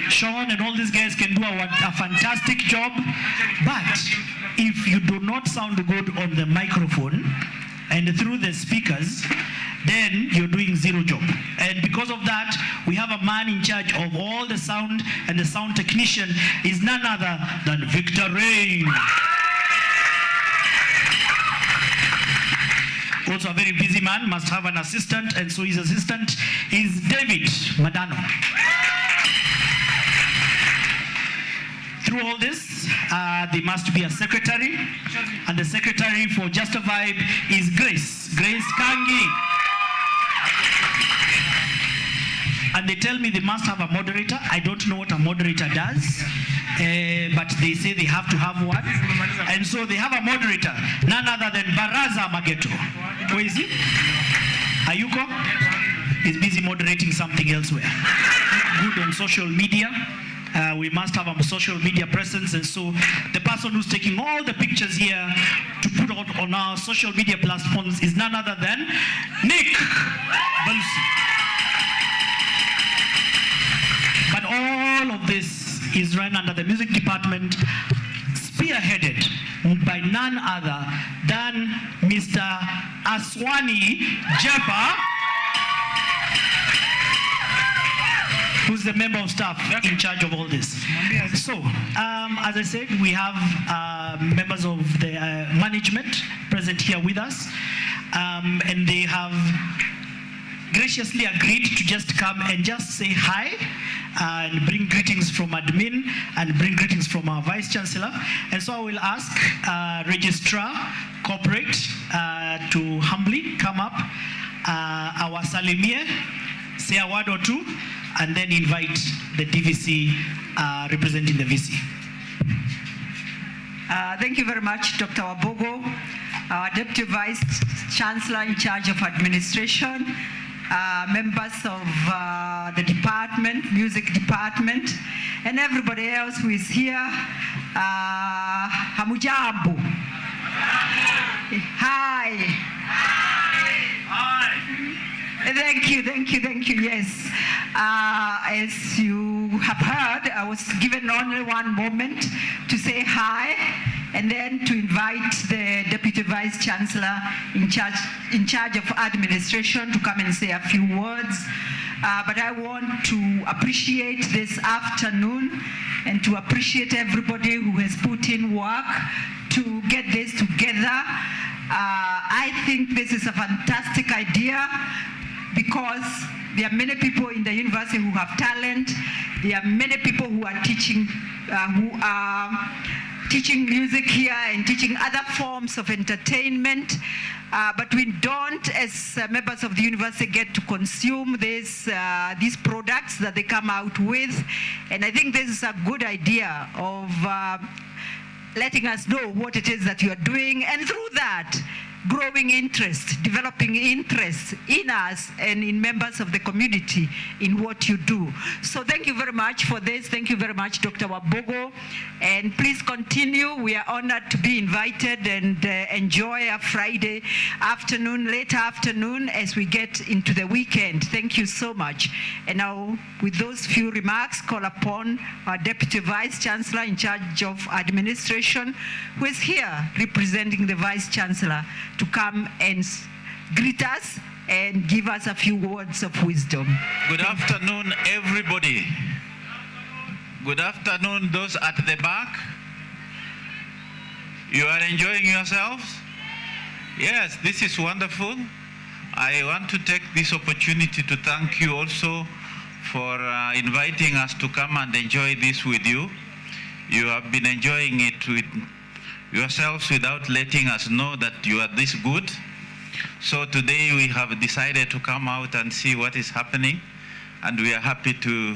Sean and all these guys can do a fantastic job, but if you do not sound good on the microphone and through the speakers, then you're doing zero job. And because of that, we have a man in charge of all the sound, and the sound technician is none other than Victor Rain. Also a very busy man, must have an assistant, and so his assistant is David Madano. Through all this, there must be a secretary, and the secretary for Just a Vibe is Grace Kangi. And they tell me they must have a moderator. I don't know what a moderator does, but they say they have to have one. And so they have a moderator, none other than Baraza Mageto. Where is he? Ayuko? He's busy moderating something elsewhere. Good on social media. We must have a social media presence, and so the person who's taking all the pictures here to put out on our social media platforms is none other than Nick Balusi. But all of this is run under the music department, spearheaded by none other than Mr. Aswani Jepa, who's the member of staff in charge of all this. So, as I said, we have members of the management present here with us, and they have graciously agreed to just come and just say hi and bring greetings from admin and bring greetings from our Vice Chancellor. And so I will ask Registrar Corporate to humbly come up, our Salimie, say a word or two, and then invite the DVC representing the VC. Thank you very much, Dr. Wabogo, our Deputy Vice Chancellor in charge of administration, members of the department, music department, and everybody else who is here. Hamujambo. Hi. Hi. Thank you. Yes. As you have heard, I was given only one moment to say hi and then to invite the Deputy Vice Chancellor in charge of administration to come and say a few words. But I want to appreciate this afternoon and to appreciate everybody who has put in work to get this together. I think this is a fantastic idea, because there are many people in the university who have talent. There are many people who are teaching music here and teaching other forms of entertainment. But we don't, as members of the university, get to consume these products that they come out with. And I think this is a good idea of letting us know what it is that you are doing, and through that, growing interest, developing interest in us and in members of the community in what you do. So thank you very much for this. Thank you very much, Dr. Wabogo. And please continue. We are honored to be invited, and enjoy a Friday afternoon, late afternoon, as we get into the weekend. Thank you so much. And now, with those few remarks, call upon our Deputy Vice Chancellor in charge of administration, who is here representing the Vice Chancellor, to come and greet us and give us a few words of wisdom. Good afternoon, everybody. Good afternoon, those at the back. You are enjoying yourselves? Yes, this is wonderful. I want to take this opportunity to thank you also for inviting us to come and enjoy this with you. You have been enjoying it with yourselves without letting us know that you are this good. So today we have decided to come out and see what is happening, and we are happy to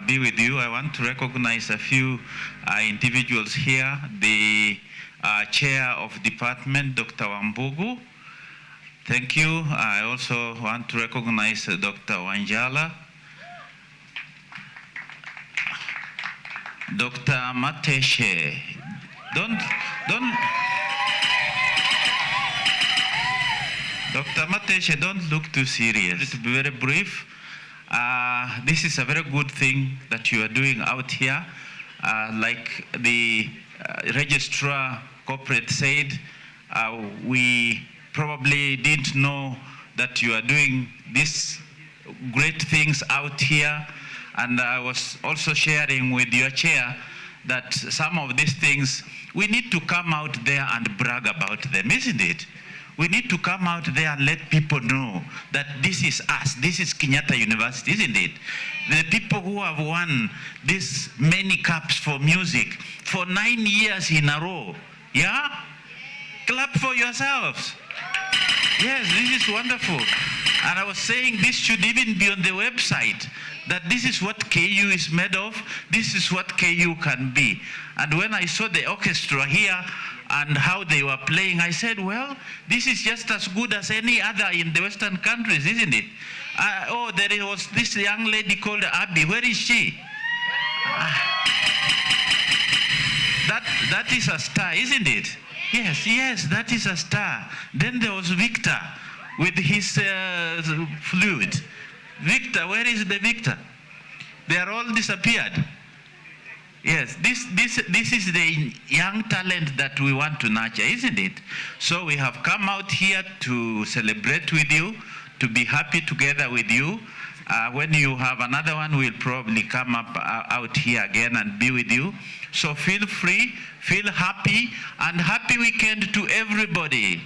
be with you. I want to recognize a few individuals here. The chair of department, Dr. Wambugu. Thank you. I also want to recognize Dr. Wanjala, Dr. Mateshe. Don't. Dr. Mateshe, don't look too serious. To be very brief, this is a very good thing that you are doing out here. Like the registrar corporate said, we probably didn't know that you are doing these great things out here. And I was also sharing with your chair that some of these things, we need to come out there and brag about them, isn't it? We need to come out there and let people know that this is us, this is Kenyatta University, isn't it? The people who have won this many cups for music for 9 years in a row, yeah? Clap for yourselves. Yes, this is wonderful. And I was saying this should even be on the website, that this is what KU is made of, this is what KU can be. And when I saw the orchestra here and how they were playing, I said, well, this is just as good as any other in the Western countries, isn't it? Oh, there was this young lady called Abby. Where is she? That is a star, isn't it? Yes, that is a star. Then there was Victor with his flute. Victor, where is the Victor? They are all disappeared. Yes, this is the young talent that we want to nurture, isn't it? So we have come out here to celebrate with you, to be happy together with you. When you have another one, we'll probably come up out here again and be with you. So feel free, feel happy, and happy weekend to everybody.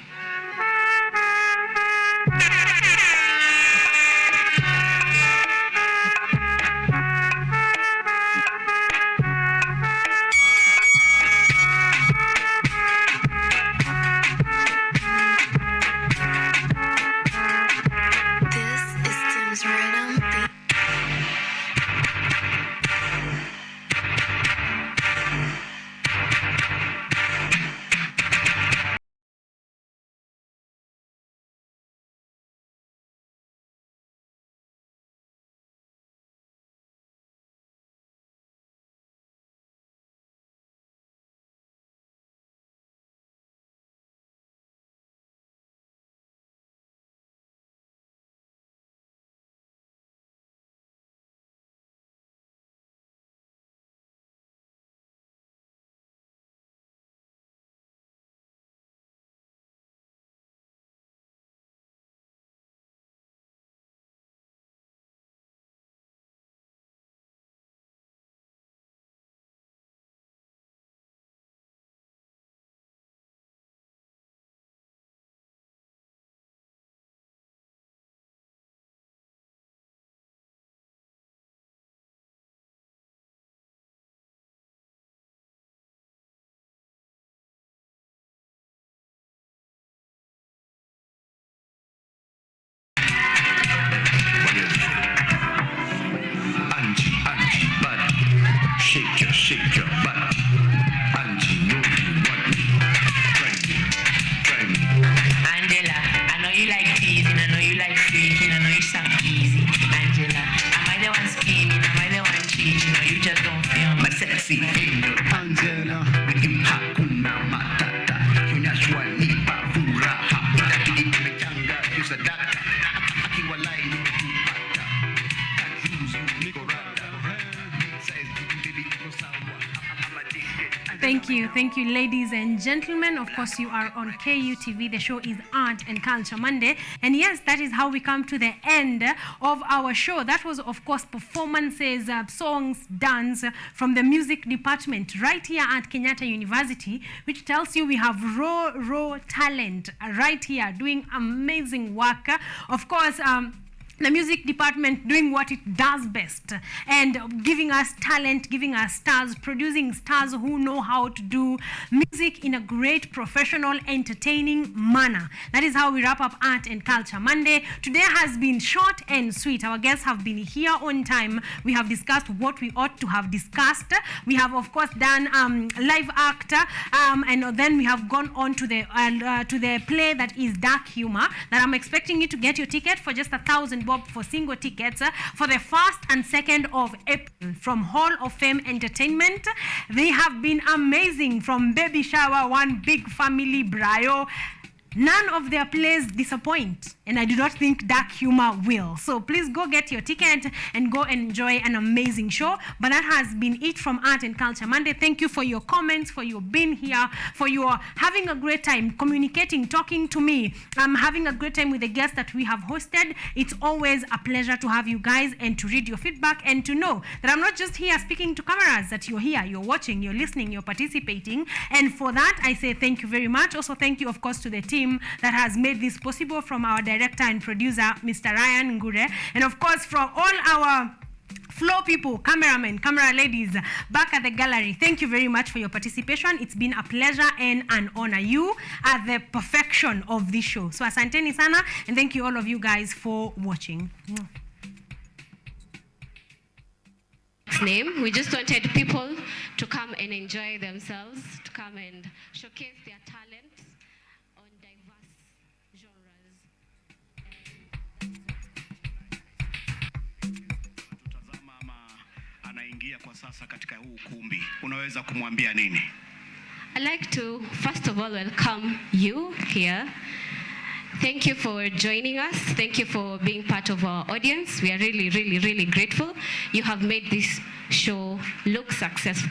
Angela, with you hakuna matata, kionyeshwa nipa furaha, lakini imechanga kisa data, akiwalai nimetupata, kazuzu niko rada, mid-size baby niko sawa, I'm addicted. Thank you, ladies and gentlemen. Of course, you are on KUTV. The show is Art and Culture Monday. And yes, that is how we come to the end of our show. That was, of course, performances, songs, dance from the music department right here at Kenyatta University, which tells you we have raw talent right here doing amazing work. Of course, the music department doing what it does best and giving us talent, giving us stars, producing stars who know how to do music in a great, professional, entertaining manner. That is how we wrap up Art and Culture Monday. Today has been short and sweet. Our guests have been here on time. We have discussed what we ought to have discussed. We have, of course, done live act, and then we have gone on to the play that is Dark Humor, that I'm expecting you to get your ticket for just 1,000 bob for single tickets for the 1st and 2nd of April from Hall of Fame Entertainment. They have been amazing, from Baby Shower, One Big Family, Brayo. None of their plays disappoint, and I do not think Dark Humor will. So please go get your ticket and go enjoy an amazing show. But that has been it from Art and Culture Monday. Thank you for your comments, for your being here, for your having a great time, communicating, talking to me. I'm having a great time with the guests that we have hosted. It's always a pleasure to have you guys and to read your feedback and to know that I'm not just here speaking to cameras, that you're here, you're watching, you're listening, you're participating. And for that, I say thank you very much. Also, thank you, of course, to the team that has made this possible, from our director and producer, Mr. Ryan Ngure, and of course from all our floor people, cameramen, camera ladies back at the gallery. Thank you very much for your participation. It's been a pleasure and an honor. You are the perfection of this show. So asanteni sana, and thank you all of you guys for watching. Name. We just wanted people to come and enjoy themselves, to come and showcase their talent on diverse genres. Tutazama ama anaingia kwa sasa katika huu ukumbi, unaweza kumwambia nini? I'd like to first of all welcome you here. Thank you for joining us. Thank you for being part of our audience. We are really, really, really grateful. You have made this show look successful.